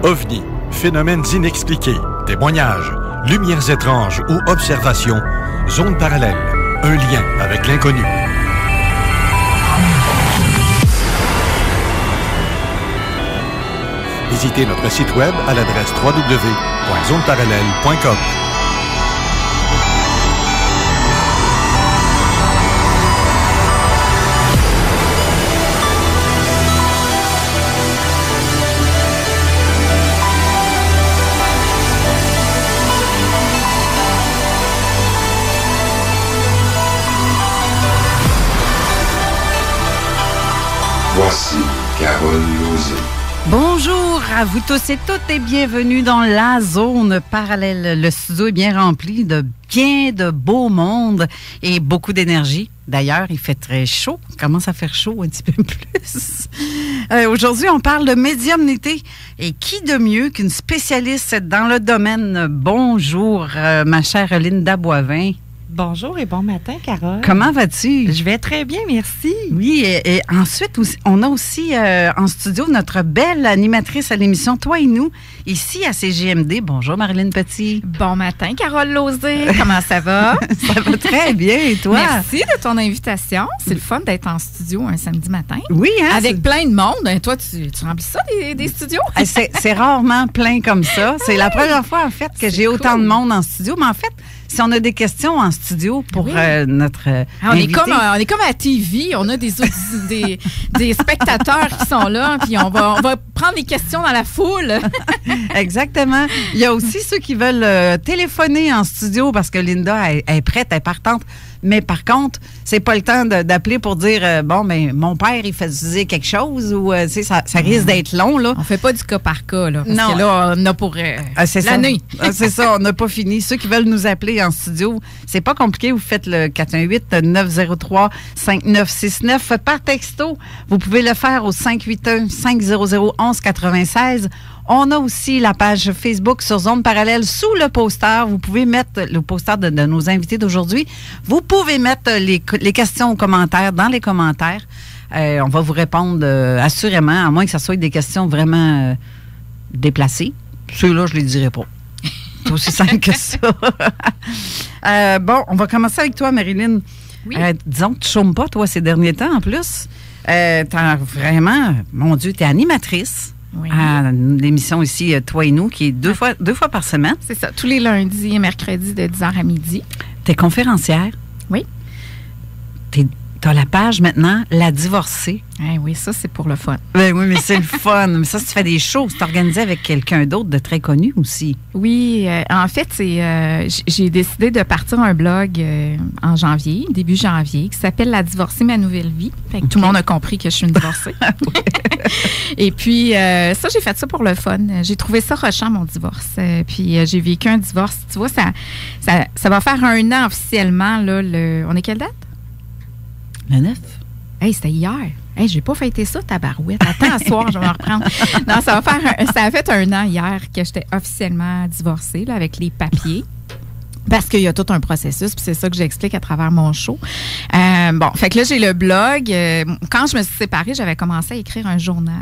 OVNI, phénomènes inexpliqués, témoignages, lumières étranges ou observations, zone parallèle, un lien avec l'inconnu. Visitez notre site web à l'adresse www.zoneparallèle.com. Voici Carole Lauzé. Bonjour à vous tous et toutes et bienvenue dans la zone parallèle. Le studio est bien rempli de beau monde et beaucoup d'énergie. D'ailleurs, il fait très chaud. Il commence à faire chaud un petit peu plus. Aujourd'hui, on parle de médiumnité. Et qui de mieux qu'une spécialiste dans le domaine? Bonjour, ma chère Linda Boivin. Bonjour et bon matin, Carole. Comment vas-tu? Je vais très bien, merci. Oui, et ensuite, on a aussi en studio notre belle animatrice à l'émission Toi et nous, ici à CGMD. Bonjour, Marilyn Petit. Bon matin, Carole Lauzé. Comment ça va? Ça va très bien, et toi? Merci de ton invitation. C'est le fun d'être en studio un samedi matin. Oui, hein? Avec plein de monde. Toi, tu remplis ça, des studios? C'est rarement plein comme ça. C'est la première fois, en fait, que j'ai autant de monde en studio. Mais en fait, si on a des questions en studio pour notre invité. On est comme à TV. On a des spectateurs qui sont là, puis on va prendre des questions dans la foule. Exactement. Il y a aussi ceux qui veulent téléphoner en studio parce que Linda est prête, elle est partante. Mais par contre, c'est pas le temps d'appeler pour dire mon père, il faisait quelque chose ou ça risque d'être long, là. On fait pas du cas par cas, là. Parce non. que là, on a pour l'année. C'est ça, on n'a pas fini. Ceux qui veulent nous appeler en studio, c'est pas compliqué. Vous faites le 418-903-5969 par texto. Vous pouvez le faire au 581-500-1196. On a aussi la page Facebook sur Zone Parallèle sous le poster. Vous pouvez mettre le poster de nos invités d'aujourd'hui. Vous pouvez mettre les questions aux commentaires dans les commentaires. On va vous répondre assurément, à moins que ce soit des questions vraiment déplacées. Ceux-là, je ne les dirai pas. C'est aussi simple que ça. On va commencer avec toi, Marilyn. Oui. Disons que tu ne chômes pas, toi, ces derniers temps, en plus. T'as vraiment, mon Dieu, tu es animatrice. Oui. À l'émission ici, Toi et nous, qui est deux fois par semaine. C'est ça, tous les lundis et mercredis de 10h à midi. Tu es conférencière. Oui. Tu as la page maintenant, La Divorcée. Oui, ça, c'est pour le fun. Ben oui, mais c'est le fun. Mais ça, si tu fais des shows, c'est organisé avec quelqu'un d'autre de très connu aussi. Oui, en fait, j'ai décidé de partir un blog en janvier, début janvier, qui s'appelle La Divorcée, ma nouvelle vie. Fait que tout le monde a compris que je suis une divorcée. Et puis, ça, j'ai fait ça pour le fun. J'ai trouvé ça rushant, mon divorce. Puis, j'ai vécu un divorce. Tu vois, ça va faire 1 an officiellement. Là, on est quelle date? Le 9? C'était hier. J'ai pas fêté ça, tabarouette. Attends, ce soir, je vais me reprendre. Non, ça a fait 1 an hier que j'étais officiellement divorcée, là, avec les papiers. Parce qu'il y a tout un processus, puis c'est ça que j'explique à travers mon show. Fait que là, j'ai le blog. Quand je me suis séparée, j'avais commencé à écrire un journal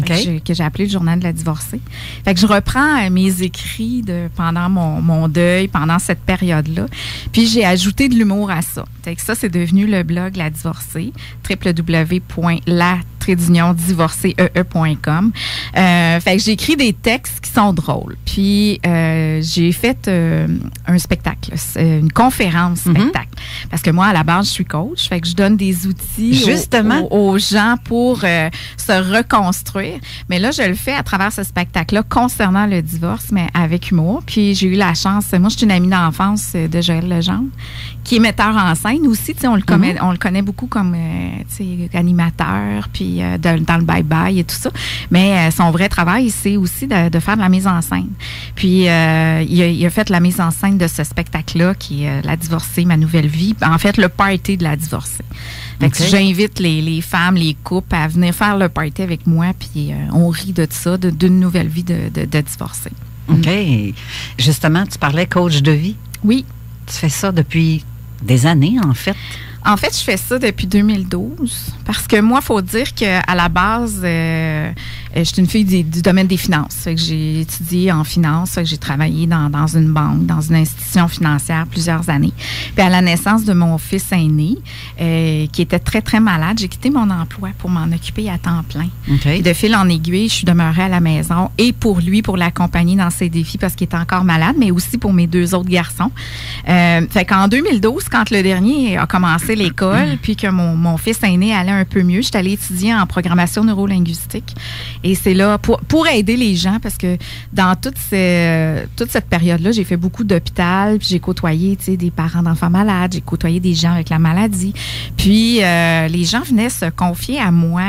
que j'ai appelé le Journal de la divorcée. Fait que je reprends mes écrits pendant mon deuil, pendant cette période-là. Puis j'ai ajouté de l'humour à ça. Fait que ça, c'est devenu le blog La Divorcée, www.la-divorcée.com. Fait que j'ai écrit des textes qui sont drôles. Puis j'ai fait un spectacle, une conférence spectacle. Parce que moi, à la base, je suis coach. Fait que je donne des outils aux gens pour se reconstruire. Mais là, je le fais à travers ce spectacle-là concernant le divorce, mais avec humour. Puis j'ai eu la chance, moi, je suis une amie d'enfance de Joël Legendre, qui est metteur en scène aussi. On le connaît beaucoup comme animateur, puis dans le bye-bye et tout ça. Mais son vrai travail, c'est aussi de faire de la mise en scène. Puis il a fait la mise en scène de ce spectacle-là qui est La Divorcée, ma nouvelle vie. En fait, le party de la divorcée. Fait que j'invite les femmes, les couples à venir faire le party avec moi, puis on rit de ça, d'une nouvelle vie de divorcée. OK. Justement, tu parlais coach de vie. Oui. Tu fais ça depuis des années, en fait. En fait, je fais ça depuis 2012 parce que moi, il faut dire qu'à la base, je suis une fille du domaine des finances. Fait que j'ai étudié en finance, fait que j'ai travaillé dans une banque, dans une institution financière plusieurs années. Puis à la naissance de mon fils aîné, qui était très, très malade, j'ai quitté mon emploi pour m'en occuper à temps plein. Okay. De fil en aiguille, je suis demeurée à la maison et pour lui, pour l'accompagner dans ses défis parce qu'il était encore malade, mais aussi pour mes 2 autres garçons. Fait qu'en 2012, quand le dernier a commencé l'école, puis que mon fils aîné allait un peu mieux, j'étais allée étudier en programmation neurolinguistique. Et c'est là, pour aider les gens, parce que dans toute cette période-là, j'ai fait beaucoup d'hôpital, puis j'ai côtoyé, tu sais, des parents d'enfants malades, j'ai côtoyé des gens avec la maladie. Puis les gens venaient se confier à moi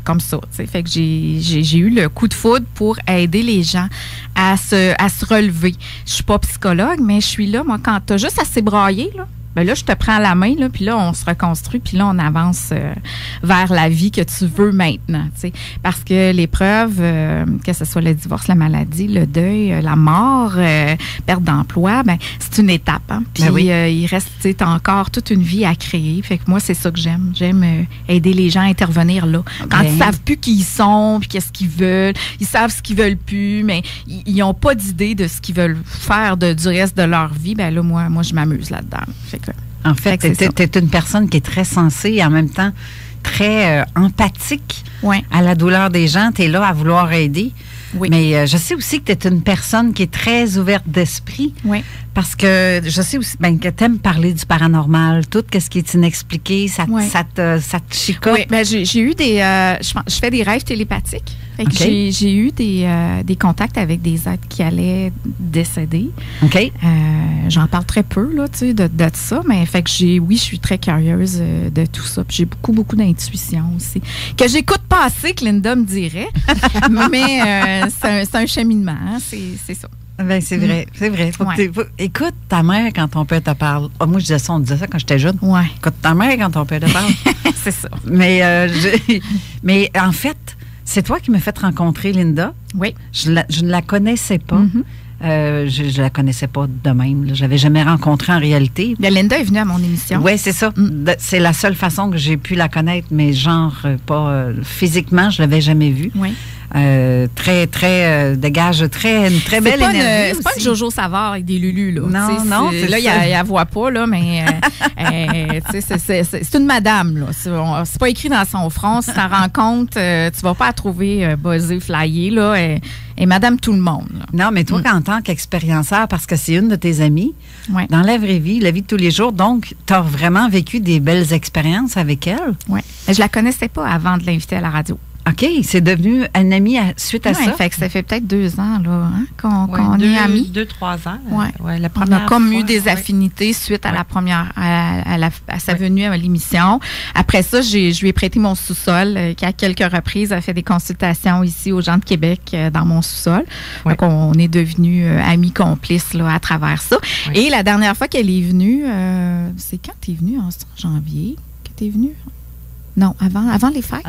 comme ça, tu sais. Fait que j'ai eu le coup de foudre pour aider les gens à se relever. Je suis pas psychologue, mais je suis là, moi, quand t'as juste à s'ébrailler, là, ben là, je te prends la main, là, puis là, on se reconstruit, puis là, on avance vers la vie que tu veux maintenant, tu sais. Parce que l'épreuve, que ce soit le divorce, la maladie, le deuil, la mort, perte d'emploi, ben c'est une étape, hein. Puis ben oui. Il reste, tu sais, t'as encore toute une vie à créer. Fait que moi, c'est ça que j'aime. J'aime aider les gens à intervenir là. Quand ils savent plus qui ils sont, puis qu'est-ce qu'ils veulent, ils savent ce qu'ils veulent plus, mais ils n'ont pas d'idée de ce qu'ils veulent faire du reste de leur vie, ben là, moi je m'amuse là-dedans. En fait, t'es une personne qui est très sensée et en même temps très empathique à la douleur des gens. Tu es là à vouloir aider. Oui. Mais je sais aussi que tu es une personne qui est très ouverte d'esprit. Oui. Parce que je sais aussi que tu aimes parler du paranormal, tout ce qui est inexpliqué, ça te chicote. Oui, ben, j'ai eu des... je fais des rêves télépathiques. Fait que j'ai eu des contacts avec des êtres qui allaient décéder. OK. J'en parle très peu, là, tu sais, de ça, mais fait que je suis très curieuse de tout ça. Puis j'ai beaucoup d'intuition aussi. Que j'écoute pas assez, que Linda me dirait. Mais c'est un cheminement, hein, c'est ça. Ben, c'est vrai, c'est vrai. Écoute ta mère quand ton père te parle. Oh, moi, on disait ça quand j'étais jeune. Ouais. Écoute ta mère quand ton père te parle. C'est ça. Mais mais en fait, c'est toi qui m'as fait rencontrer Linda. Oui. Je ne la connaissais pas. Mm-hmm. Je la connaissais pas de même. Là. Je l'avais jamais rencontrée en réalité. Linda est venue à mon émission. Oui, c'est ça. C'est la seule façon que j'ai pu la connaître, mais genre pas physiquement, je l'avais jamais vue. Oui. Dégage une très belle énergie. C'est pas une Jojo Savard avec des lulus, là. Non, là, il la voit pas, là, mais c'est une madame, là. C'est pas écrit dans son front. Si tu la rencontres, tu vas pas la trouver buzzée, flyée, là. Et madame tout le monde, là. Non, mais toi, en tant qu'expérienceur, parce que c'est une de tes amies, dans la vraie vie, la vie de tous les jours, donc, tu as vraiment vécu des belles expériences avec elle. Oui. Je la connaissais pas avant de l'inviter à la radio. OK, c'est devenu un ami suite à ça? Fait que ça fait peut-être 2 ans là, hein, qu'on est amis. 2-3 ans. On a comme eu des affinités suite à la première, à sa venue à l'émission. Après ça, je lui ai prêté mon sous-sol, qui à quelques reprises a fait des consultations ici aux gens de Québec dans mon sous-sol. Ouais. Donc, on est devenus amis complices là, à travers ça. Ouais. Et la dernière fois qu'elle est venue, c'est quand tu es venue? En janvier que tu es venue? Non, avant les fêtes.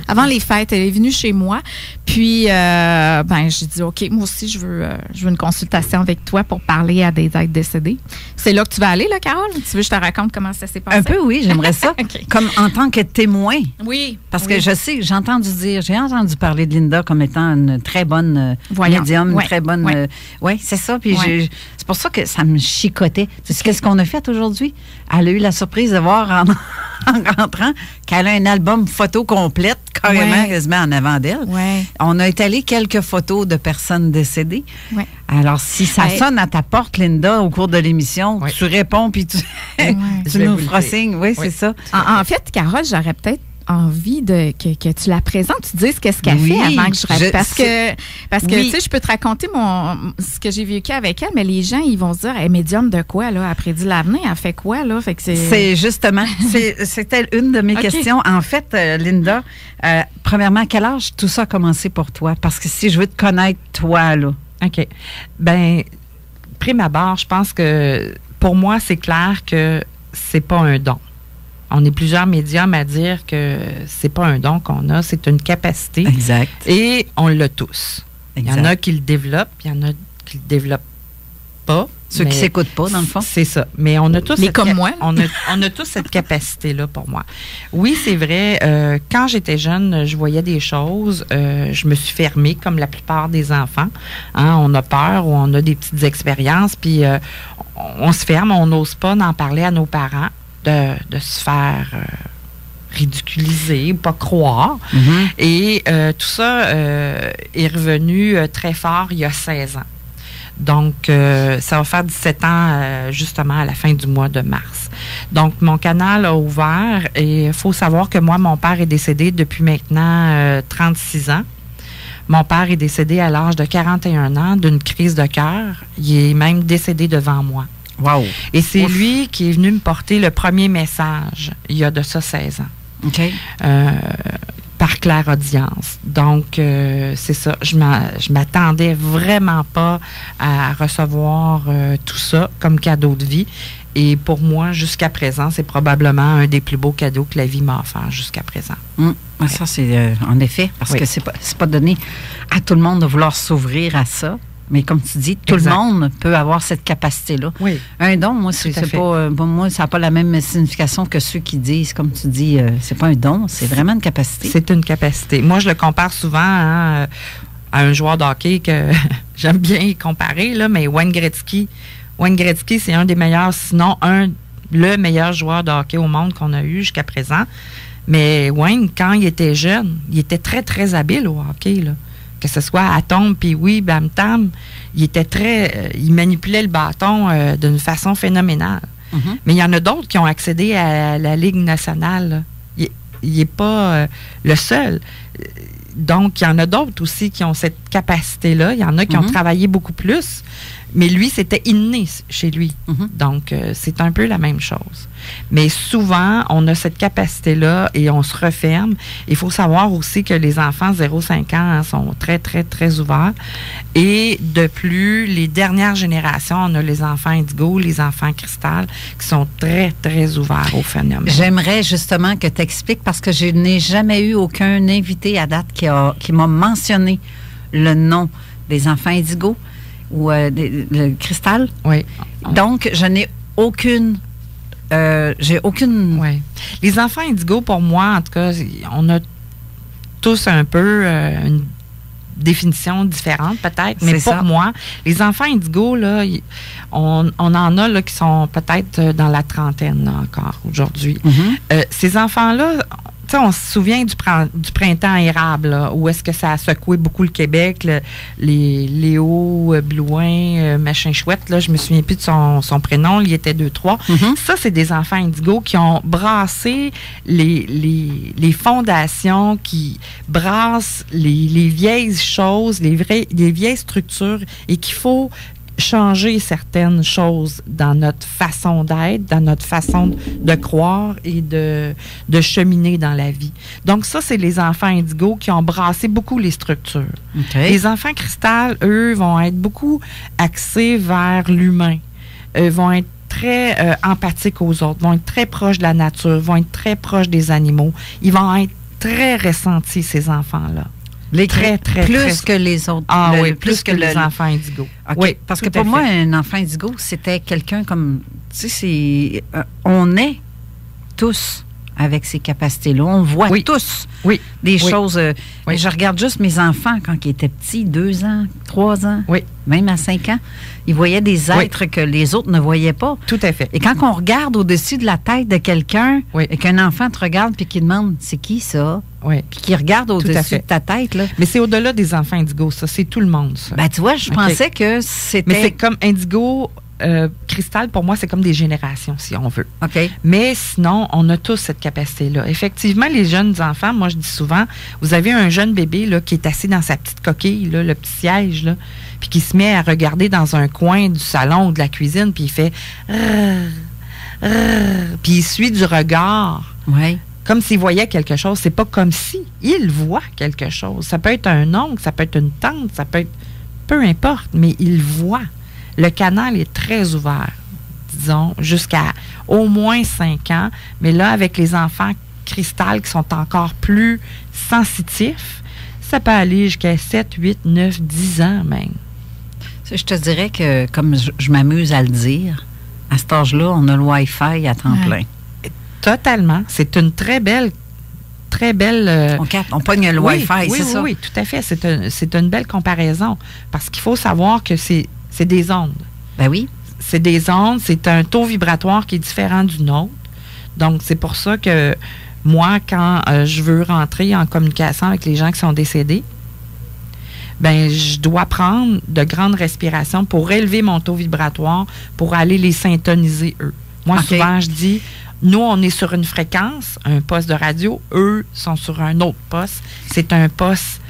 Avant les fêtes, elle est venue chez moi. Puis, j'ai dit, OK, moi aussi, je veux une consultation avec toi pour parler à des êtres décédés. C'est là que tu vas aller, là, Carole? Tu veux que je te raconte comment ça s'est passé? Un peu, oui, j'aimerais ça. Okay. Comme en tant que témoin. Oui. Parce que je sais, j'ai entendu parler de Linda comme étant une très bonne médium, une très bonne... Oui, c'est ça. Puis c'est pour ça que ça me chicotait. Tu sais, qu'est-ce qu'on a fait aujourd'hui? Elle a eu la surprise de voir en rentrant qu'elle a un album photo complète, carrément quasiment en avant d'elle. Ouais. On a étalé quelques photos de personnes décédées. Ouais. Alors, si ça sonne à ta porte, Linda, au cours de l'émission, tu réponds puis tu nous feras signe. Oui, c'est ça. En fait, Carole, j'aurais peut-être envie que tu la présentes, tu dises qu'est-ce qu'elle fait avant que je reste. Parce que tu sais, je peux te raconter ce que j'ai vécu avec elle, mais les gens, ils vont se dire, elle est médium de quoi, là? Elle prédit l'avenir, elle fait quoi, là? Fait que c'est justement, c'était une de mes questions. En fait, Linda, premièrement, à quel âge tout ça a commencé pour toi? Parce que si je veux te connaître, toi, là. OK. Ben, prime abord, je pense que pour moi, c'est clair que c'est pas un don. On est plusieurs médiums à dire que c'est pas un don qu'on a, c'est une capacité. Exact. Et on l'a tous. Exact. Il y en a qui le développent, il y en a qui le développent pas. Ceux qui s'écoutent pas, dans le fond. C'est ça. Mais on a tous comme moi. On a tous cette capacité-là pour moi. Oui, c'est vrai. Quand j'étais jeune, je voyais des choses. Je me suis fermée, comme la plupart des enfants. Hein, on a peur ou on a des petites expériences, puis on se ferme, on n'ose pas en parler à nos parents, de se faire ridiculiser, pas croire. Mm-hmm. Et tout ça est revenu très fort il y a 16 ans. Donc, ça va faire 17 ans, justement, à la fin du mois de mars. Donc, mon canal a ouvert et il faut savoir que moi, mon père est décédé depuis maintenant 36 ans. Mon père est décédé à l'âge de 41 ans d'une crise de cœur. Il est même décédé devant moi. Wow. Et c'est lui qui est venu me porter le premier message, il y a de ça 16 ans. OK. Par clairaudience. Donc, c'est ça. Je m'attendais vraiment pas à recevoir tout ça comme cadeau de vie. Et pour moi, jusqu'à présent, c'est probablement un des plus beaux cadeaux que la vie m'a offert jusqu'à présent. Ça, c'est en effet, parce que c'est pas donné à tout le monde de vouloir s'ouvrir à ça. Mais comme tu dis, tout le monde peut avoir cette capacité-là. Oui. Un don, moi, c'est pas, moi, ça n'a pas la même signification que ceux qui disent, comme tu dis, c'est pas un don, c'est vraiment une capacité. C'est une capacité. Moi, je le compare souvent à un joueur de hockey que j'aime bien comparer, là, mais Wayne Gretzky. Wayne Gretzky, c'est un des meilleurs, sinon le meilleur joueur de hockey au monde qu'on a eu jusqu'à présent. Mais Wayne, quand il était jeune, il était très, très habile au hockey, là. Que ce soit à tombe, puis oui, bam, tam, il manipulait le bâton d'une façon phénoménale. Mm-hmm. Mais il y en a d'autres qui ont accédé à la Ligue nationale. Il n'est pas le seul. Donc, il y en a d'autres aussi qui ont cette capacité-là. Il y en a qui ont travaillé beaucoup plus. Mais lui, c'était inné chez lui. Mm-hmm. Donc, c'est un peu la même chose. Mais souvent, on a cette capacité-là et on se referme. Il faut savoir aussi que les enfants 0-5 ans sont très, très, très ouverts. Et de plus, les dernières générations, on a les enfants indigo, les enfants cristal, qui sont très, très ouverts au phénomène. J'aimerais justement que tu expliques, parce que je n'ai jamais eu aucun invité à date qui m'a mentionné le nom des enfants indigo ou le cristal. Oui. Donc, je n'ai aucune... Oui. Les enfants indigo, pour moi, en tout cas, on a tous un peu une définition différente, peut-être. Mais pour moi, les enfants indigo, là, on en a là, qui sont peut-être dans la trentaine là, encore aujourd'hui. Mm-hmm. Ces enfants-là... On se souvient du printemps érable, là, où est-ce que ça a secoué beaucoup le Québec, les Léo Blouin, machin chouette, là, je me souviens plus de son prénom, il était 2-3. Mm-hmm. Ça, c'est des enfants indigos qui ont brassé les fondations, qui brassent les vieilles choses, les vieilles structures, et qu'il faut changer certaines choses dans notre façon d'être, dans notre façon de croire et de cheminer dans la vie. Donc ça, c'est les enfants indigos qui ont brassé beaucoup les structures. Okay. Les enfants cristal, eux, vont être beaucoup axés vers l'humain, vont être très empathiques aux autres, vont être très proches de la nature, vont être très proches des animaux. Ils vont être très ressentis, ces enfants-là. Très que les autres. Ah oui, plus que les enfants indigo. Okay. Oui, parce que pour moi, un enfant indigo, c'était quelqu'un comme... Tu sais, on est tous avec ces capacités-là. On voit tous des choses. Je regarde juste mes enfants quand ils étaient petits, 2 ans, 3 ans, même à 5 ans. Ils voyaient des êtres que les autres ne voyaient pas. Tout à fait. Et quand on regarde au-dessus de la tête de quelqu'un et qu'un enfant te regarde puis qu'il demande, c'est qui ça? Oui. Puis qui regarde au-dessus de ta tête. Là. Mais c'est au-delà des enfants indigo, ça. C'est tout le monde, ça. Ben, tu vois, je pensais que c'était... Mais c'est comme indigo... cristal, pour moi, c'est comme des générations, si on veut. OK. Mais sinon, on a tous cette capacité-là. Effectivement, les jeunes enfants, moi, je dis souvent, vous avez un jeune bébé là, qui est assis dans sa petite coquille, là, le petit siège, là, puis qui se met à regarder dans un coin du salon ou de la cuisine, puis il fait... puis il suit du regard. Oui. Comme s'il voyait quelque chose. C'est pas comme si il voit quelque chose. Ça peut être un oncle, ça peut être une tante, ça peut être... Peu importe, mais il voit. Le canal est très ouvert, disons, jusqu'à au moins 5 ans. Mais là, avec les enfants cristal qui sont encore plus sensitifs, ça peut aller jusqu'à 7, 8, 9, 10 ans même. Je te dirais que, comme je m'amuse à le dire, à cet âge-là, on a le Wi-Fi à temps plein. Totalement. C'est une très belle... On pogne le Wi-Fi, c'est ça? Oui, tout à fait. C'est une belle comparaison. Parce qu'il faut savoir que c'est des ondes. Ben oui. C'est des ondes, c'est un taux vibratoire qui est différent du nôtre. Donc, c'est pour ça que moi, quand je veux rentrer en communication avec les gens qui sont décédés, ben je dois prendre de grandes respirations pour élever mon taux vibratoire, pour aller les syntoniser, eux. Moi, souvent, je dis, nous, on est sur une fréquence, un poste de radio. Eux sont sur un autre poste. C'est un poste,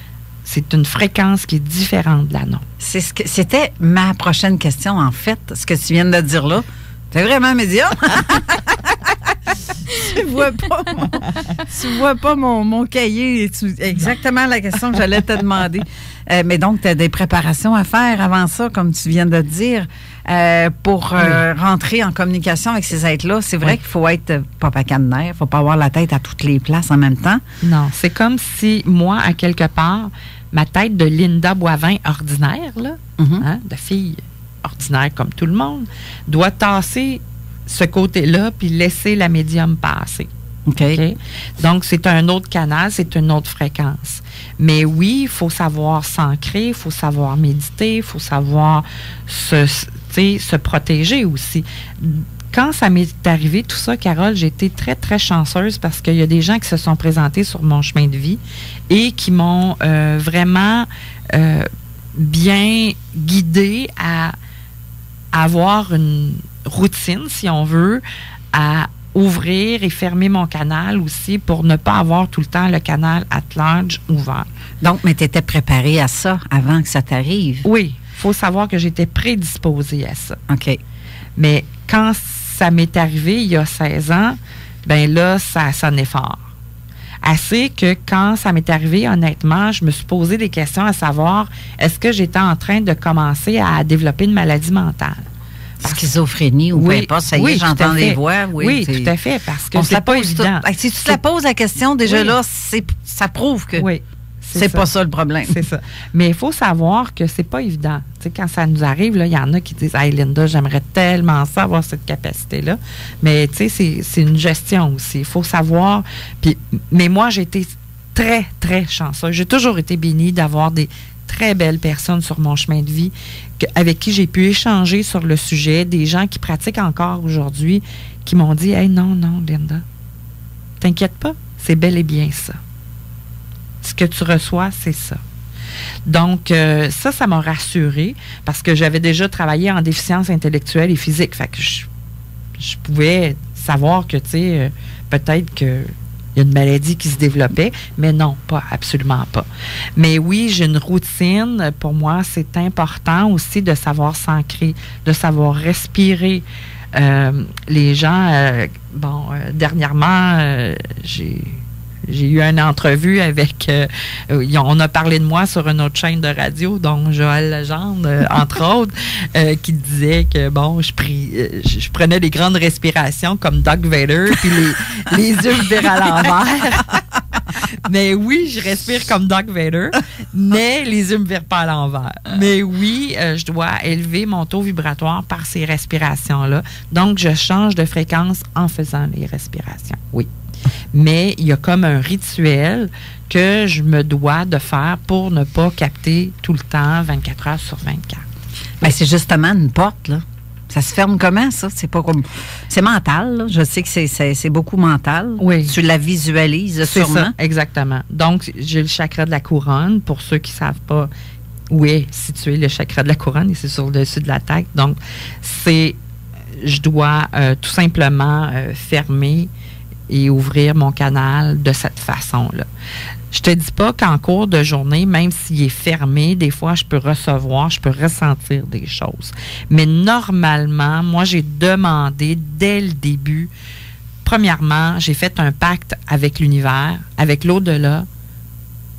c'est une fréquence qui est différente de la nôtre. C'était ma prochaine question, en fait, ce que tu viens de dire là. T'es vraiment médium? Tu vois pas mon cahier. Exactement la question que j'allais te demander. Mais donc, tu as des préparations à faire avant ça, comme tu viens de dire, pour rentrer en communication avec ces êtres-là. C'est vrai qu'il faut être pas pacanenaire, il ne faut pas avoir la tête à toutes les places en même temps. Non, c'est comme si moi, à quelque part, ma tête de Linda Boivin ordinaire, là, de fille ordinaire comme tout le monde, doit tasser ce côté-là puis laisser la médium passer. OK. Donc, c'est un autre canal, c'est une autre fréquence. Mais oui, il faut savoir s'ancrer, il faut savoir méditer, il faut savoir se protéger aussi. Quand ça m'est arrivé, tout ça, Carole, j'ai été très, très chanceuse parce qu'il y a des gens qui se sont présentés sur mon chemin de vie et qui m'ont vraiment bien guidée à avoir une routine, si on veut, à ouvrir et fermer mon canal aussi pour ne pas avoir tout le temps le canal at large ouvert. Donc, mais tu étais préparée à ça avant que ça t'arrive? Oui. Il faut savoir que j'étais prédisposée à ça. OK. Mais quand ça m'est arrivé il y a 16 ans, ben là, ça sonnait fort. Assez que quand ça m'est arrivé, honnêtement, je me suis posé des questions à savoir, est-ce que j'étais en train de commencer à développer une maladie mentale? Schizophrénie ou peu importe, ça y est, j'entends des voix. Oui, tout à fait, parce que c'est pas évident. Si tu te la poses la question, déjà là, ça prouve que c'est pas ça le problème. C'est ça. Mais il faut savoir que c'est pas évident. Tu sais, quand ça nous arrive, il y en a qui disent « Hey Linda, j'aimerais tellement ça, avoir cette capacité-là. » Mais tu sais, c'est une gestion aussi. Il faut savoir. Mais moi, j'ai été très, très chanceuse. J'ai toujours été bénie d'avoir des très belles personnes sur mon chemin de vie avec qui j'ai pu échanger sur le sujet, des gens qui pratiquent encore aujourd'hui, qui m'ont dit « Hey, non, Linda, t'inquiète pas, c'est bel et bien ça. Ce que tu reçois, c'est ça. » Donc, ça m'a rassurée parce que j'avais déjà travaillé en déficience intellectuelle et physique. Fait que je pouvais savoir que, tu sais, peut-être que il y a une maladie qui se développait, mais non, absolument pas. Mais oui, j'ai une routine. Pour moi, c'est important aussi de savoir s'ancrer, de savoir respirer. Les gens, dernièrement, j'ai eu une entrevue avec... on a parlé de moi sur une autre chaîne de radio, dont Joël Legendre, entre autres, qui disait que, je prenais des grandes respirations comme Doug Vader, puis les yeux me virent à l'envers. Mais oui, je respire comme Doug Vader, mais les yeux me virent pas à l'envers. Mais oui, je dois élever mon taux vibratoire par ces respirations-là. Donc, je change de fréquence en faisant les respirations. Oui. Mais il y a comme un rituel que je me dois de faire pour ne pas capter tout le temps, 24 heures sur 24. Bien, c'est justement une porte, là. Ça se ferme comment, ça? C'est pas comme... C'est mental, là. Je sais que c'est beaucoup mental. Oui. Tu la visualises sûrement. C'est ça, exactement. Donc, j'ai le chakra de la couronne. Pour ceux qui ne savent pas où est situé le chakra de la couronne, et c'est sur le dessus de la tête. Donc, je dois tout simplement fermer et ouvrir mon canal de cette façon-là. Je te dis pas qu'en cours de journée, même s'il est fermé, des fois, je peux recevoir, je peux ressentir des choses. Mais normalement, moi, j'ai demandé dès le début, premièrement, j'ai fait un pacte avec l'univers, avec l'au-delà,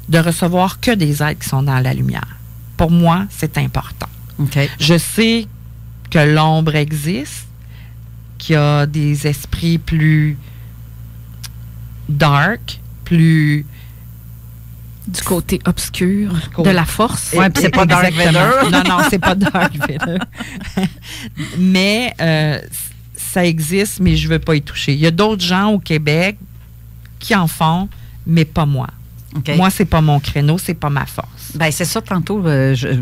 de recevoir que des êtres qui sont dans la lumière. Pour moi, c'est important. Okay. Je sais que l'ombre existe, qu'il y a des esprits plus dark, plus Du côté obscur de la force. Oui, puis c'est pas Darth Vader. Non, c'est pas Darth Vader. Mais ça existe, mais je veux pas y toucher. Il y a d'autres gens au Québec qui en font, mais pas moi. Okay. Moi, c'est pas mon créneau, c'est pas ma force. Ben c'est ça, tantôt,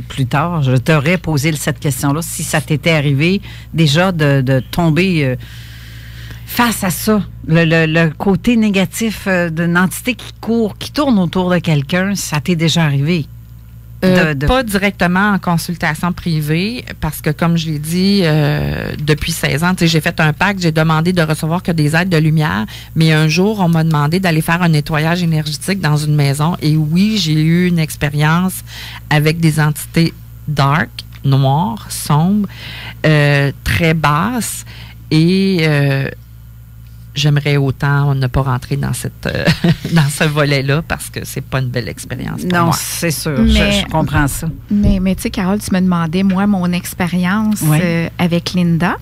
plus tard, je t'aurais posé cette question-là, si ça t'était arrivé déjà de tomber face à ça, le côté négatif d'une entité qui tourne autour de quelqu'un, ça t'est déjà arrivé? Pas directement en consultation privée, parce que comme je l'ai dit, depuis 16 ans, j'ai fait un pacte, j'ai demandé de recevoir que des aides de lumière, mais un jour, on m'a demandé d'aller faire un nettoyage énergétique dans une maison, et oui, j'ai eu une expérience avec des entités dark, noires, sombres, très basses, et j'aimerais autant ne pas rentrer dans dans ce volet-là parce que c'est pas une belle expérience pour moi. Non, c'est sûr. Je comprends ça. Mais tu sais, Carole, tu me demandais, moi, mon expérience avec Linda.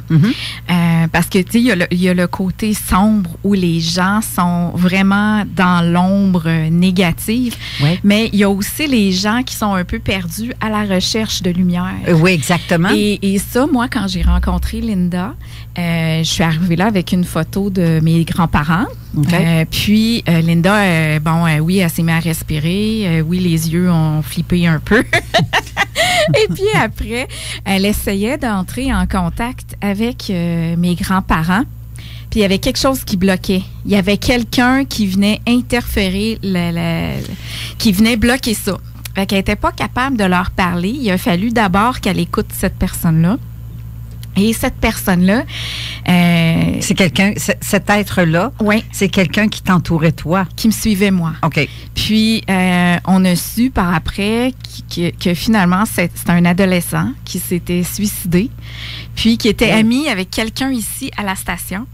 Parce que, tu sais, il y a le côté sombre où les gens sont vraiment dans l'ombre négative. Oui. Mais il y a aussi les gens qui sont un peu perdus à la recherche de lumière. Oui, exactement. Et ça, moi, quand j'ai rencontré Linda, je suis arrivée là avec une photo de mes grands-parents. Okay. Puis, Linda, oui, elle s'est mise à respirer. Oui, les yeux ont flippé un peu. Et puis après, elle essayait d'entrer en contact avec mes grands-parents. Puis il y avait quelque chose qui bloquait. Il y avait quelqu'un qui venait interférer, qui venait bloquer ça. Fait qu'elle n'était pas capable de leur parler. Il a fallu d'abord qu'elle écoute cette personne-là. Et cette personne-là... c'est quelqu'un, cet être-là, c'est quelqu'un qui t'entourait toi. Qui me suivait moi. OK. Puis, on a su par après que finalement, c'est un adolescent qui s'était suicidé, puis qui était ami avec quelqu'un ici à la station.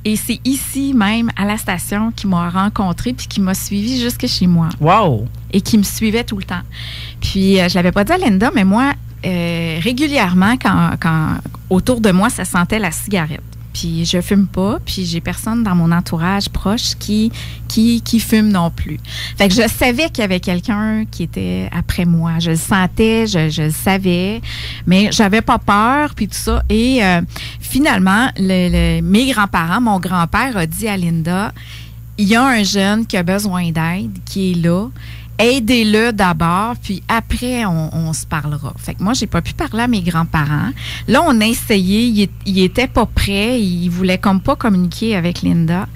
Et c'est ici même, à la station, qu'il m'a rencontré puis qui m'a suivi jusque chez moi. Wow! Et qui me suivait tout le temps. Puis, je l'avais pas dit à Linda, mais moi... régulièrement, quand autour de moi, ça sentait la cigarette. Puis je fume pas, puis j'ai personne dans mon entourage proche qui fume non plus. Fait que je savais qu'il y avait quelqu'un qui était après moi. Je le sentais, je le savais, mais j'avais pas peur, puis tout ça. Et finalement, mes grands-parents, mon grand-père a dit à Linda, il y a un jeune qui a besoin d'aide, qui est là. Aidez-le d'abord, puis après, on se parlera. Fait que moi, j'ai pas pu parler à mes grands-parents. Là, on a essayé, il était pas prêt, il voulait comme pas communiquer avec Linda.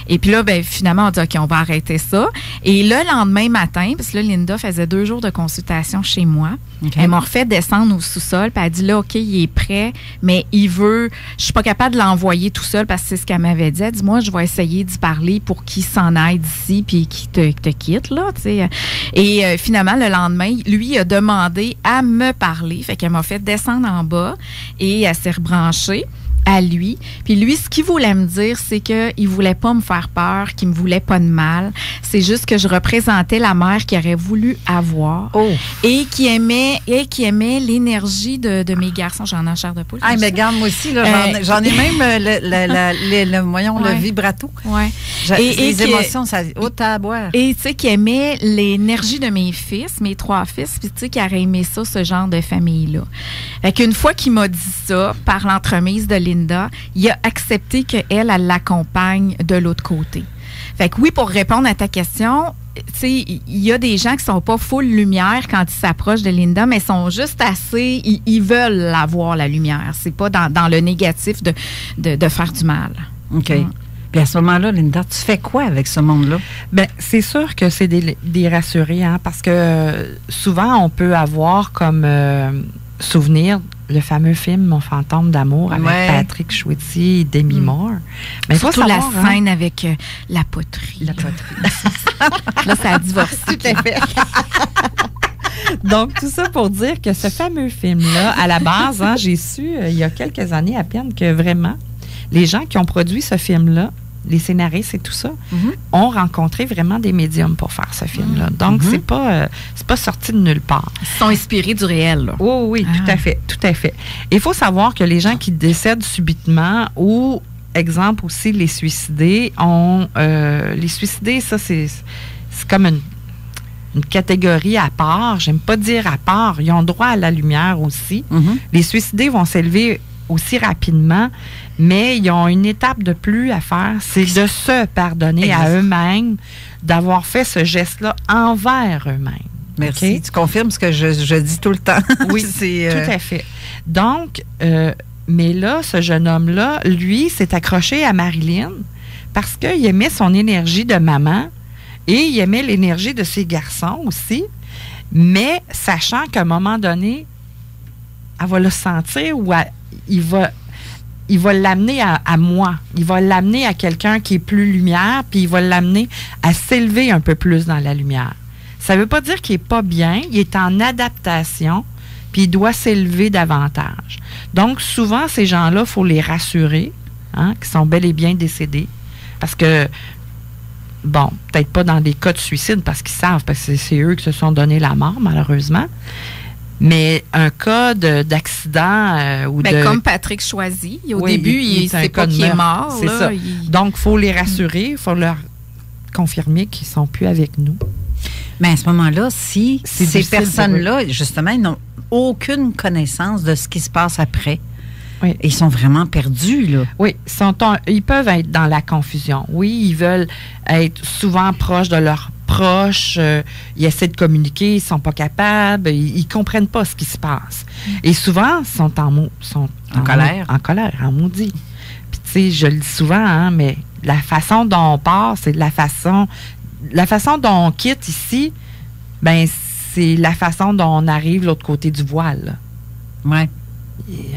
Et puis là, ben finalement, on dit, OK, on va arrêter ça. Et le lendemain matin, parce que là, Linda faisait 2 jours de consultation chez moi, okay. Elle m'a refait descendre au sous-sol, puis elle a dit, là, OK, il est prêt, mais je suis pas capable de l'envoyer tout seul, parce que c'est ce qu'elle m'avait dit. Elle dit, moi, je vais essayer d'y parler pour qu'il s'en aille d'ici, puis qu'il te quitte, là, tu sais. Et finalement, le lendemain, lui a demandé à me parler. Fait qu'elle m'a fait descendre en bas et elle s'est rebranchée à lui. Puis lui, ce qu'il voulait me dire, c'est qu'il voulait pas me faire peur, qu'il me voulait pas de mal. C'est juste que je représentais la mère qu'il aurait voulu avoir et qui aimait l'énergie de mes garçons. J'en ai en chair de poule. Ah, mais regarde, moi aussi, là, j'en ai même le vibrato. Ouais. Les émotions, ça... à boire. Et tu sais, qui aimait l'énergie de mes fils, mes 3 fils, puis tu sais, qui aurait aimé ça, ce genre de famille-là. Fait qu'une fois qu'il m'a dit ça, par l'entremise de Linda, il a accepté qu'elle l'accompagne de l'autre côté. Fait que oui, pour répondre à ta question, tu sais, il y a des gens qui sont pas full lumière quand ils s'approchent de Linda, mais sont juste assez, ils veulent avoir la lumière. C'est pas dans le négatif de faire du mal. OK. Puis à ce moment-là, Linda, tu fais quoi avec ce monde-là? Bien, c'est sûr que c'est des rassurés, hein, parce que souvent, on peut avoir comme souvenir le fameux film Mon fantôme d'amour avec Patrick Swayze et Demi Moore. Mais surtout la scène avec la poterie. La poterie. Là, ça a divorcé. Tout à fait. Donc, tout ça pour dire que ce fameux film-là, à la base, hein, j'ai su il y a quelques années à peine que vraiment, les gens qui ont produit ce film-là, les scénaristes et tout ça, ont rencontré vraiment des médiums pour faire ce film-là. Donc, c'est pas sorti de nulle part. Ils sont inspirés du réel, là. Oui, tout à fait, tout à fait. Il faut savoir que les gens qui décèdent subitement ou, exemple aussi, les suicidés, les suicidés, ça, c'est comme une catégorie à part. J'aime pas dire à part. Ils ont droit à la lumière aussi. Mhm. Les suicidés vont s'élever aussi rapidement, mais ils ont une étape de plus à faire. C'est de se pardonner à eux-mêmes, d'avoir fait ce geste-là envers eux-mêmes. Merci. Okay? Tu confirmes ce que je dis tout le temps. Oui, tout à fait. Donc, mais là, ce jeune homme-là, lui, s'est accroché à Marilyn parce qu'il aimait son énergie de maman et il aimait l'énergie de ses garçons aussi, mais sachant qu'à un moment donné, elle va le sentir ou il va l'amener à moi. Il va l'amener à quelqu'un qui est plus lumière, puis il va l'amener à s'élever un peu plus dans la lumière. Ça ne veut pas dire qu'il n'est pas bien, il est en adaptation, puis il doit s'élever davantage. Donc, souvent, ces gens-là, il faut les rassurer, qui sont bel et bien décédés, parce que, bon, peut-être pas dans des cas de suicide, parce qu'ils savent, parce que c'est eux qui se sont donné la mort, malheureusement. Mais un cas d'accident ou de... Comme Patrick Choisy. Au début, il ne sait pas qu'il est mort. C'est ça. Donc, il faut les rassurer, il faut leur confirmer qu'ils ne sont plus avec nous. Mais à ce moment-là, si ces personnes-là, justement, ils n'ont aucune connaissance de ce qui se passe après, oui. Ils sont vraiment perdus, là. Oui, ils peuvent être dans la confusion. Oui, ils veulent être souvent proches de leurs proches, ils essaient de communiquer, ils ne sont pas capables, ils ne comprennent pas ce qui se passe. Et souvent, ils sont en colère. En colère, en maudit. Puis, tu sais, je le dis souvent, mais la façon dont on part, c'est la façon dont on quitte ici, ben c'est la façon dont on arrive de l'autre côté du voile. Oui.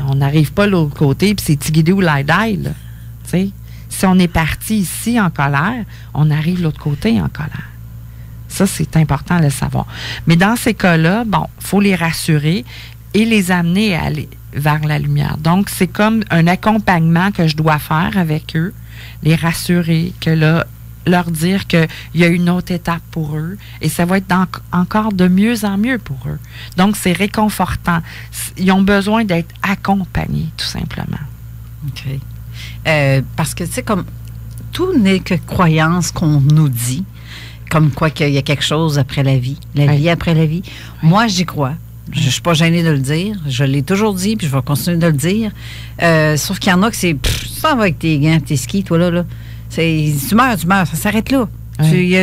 On n'arrive pas de l'autre côté, puis c'est Tigidou ou Laïdaï, là. Tu sais, si on est parti ici en colère, on arrive de l'autre côté en colère. Ça, c'est important de le savoir. Mais dans ces cas-là, bon, il faut les rassurer et les amener à aller vers la lumière. Donc, c'est comme un accompagnement que je dois faire avec eux, les rassurer, que là, leur dire qu'il y a une autre étape pour eux et ça va être encore de mieux en mieux pour eux. Donc, c'est réconfortant. Ils ont besoin d'être accompagnés, tout simplement. OK. Parce que, tu sais, comme tout n'est que croyance qu'on nous dit, comme quoi qu'il y a quelque chose après la vie, la vie après la vie. Oui. Moi, j'y crois. Je ne suis pas gênée de le dire. Je l'ai toujours dit, puis je vais continuer de le dire. Sauf qu'il y en a que c'est... ça va avec tes gants, tes skis, toi, là. Tu meurs, ça s'arrête là. Oui.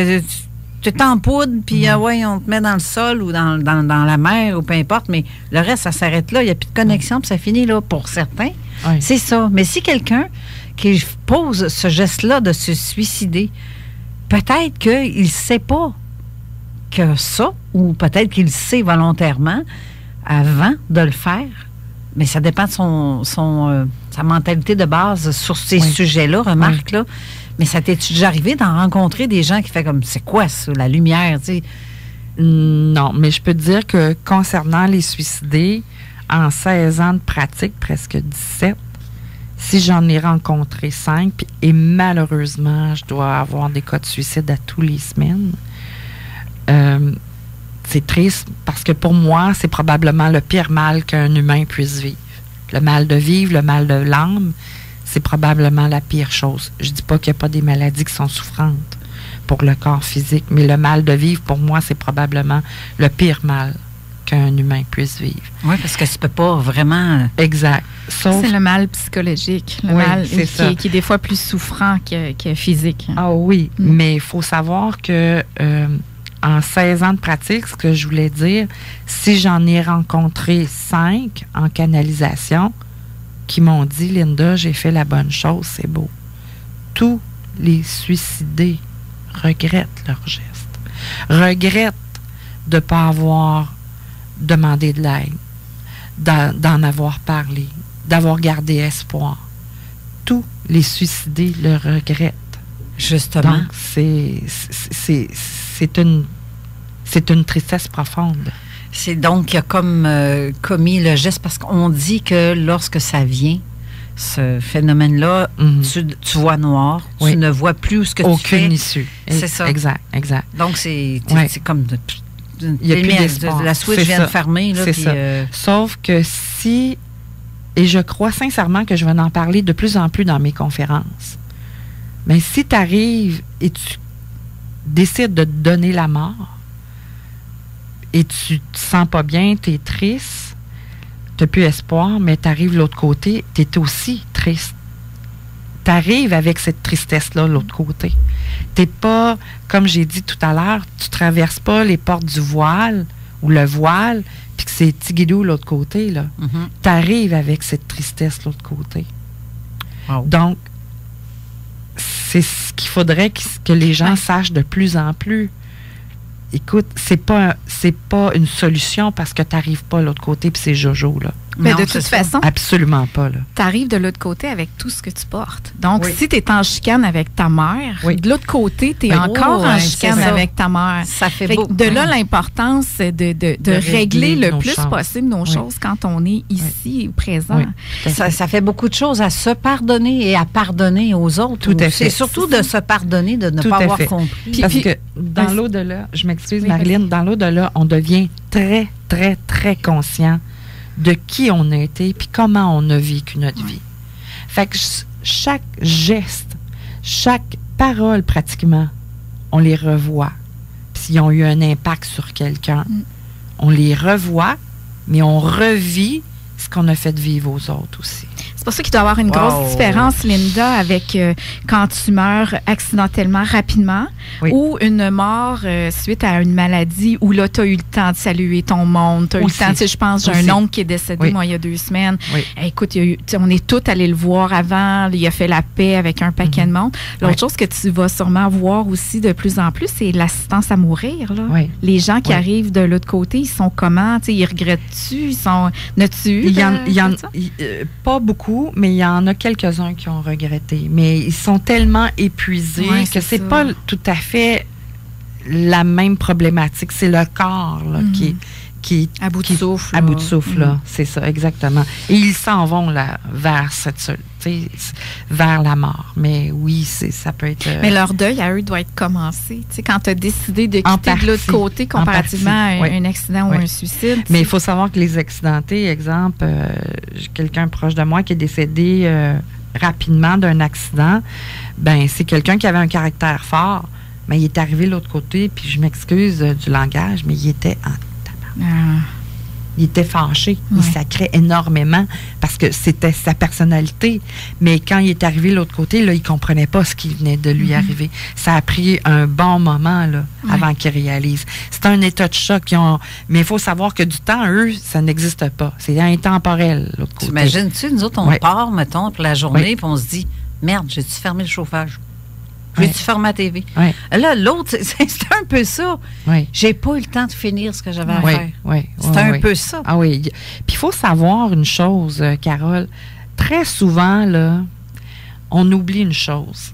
Tu t'empoudres, puis on te met dans le sol ou dans la mer, ou peu importe, mais le reste, ça s'arrête là. Il n'y a plus de connexion, puis ça finit là pour certains. Oui. C'est ça. Mais si quelqu'un qui pose ce geste-là de se suicider, peut-être qu'il ne sait pas que ça, ou peut-être qu'il le sait volontairement avant de le faire, mais ça dépend de sa mentalité de base sur ces sujets-là, remarque, là. Mais ça t'est-tu déjà arrivé d'en rencontrer des gens qui font comme, c'est quoi ça, la lumière, tu sais? Non, mais je peux te dire que concernant les suicidés, en 16 ans de pratique, presque 17, si j'en ai rencontré 5, et malheureusement, je dois avoir des cas de suicide à tous les semaines, c'est triste parce que pour moi, c'est probablement le pire mal qu'un humain puisse vivre. Le mal de vivre, le mal de l'âme, c'est probablement la pire chose. Je dis pas qu'il n'y a pas des maladies qui sont souffrantes pour le corps physique, mais le mal de vivre, pour moi, c'est probablement le pire mal qu'un humain puisse vivre. Oui, parce que tu peux pas vraiment... Exact. Sauf... C'est le mal psychologique, le mal qui est des fois plus souffrant que physique. Ah oui, mais il faut savoir que en 16 ans de pratique, ce que je voulais dire, si j'en ai rencontré 5 en canalisation qui m'ont dit, Linda, j'ai fait la bonne chose, c'est beau. Tous les suicidés regrettent leur geste, regrettent de ne pas avoir demandé de l'aide, d'en avoir parlé, d'avoir gardé espoir. Tous les suicidés le regrettent. Justement. Donc, c'est une tristesse profonde. C'est donc qu'il a comme commis le geste parce qu'on dit que lorsque ça vient, ce phénomène-là, tu vois noir, tu ne vois plus où ce que tu fais. Aucune issue. C'est ça. Exact. Donc, c'est comme... Il n'y a plus d'espoir. La switch vient de fermer. Là, c'est puis, ça. Sauf que si... Et je crois sincèrement que je vais en parler de plus en plus dans mes conférences. Mais si tu arrives et tu décides de te donner la mort, et tu te sens pas bien, tu es triste, tu n'as plus espoir, mais tu arrives de l'autre côté, tu es aussi triste. Tu arrives avec cette tristesse-là de l'autre côté. Tu n'es pas, comme j'ai dit tout à l'heure, tu ne traverses pas les portes du voile ou le voile, puis que c'est tigidou de l'autre côté. Tu arrives avec cette tristesse de l'autre côté. Wow. Donc, c'est ce qu'il faudrait que les gens sachent de plus en plus. Écoute, c'est pas une solution parce que tu n'arrives pas de l'autre côté puis c'est jojo, là. Mais Non, de c'est toute ça. façon, Absolument pas, là. tu arrives de l'autre côté avec tout ce que tu portes. Donc, Oui. si tu es en chicane avec ta mère, Oui. de l'autre côté, tu es Oui. encore Oh, en ouais, chicane c'est ça. avec ta mère. Ça fait Fait que beaucoup. de là, l'importance de régler le nos plus choses. possible nos Oui. choses quand on est ici, présent. Oui. Ça fait beaucoup de choses à se pardonner et à pardonner aux autres. Tout à aussi. fait. C'est surtout de se pardonner, de ne Tout pas à avoir fait. compris. Parce Puis- que dans Oui. l'au-delà, je m'excuse, Oui, Marilyn, dans l'au-delà, on devient très, très, très conscient de qui on a été puis comment on a vécu notre vie. Fait que chaque geste, chaque parole pratiquement, on les revoit. Puis s'ils ont eu un impact sur quelqu'un, on les revoit, mais on revit ce qu'on a fait vivre aux autres aussi. C'est pour ça qu'il doit y avoir une grosse différence, Linda, avec quand tu meurs accidentellement, rapidement, Oui. ou une mort suite à une maladie où là, tu as eu le temps de saluer ton monde. Tu as eu le Aussi. temps. Tu sais, je pense, j'ai Aussi. un oncle qui est décédé, Oui. moi, il y a 2 semaines. Oui. Écoute, il y a eu, tu sais, on est tous allés le voir avant. Il a fait la paix avec un paquet de monde. L'autre Oui. chose que tu vas sûrement voir aussi de plus en plus, c'est l'assistance à mourir. Là. Oui. Les gens qui Oui. arrivent de l'autre côté, ils sont comment? Tu sais, ils regrettent-tu? Ils sont... N'as-tu eu Il y en, de- il y en- de ça? pas beaucoup, mais il y en a quelques-uns qui ont regretté. Mais ils sont tellement épuisés Ouais, que c'est c'est ça. pas tout à fait la même problématique. C'est le corps là, qui est À bout de qui- souffle. à là. bout de souffle, là. C'est ça, exactement. Et ils s'en vont là, vers vers la mort. Mais oui, ça peut être... Mais leur deuil à eux doit être commencé. Tu sais, quand tu as décidé de En quitter de l'autre partie. côté comparativement En partie, à oui. un accident Oui. ou un suicide. Mais il faut savoir que les accidentés, exemple, j'ai quelqu'un proche de moi qui est décédé rapidement d'un accident, ben c'est quelqu'un qui avait un caractère fort, mais il est arrivé de l'autre côté, puis je m'excuse du langage, mais il était en tabarnak. Il était fâché. Il Ouais. sacrait énormément parce que c'était sa personnalité. Mais quand il est arrivé de l'autre côté, là, il ne comprenait pas ce qui venait de lui arriver. Ça a pris un bon moment là, avant qu'il réalise. C'est un état de choc. Mais il faut savoir que du temps, eux, ça n'existe pas. C'est intemporel, l'autre côté. T'imagines-tu, nous autres, on Ouais. part, mettons, pour la journée, Oui. puis on se dit, merde, j'ai-tu fermé le chauffage? J'ai-tu fermé la TV? Oui, Là, l'autre, c'est un peu ça. oui. J'ai pas eu le temps de finir ce que j'avais à Oui, faire. oui. C'est un peu ça. Ah oui. Puis il faut savoir une chose, Carole. Très souvent, là, on oublie une chose.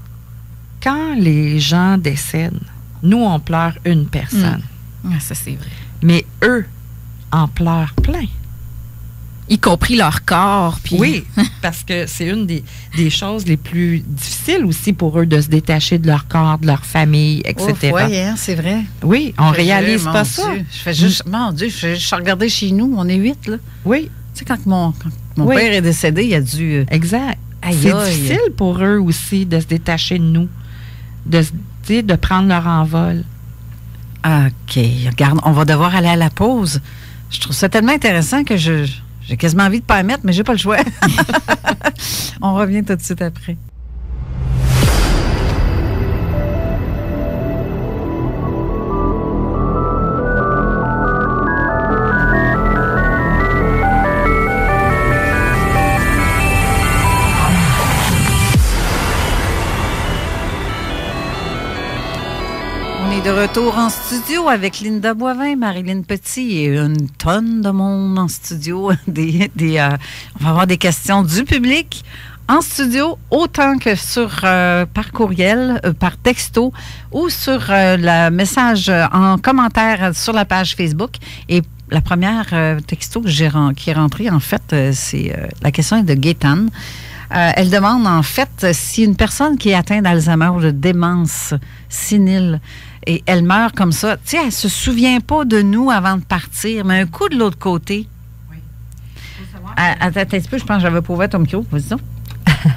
Quand les gens décèdent, nous, on pleure une personne. Ah, ça, c'est vrai. Mais eux en pleurent plein. Y compris leur corps. Puis... Oui, parce que c'est une des choses les plus difficiles aussi pour eux de se détacher de leur corps, de leur famille, etc. Oui, hein, c'est vrai. Oui, on Je réalise mon pas Dieu, ça. Je fais juste, mon Dieu, je suis regardée chez nous, on est 8, là. Oui, Tu sais, quand mon Oui. père est décédé, il a dû... exact. Aïe, C'est aïe. difficile pour eux aussi de se détacher de nous, de prendre leur envol. OK, regarde, on va devoir aller à la pause. Je trouve ça tellement intéressant que j'ai quasiment envie de ne pas la mettre, mais j'ai pas le choix. On revient tout de suite après. On est de retour en studio avec Linda Boivin, Marilyn Petit et une tonne de monde en studio. On va avoir des questions du public en studio, autant que par courriel, par texto ou sur le message en commentaire sur la page Facebook. Et la première texto qui est rentrée, en fait, la question est de Gaétane. Elle demande, en fait, si une personne qui est atteinte d'Alzheimer ou de démence sénile et elle meurt comme ça, tu sais, elle se souvient pas de nous avant de partir, mais un coup de l'autre côté. Oui. Attends un petit peu, je pense que j'avais pas ouvert ton micro. Vas-y donc.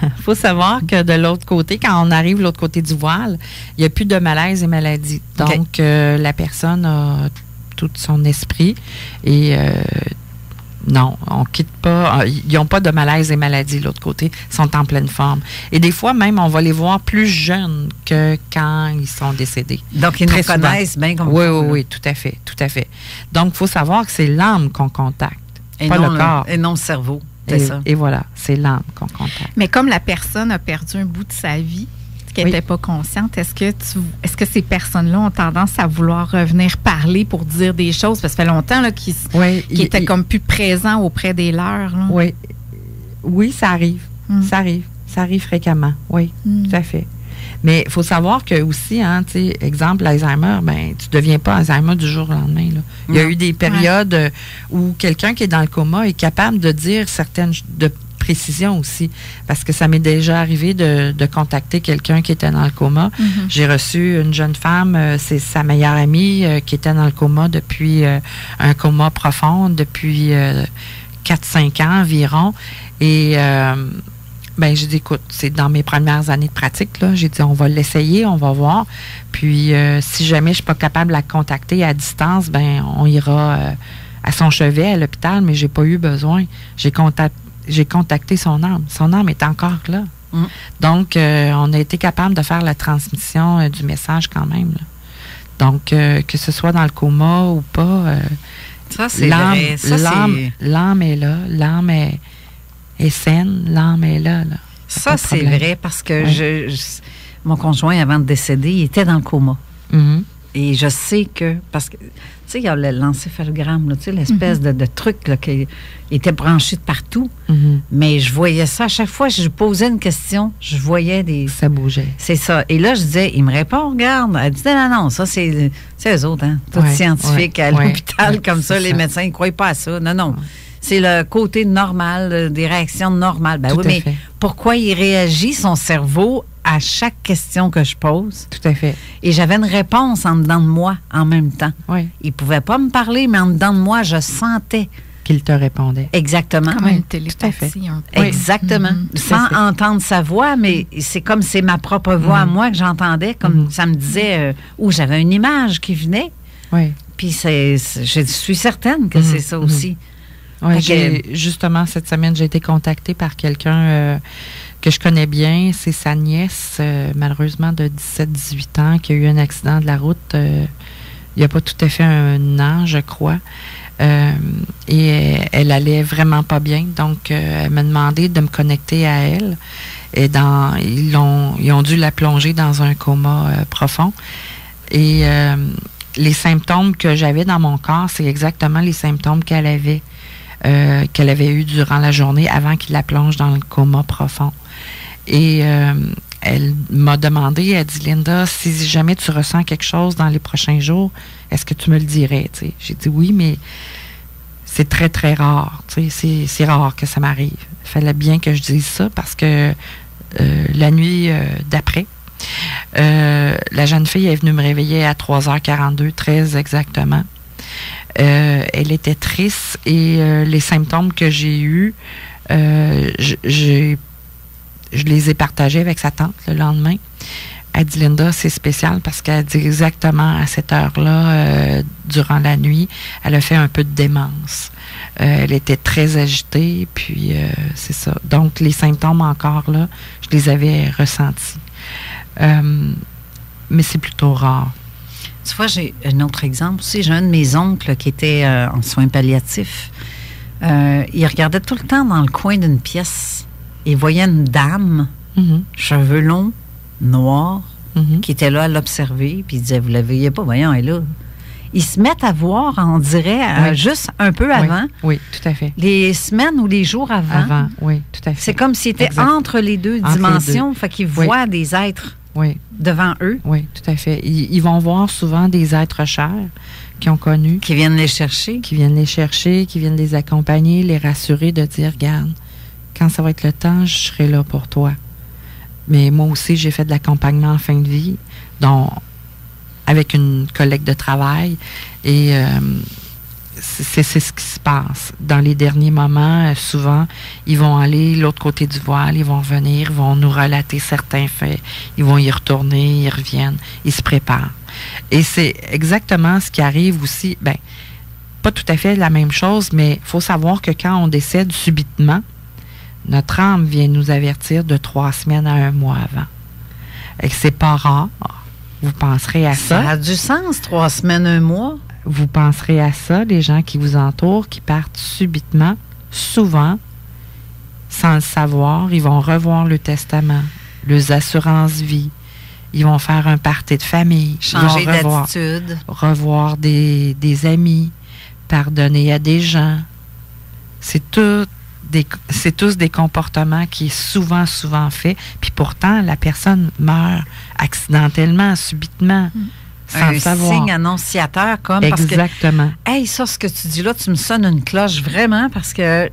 Il faut savoir que de l'autre côté, quand on arrive de l'autre côté du voile, il n'y a plus de malaise et maladie. Donc, la personne a tout de son esprit. Et non, on quitte pas. Ils n'ont pas de malaise et maladie de l'autre côté. Ils sont en pleine forme. Et des fois, même, on va les voir plus jeunes que quand ils sont décédés. Donc, ils nous connaissent bien comme ça. Oui, tout à fait, tout à fait. Donc, il faut savoir que c'est l'âme qu'on contacte, pas le corps. Et non le cerveau, c'est ça. Et voilà, c'est l'âme qu'on contacte. Mais comme la personne a perdu un bout de sa vie, qui n'était pas consciente, est-ce que ces personnes-là ont tendance à vouloir revenir parler pour dire des choses? Parce que ça fait longtemps là, qu'ils étaient comme plus présents auprès des leurs. Là. Oui, ça arrive. Ça arrive. Ça arrive fréquemment. Oui, tout à fait. Mais il faut savoir que aussi, hein, exemple, l'Alzheimer, ben, tu ne deviens pas Alzheimer du jour au lendemain. Là. Il y a eu des périodes où quelqu'un qui est dans le coma est capable de dire certaines précision aussi, parce que ça m'est déjà arrivé de contacter quelqu'un qui était dans le coma. J'ai reçu une jeune femme, c'est sa meilleure amie qui était dans le coma depuis un coma profond, depuis 4-5 ans environ. Et j'ai dit, écoute, c'est dans mes premières années de pratique, là, j'ai dit, on va l'essayer, on va voir. Puis, si jamais je ne suis pas capable de la contacter à distance, ben on ira à son chevet à l'hôpital, mais j'ai pas eu besoin. J'ai contacté son âme. Son âme est encore là. Donc, on a été capable de faire la transmission du message quand même. Là. Donc, que ce soit dans le coma ou pas, ça, c'est vrai. L'âme est là. L'âme est saine. L'âme est là. Ça, c'est vrai parce que mon conjoint, avant de décéder, il était dans le coma. Et je sais que, parce que, tu sais, il y a l'encéphalogramme, tu sais, l'espèce de truc là, qui était branché de partout. Mais je voyais ça. À chaque fois que je posais une question, je voyais des... Ça bougeait. C'est ça. Et là, je disais, il me répond, regarde. Elle disait, non, ça, c'est eux autres, hein. Tout scientifique à l'hôpital, comme ça, les médecins ne croient pas à ça. Non. C'est le côté normal, des réactions normales. Ben oui, mais pourquoi il réagit, son cerveau, à chaque question que je pose? Tout à fait. Et j'avais une réponse en dedans de moi en même temps. Oui. Il ne pouvait pas me parler, mais en dedans de moi, je sentais qu'il te répondait. Exactement. Comme une télépathie. Exactement. Sans entendre sa voix, mais c'est comme c'est ma propre voix à moi que j'entendais, comme ça me disait, où j'avais une image qui venait. Oui. Puis je suis certaine que c'est ça aussi. Oui, justement, cette semaine, j'ai été contactée par quelqu'un que je connais bien. C'est sa nièce, malheureusement, de 17-18 ans, qui a eu un accident de la route il n'y a pas tout à fait un an, je crois. Et elle allait vraiment pas bien. Donc, elle m'a demandé de me connecter à elle. Et ils ont dû la plonger dans un coma profond. Et les symptômes que j'avais dans mon corps, c'est exactement les symptômes qu'elle avait eu durant la journée avant qu'il la plonge dans le coma profond. Et elle m'a demandé, elle dit, Linda, si jamais tu ressens quelque chose dans les prochains jours, est-ce que tu me le dirais? T'sais? J'ai dit oui, mais c'est très, très rare. C'est rare que ça m'arrive. Il fallait bien que je dise ça parce que la nuit d'après, la jeune fille est venue me réveiller à 3h42, très exactement. Elle était triste et les symptômes que j'ai eus, je les ai partagés avec sa tante le lendemain. Elle dit, Linda, c'est spécial parce qu'elle dit exactement à cette heure-là, durant la nuit, elle a fait un peu de démence. Elle était très agitée, puis c'est ça. Donc, les symptômes encore là, je les avais ressentis. Mais c'est plutôt rare. Tu vois, j'ai un autre exemple aussi. J'ai un de mes oncles qui était en soins palliatifs. Il regardait tout le temps dans le coin d'une pièce. Il voyait une dame, cheveux longs, noirs, qui était là à l'observer. Puis il disait, vous ne la voyez pas? Voyons, elle est là. Ils se mettent à voir, on dirait, juste un peu avant. Oui, tout à fait. Les semaines ou les jours avant. Oui, tout à fait. C'est comme s'il était entre les deux dimensions. Fait qu'ils voient des êtres devant eux. Oui, tout à fait. Ils vont voir souvent des êtres chers qu'ils ont connus. Qui viennent les chercher. Qui viennent les accompagner, les rassurer, de dire, regarde, quand ça va être le temps, je serai là pour toi. Mais moi aussi, j'ai fait de l'accompagnement en fin de vie, avec une collègue de travail. Et c'est ce qui se passe. Dans les derniers moments, souvent, ils vont aller de l'autre côté du voile, ils vont venir, ils vont nous relater certains faits, ils vont y retourner, ils reviennent, ils se préparent. Et c'est exactement ce qui arrive aussi. Bien, pas tout à fait la même chose, mais il faut savoir que quand on décède subitement, notre âme vient nous avertir de 3 semaines à 1 mois avant. Et que c'est pas rare. Vous penserez à ça. Ça a du sens, 3 semaines, 1 mois. Vous penserez à ça, les gens qui vous entourent, qui partent subitement, souvent, sans le savoir, ils vont revoir le testament, les assurances-vie. Ils vont faire un party de famille. Changer d'attitude. Revoir des amis, pardonner à des gens. C'est tous des comportements qui est souvent fait. Puis pourtant, la personne meurt accidentellement, subitement, sans le savoir. Un signe annonciateur, comme. Exactement. Parce que, hey, ça, ce que tu dis là, tu me sonnes une cloche vraiment parce que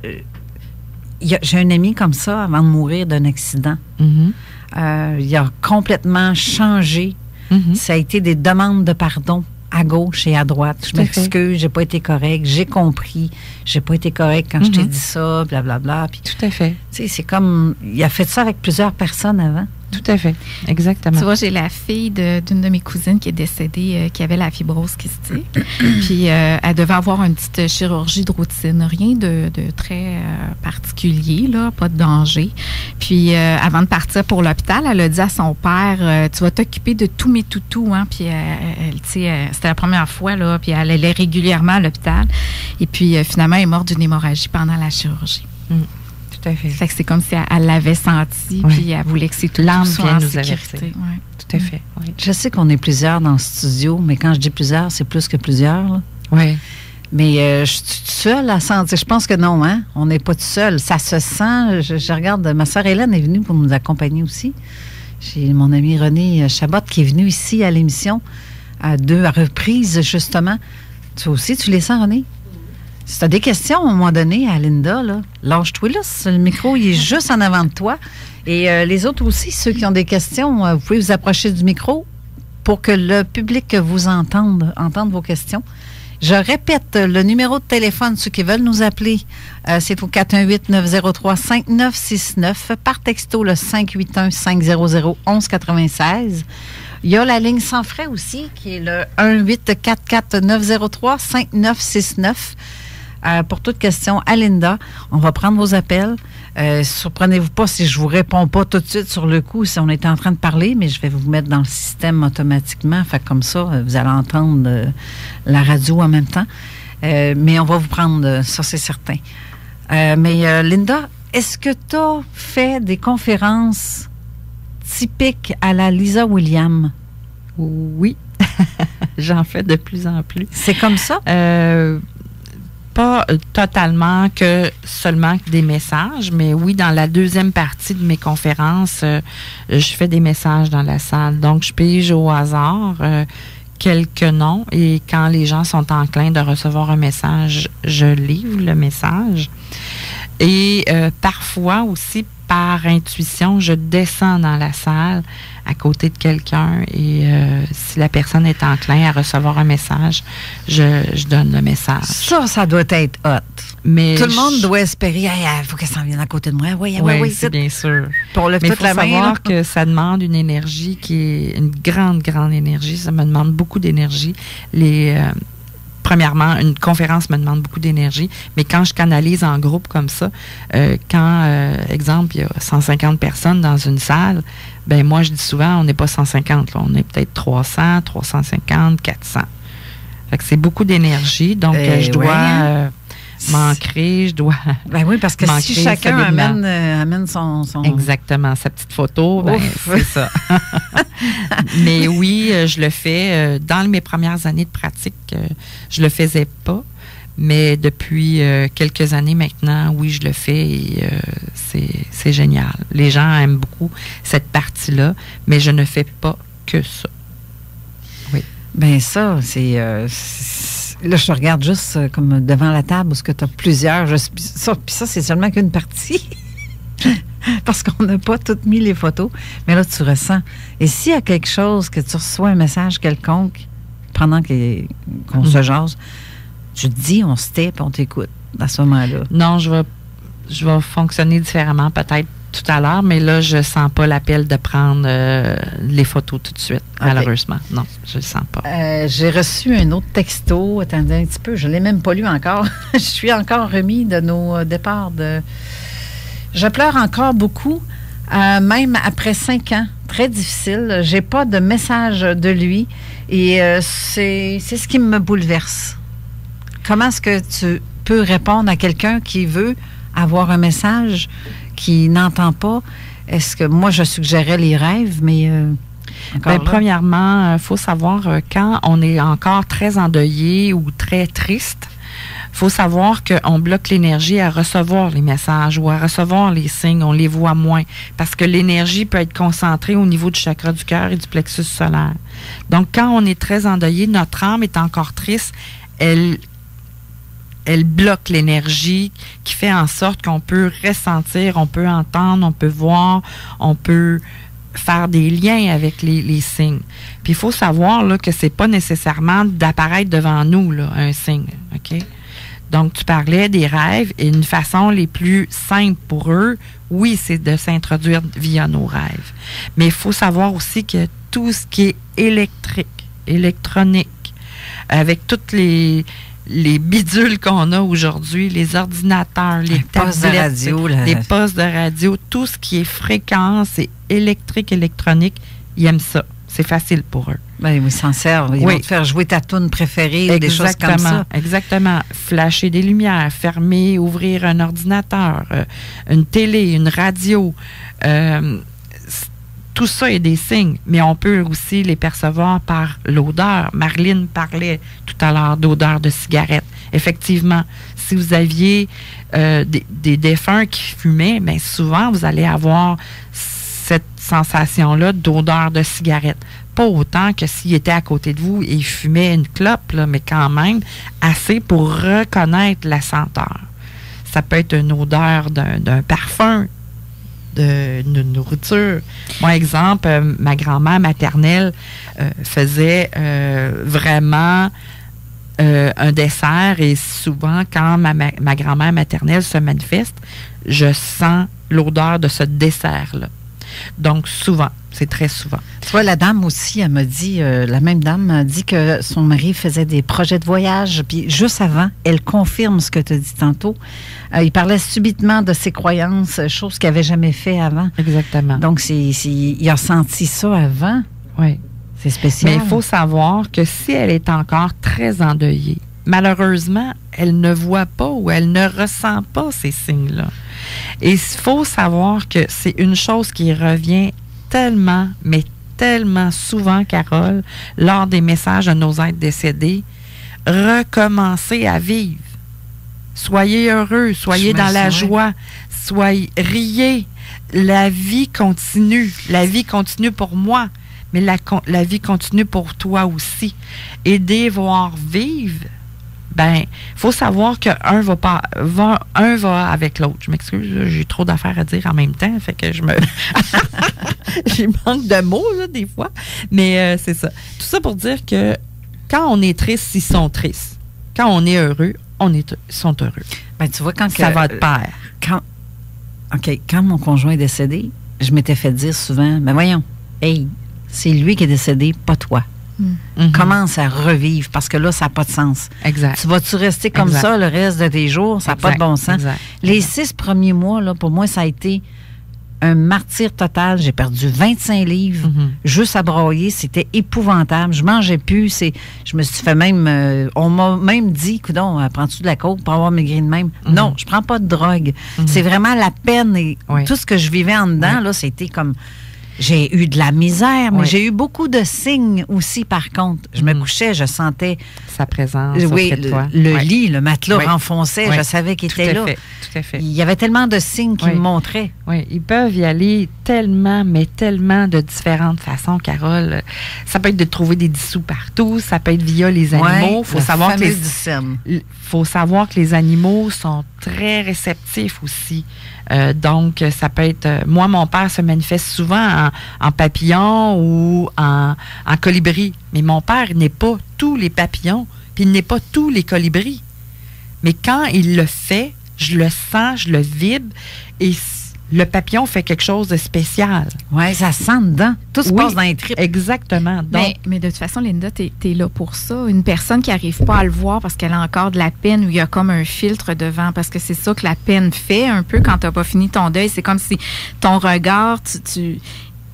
j'ai un ami comme ça avant de mourir d'un accident. Mm-hmm. Il a complètement changé. Mm-hmm. Ça a été des demandes de pardon à gauche et à droite. Je m'excuse, j'ai pas été correct, j'ai compris, j'ai pas été correct quand je t'ai dit ça, blablabla. Puis, tout à fait. Tu sais, c'est comme, il a fait ça avec plusieurs personnes avant. Tout à fait, exactement. Tu vois, j'ai la fille d'une de mes cousines qui est décédée, qui avait la fibrose kystique. Puis, elle devait avoir une petite chirurgie de routine, rien de très particulier, là, pas de danger. Puis, avant de partir pour l'hôpital, elle a dit à son père, tu vas t'occuper de tous mes toutous, hein. Puis, tu sais, c'était la première fois, là, puis elle allait régulièrement à l'hôpital. Et puis, finalement, elle est morte d'une hémorragie pendant la chirurgie. Tout à fait. Fait que c'est comme si elle l'avait senti, puis elle voulait que c'est tout soit en sécurité. Ouais. Tout à fait. Oui. Je sais qu'on est plusieurs dans le studio, mais quand je dis plusieurs, c'est plus que plusieurs. Oui. Mais je suis toute seule à sentir. Je pense que non, hein? On n'est pas tout seul. Ça se sent. Je regarde, ma sœur Hélène est venue pour nous accompagner aussi. J'ai mon ami René Chabot qui est venu ici à l'émission à 2 reprises, justement. Toi aussi, tu les sens, René? Si tu as des questions, à un moment donné, à Linda, là, lâche-toi là. Le micro, il est juste en avant de toi. Et les autres aussi, ceux qui ont des questions, vous pouvez vous approcher du micro pour que le public vous entende vos questions. Je répète, le numéro de téléphone, ceux qui veulent nous appeler, c'est au 418-903-5969. Par texto, le 581-500-1196. Il y a la ligne sans frais aussi, qui est le 1-844-903-5969. Pour toute question à Linda, on va prendre vos appels. Surprenez-vous pas si je vous réponds pas tout de suite sur le coup, si on est en train de parler, mais je vais vous mettre dans le système automatiquement. Fait comme ça, vous allez entendre la radio en même temps. Mais on va vous prendre, ça c'est certain. Mais Linda, est-ce que tu as fait des conférences typiques à la Lisa Williams? Oui. J'en fais de plus en plus. C'est comme ça? Pas totalement que seulement des messages, mais oui, dans la deuxième partie de mes conférences, je fais des messages dans la salle. Donc, je pige au hasard quelques noms et quand les gens sont enclins de recevoir un message, je livre le message. Et parfois aussi, par intuition, je descends dans la salle à côté de quelqu'un et si la personne est enclin à recevoir un message, je donne le message. Ça doit être hot. Mais tout le monde doit espérer, il faut qu'elle s'en vienne à côté de moi. Oui, c'est bien sûr. Pour le mais il faut savoir main, que ça demande une énergie qui est une grande, grande énergie. Ça me demande beaucoup d'énergie. Premièrement, une conférence me demande beaucoup d'énergie, mais quand je canalise en groupe comme ça, exemple, il y a 150 personnes dans une salle, ben moi, je dis souvent, on n'est pas 150, là, on est peut-être 300, 350, 400. Fait que c'est beaucoup d'énergie, donc je dois m'ancrer, je dois... Ben oui, parce que si chacun amène son... Exactement, sa petite photo, ben, c'est ça. Mais oui, je le fais. Dans mes premières années de pratique, je le faisais pas. Mais depuis quelques années maintenant, oui, je le fais et c'est génial. Les gens aiment beaucoup cette partie-là, mais je ne fais pas que ça. Oui. Ben ça, c'est... là, je te regarde juste comme devant la table parce que tu as plusieurs. Puis ça, c'est seulement qu'une partie. Parce qu'on n'a pas toutes mis les photos. Mais là, tu ressens. Et s'il y a quelque chose que tu reçois un message quelconque pendant qu'on se jase, tu te dis, on se tait et on t'écoute à ce moment-là. Non, je vais fonctionner différemment. Peut-être tout à l'heure, mais là, je sens pas l'appel de prendre les photos tout de suite, malheureusement. Non, je le sens pas. J'ai reçu un autre texto. Attendez un petit peu, je l'ai même pas lu encore. Je suis encore remis de nos départs de... Je pleure encore beaucoup, même après 5 ans. Très difficile. J'ai pas de message de lui et c'est ce qui me bouleverse. Comment est-ce que tu peux répondre à quelqu'un qui veut avoir un message, qui n'entend pas? Est-ce que moi, je suggérais les rêves, mais... premièrement, il faut savoir quand on est encore très endeuillé ou très triste, il faut savoir qu'on bloque l'énergie à recevoir les messages ou à recevoir les signes. On les voit moins parce que l'énergie peut être concentrée au niveau du chakra du cœur et du plexus solaire. Donc, quand on est très endeuillé, notre âme est encore triste, elle bloque l'énergie qui fait en sorte qu'on peut ressentir, on peut entendre, on peut voir, on peut faire des liens avec les signes. Puis il faut savoir là, que c'est pas nécessairement d'apparaître devant nous, là, un signe. OK? Donc, tu parlais des rêves et une façon les plus simple pour eux, oui, c'est de s'introduire via nos rêves. Mais il faut savoir aussi que tout ce qui est électronique, avec toutes les bidules qu'on a aujourd'hui, les ordinateurs, les postes de radio, les postes de radio, tout ce qui est fréquence et électronique, ils aiment ça. C'est facile pour eux. Ben, ils s'en servent. Ils vont te faire jouer ta toune préférée ou des choses comme ça. Exactement. Flasher des lumières, fermer, ouvrir un ordinateur, une télé, une radio. Tout ça est des signes, mais on peut aussi les percevoir par l'odeur. Marlene parlait tout à l'heure d'odeur de cigarette. Effectivement, si vous aviez des défunts qui fumaient, bien souvent, vous allez avoir cette sensation-là d'odeur de cigarette. Pas autant que s'il était à côté de vous et il fumait une clope, là, mais quand même assez pour reconnaître la senteur. Ça peut être une odeur d'un parfum, de nourriture. Moi, exemple, ma grand-mère maternelle faisait vraiment un dessert et souvent, quand ma grand-mère maternelle se manifeste, je sens l'odeur de ce dessert-là. Donc, souvent, c'est très souvent. Tu vois, la dame aussi, elle m'a dit, la même dame m'a dit que son mari faisait des projets de voyage, puis juste avant, elle confirme ce que tu as dit tantôt. Il parlait subitement de ses croyances, choses qu'il n'avait jamais fait avant. Exactement. Donc, il a senti ça avant. Oui. C'est spécial. Mais il faut savoir que si elle est encore très endeuillée, malheureusement, elle ne voit pas ou elle ne ressent pas ces signes-là. Et il faut savoir que c'est une chose qui revient tellement, mais tellement souvent, Carole, lors des messages de nos êtres décédés, recommencer à vivre. Soyez heureux, soyez dans la joie, riez. La vie continue. La vie continue pour moi, mais la vie continue pour toi aussi. Aider, voir vivre, ben, il faut savoir qu'un va avec l'autre. Je m'excuse, là, j'ai trop d'affaires à dire en même temps, fait que j'ai manque de mots, là, des fois. Mais c'est ça. Tout ça pour dire que quand on est triste, ils sont tristes. Quand on est heureux, ils sont heureux. Ben, tu vois, quand ça va de pair. Quand mon conjoint est décédé, je m'étais fait dire souvent, ben voyons, hey, c'est lui qui est décédé, pas toi. Mm-hmm. Commence à revivre parce que là, ça n'a pas de sens. Exact. Tu vas-tu rester comme ça le reste de tes jours? Ça n'a pas de bon sens. Exact. Les 6 premiers mois, là, pour moi, ça a été un martyre total. J'ai perdu 25 livres juste à broyer. C'était épouvantable. Je mangeais plus. Je me suis fait même... on m'a même dit, coudonc, prends-tu de la coke pour avoir maigri de même? Non, je prends pas de drogue. C'est vraiment la peine et tout ce que je vivais en dedans, là, c'était comme... J'ai eu de la misère, mais j'ai eu beaucoup de signes aussi, par contre. Je me couchais, je sentais... Sa présence auprès de toi. Le lit, le matelas renfonçait, je savais qu'il était là. Tout à fait. Il y avait tellement de signes qui me montraient. Oui, ils peuvent y aller tellement, mais tellement de différentes façons, Carole. Ça peut être de trouver des dissous partout, ça peut être via les animaux. Faut savoir que les animaux sont très réceptifs aussi. Donc, ça peut être... moi, mon père se manifeste souvent en papillon ou en colibri. Mais mon père n'est pas tous les papillons, puis il n'est pas tous les colibris. Mais quand il le fait, je le sens, je le vibre, et le papillon fait quelque chose de spécial. Oui, ça sent dedans. Tout se passe dans les tripes. Exactement. Donc, mais de toute façon, Linda, t'es là pour ça. Une personne qui n'arrive pas à le voir parce qu'elle a encore de la peine ou il y a comme un filtre devant, parce que c'est ça que la peine fait un peu quand tu n'as pas fini ton deuil. C'est comme si ton regard,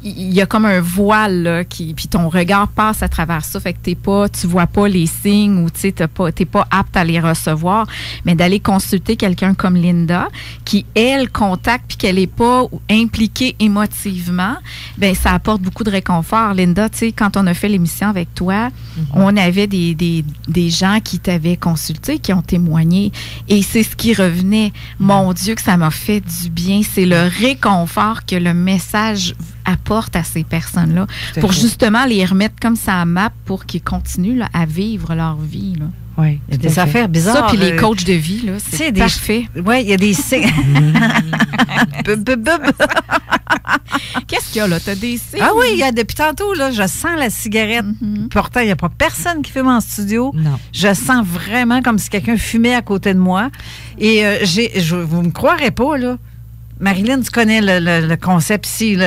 il y a comme un voile là, puis ton regard passe à travers ça, fait que tu vois pas les signes ou tu sais t'es pas apte à les recevoir, mais d'aller consulter quelqu'un comme Linda qui elle contacte puis qu'elle est pas impliquée émotivement, ben ça apporte beaucoup de réconfort. Linda, tu sais, quand on a fait l'émission avec toi, on avait des gens qui t'avaient consulté, qui ont témoigné, et c'est ce qui revenait. Mon Dieu, que ça m'a fait du bien. C'est le réconfort que le message apporte à ces personnes-là pour justement les remettre comme ça à map pour qu'ils continuent là, à vivre leur vie. Là. Oui. Il y a des affaires bizarres. Ça, puis les coachs de vie, là, c'est parfait. Oui, il y a des signes. Qu'est-ce qu'il y a là? T'as des signes? Ah oui, depuis tantôt, là, je sens la cigarette. Pourtant, il n'y a pas personne qui fume en studio. Non. Je sens vraiment comme si quelqu'un fumait à côté de moi. Et vous ne me croirez pas, là. Marilyn, tu connais le concept ici.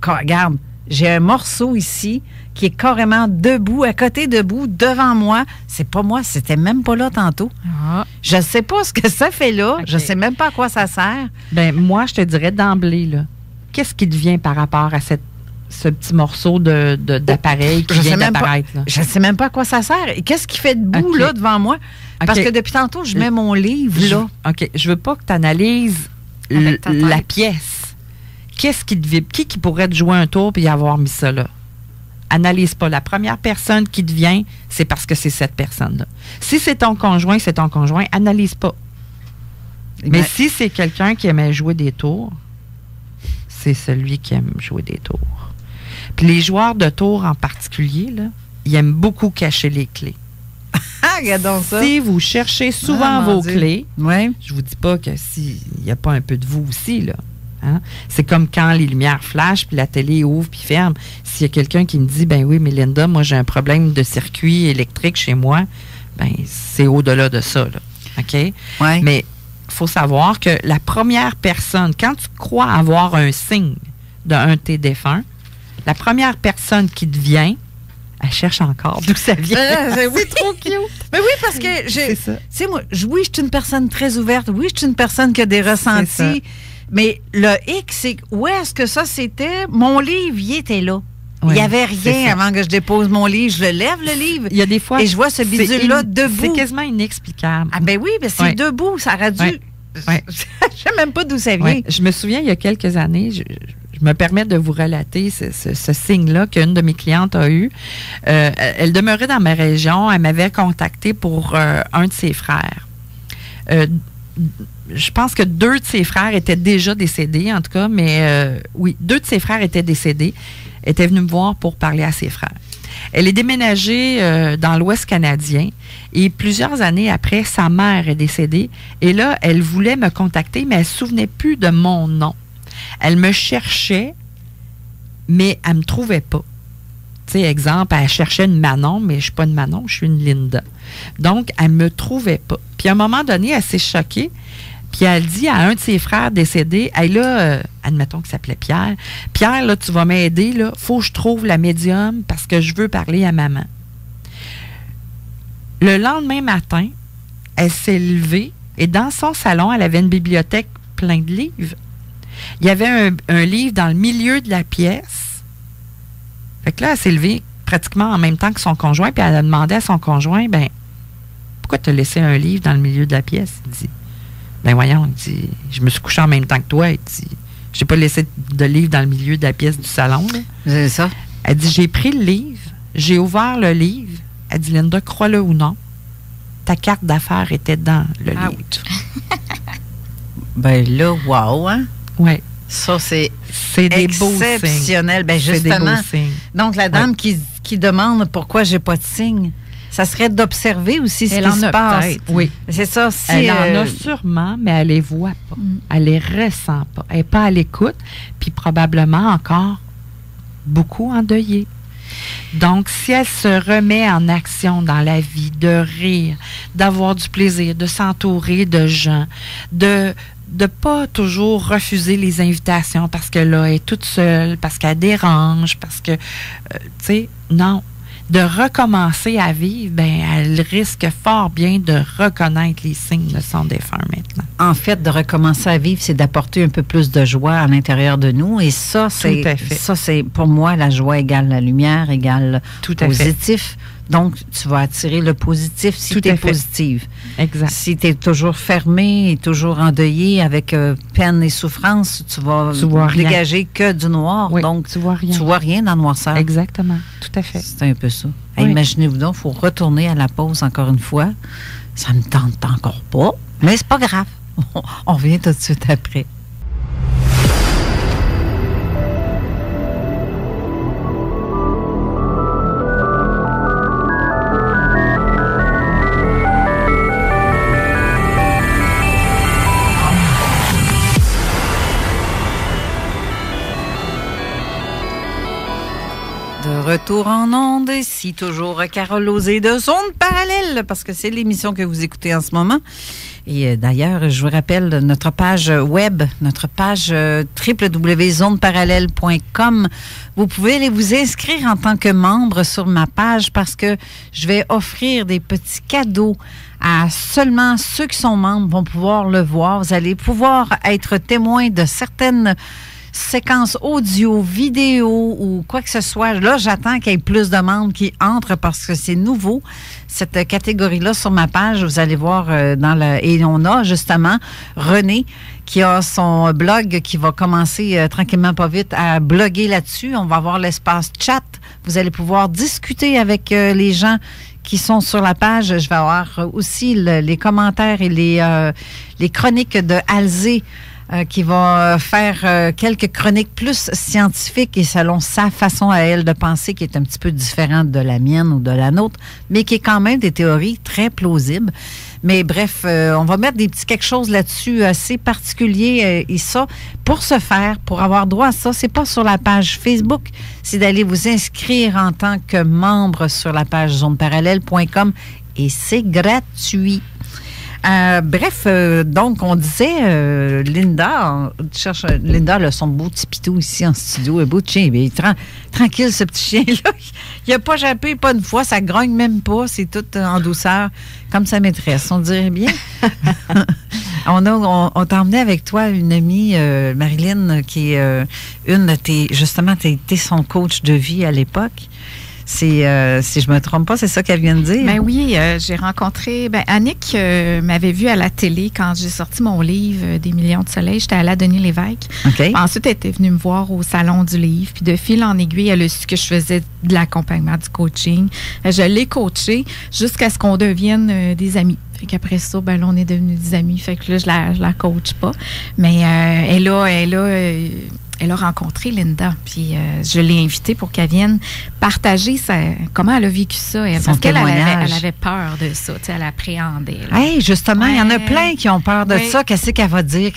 Regarde, j'ai un morceau ici qui est carrément debout, à côté debout, devant moi. C'est pas moi, c'était même pas là tantôt. Ah. Je ne sais pas ce que ça fait là. Okay. Je ne sais même pas à quoi ça sert. Ben moi, je te dirais d'emblée, là, qu'est-ce qui devient par rapport à ce petit morceau d'appareil qui vient d'apparaître? Je ne sais même pas à quoi ça sert. Et qu'est-ce qui fait debout là devant moi? Parce que depuis tantôt, je mets mon livre là. OK. Je veux pas que tu analyses la pièce. Qu'est-ce qui te vibre? Qui pourrait te jouer un tour et avoir mis ça là? Analyse pas. La première personne qui te vient, c'est parce que c'est cette personne-là. Si c'est ton conjoint, analyse pas. Mais si c'est quelqu'un qui aimait jouer des tours, c'est celui qui aime jouer des tours. Puis les joueurs de tours en particulier, là, ils aiment beaucoup cacher les clés. Regardons ça. Si vous cherchez souvent vos clés, ouais. Je vous dis pas que s'il n'y a pas un peu de vous aussi, là. Hein? C'est comme quand les lumières flashent, puis la télé ouvre, puis ferme. S'il y a quelqu'un qui me dit, ben oui, mais Linda, moi, j'ai un problème de circuit électrique chez moi, ben c'est au-delà de ça, là. OK? Ouais. Mais il faut savoir que la première personne, quand tu crois avoir un signe d'un de tes défunts, la première personne qui te vient, elle cherche encore d'où ça vient. C'est trop cute. Mais oui, parce que c'est ça. Tu sais, moi, oui, je suis une personne très ouverte. Oui, je suis une personne qui a des ressentis. Mais le hic, c'est où est-ce que ça c'était? Mon livre, il était là. Oui, il n'y avait rien avant que je dépose mon livre. Je le lève, le livre. Il y a des fois. Et je vois ce bidule-là debout. C'est quasiment inexplicable. Ah, ben oui, ben c'est debout. Ça aurait dû. Ouais. Je ne sais même pas d'où ça vient. Ouais. Je me souviens, il y a quelques années, je me permets de vous relater ce signe-là qu'une de mes clientes a eu. Elle demeurait dans ma région. Elle m'avait contacté pour un de ses frères. Je pense que 2 de ses frères étaient déjà décédés, en tout cas, mais oui, 2 de ses frères étaient décédés. Elle était venue me voir pour parler à ses frères. Elle est déménagée dans l'Ouest canadien et plusieurs années après, sa mère est décédée. Et là, elle voulait me contacter, mais elle ne se souvenait plus de mon nom. Elle me cherchait, mais elle ne me trouvait pas. Tu sais, exemple, elle cherchait une Manon, mais je ne suis pas une Manon, je suis une Linda. Donc, elle ne me trouvait pas. Puis à un moment donné, elle s'est choquée. Puis elle dit à un de ses frères décédés, hey, là, admettons qu'il s'appelait Pierre, Pierre, là, tu vas m'aider, là, faut que je trouve la médium parce que je veux parler à maman. Le lendemain matin, elle s'est levée et dans son salon, elle avait une bibliothèque pleine de livres. Il y avait un livre dans le milieu de la pièce. Fait que là, elle s'est levée pratiquement en même temps que son conjoint, puis elle a demandé à son conjoint, ben, pourquoi tu as laissé un livre dans le milieu de la pièce? Il dit, ben voyons, il dit, je me suis couché en même temps que toi. Il dit, je n'ai pas laissé de livre dans le milieu de la pièce du salon. Là. C'est ça. Elle dit, j'ai pris le livre, j'ai ouvert le livre. Elle dit, Linda, crois-le ou non, ta carte d'affaires était dans le livre. Ben là, wow, hein? Oui. Ça, c'est des beaux signes. Exceptionnel. Ben justement, des beaux signes. Donc, la dame qui demande pourquoi j'ai pas de signe, ça serait d'observer aussi ce qui se passe. Oui. C'est ça. Si, elle en a sûrement, mais elle les voit pas. Elle les ressent pas. Elle n'est pas à l'écoute, puis probablement encore beaucoup endeuillée. Donc, si elle se remet en action dans la vie, de rire, d'avoir du plaisir, de s'entourer de gens, de de pas toujours refuser les invitations parce que là, elle est toute seule, parce qu'elle dérange, parce que, tu sais, non. De recommencer à vivre, ben, elle risque fort bien de reconnaître les signes de son défunt maintenant. En fait, de recommencer à vivre, c'est d'apporter un peu plus de joie à l'intérieur de nous. Et ça, c'est pour moi, la joie égale la lumière, égale positif. Donc, tu vas attirer le positif si tu es positive. Exact. Si tu es toujours fermé et toujours endeuillé avec peine et souffrance, tu vas dégager que du noir. Oui, donc, tu vois rien. Tu vois rien dans le noirceur. Exactement. Tout à fait. C'est un peu ça. Oui. Imaginez-vous donc, il faut retourner à la pause encore une fois. Ça me tente encore pas, mais c'est pas grave. On revient tout de suite après. Retour en ondes, ici toujours Carole Lauzé de Zone Parallèle, parce que c'est l'émission que vous écoutez en ce moment. Et d'ailleurs, je vous rappelle notre page web, notre page www.zoneparallèle.com. Vous pouvez aller vous inscrire en tant que membre sur ma page parce que je vais offrir des petits cadeaux à seulement ceux qui sont membres vont pouvoir le voir. Vous allez pouvoir être témoin de certaines séquences audio, vidéo ou quoi que ce soit. Là, j'attends qu'il y ait plus de membres qui entrent parce que c'est nouveau. Cette catégorie-là sur ma page, vous allez voir et on a justement René qui a son blog qui va commencer tranquillement pas vite à bloguer là-dessus. On va avoir l'espace chat. Vous allez pouvoir discuter avec les gens qui sont sur la page. Je vais avoir aussi les commentaires et les chroniques de Alzé qui va faire quelques chroniques plus scientifiques et selon sa façon à elle de penser, qui est un petit peu différente de la mienne ou de la nôtre, mais qui est quand même des théories très plausibles. Mais bref, on va mettre des petits quelque chose là-dessus assez particulier et ça, pour ce faire, pour avoir droit à ça, c'est pas sur la page Facebook, c'est d'aller vous inscrire en tant que membre sur la page zoneparallèle.com et c'est gratuit. Bref, donc on disait, Linda, Linda a son beau petit pitou ici en studio, un beau chien, mais tranquille ce petit chien-là, il n'a pas jappé pas une fois, ça grogne même pas, c'est tout en douceur, comme sa maîtresse, on dirait bien. On t'a emmené avec toi une amie, Marilyn, qui est une de justement, tu été son coach de vie à l'époque. Si je me trompe pas, c'est ça qu'elle vient de dire? Ben oui, j'ai rencontré... Annick m'avait vue à la télé quand j'ai sorti mon livre « Des millions de soleil ». J'étais à la Denis Lévesque. Okay. Ensuite, elle était venue me voir au Salon du livre. Puis de fil en aiguille, elle a su que je faisais de l'accompagnement, du coaching. Je l'ai coachée jusqu'à ce qu'on devienne des amis. Fait qu'après ça, là, on est devenus des amis. Fait que là, je la coach pas. Mais elle a rencontré Linda, puis je l'ai invitée pour qu'elle vienne partager comment elle a vécu ça. Parce qu'elle avait peur de ça, elle appréhendait. Hey, justement, il y en a plein qui ont peur de ça. Qu'est-ce qu'elle va dire?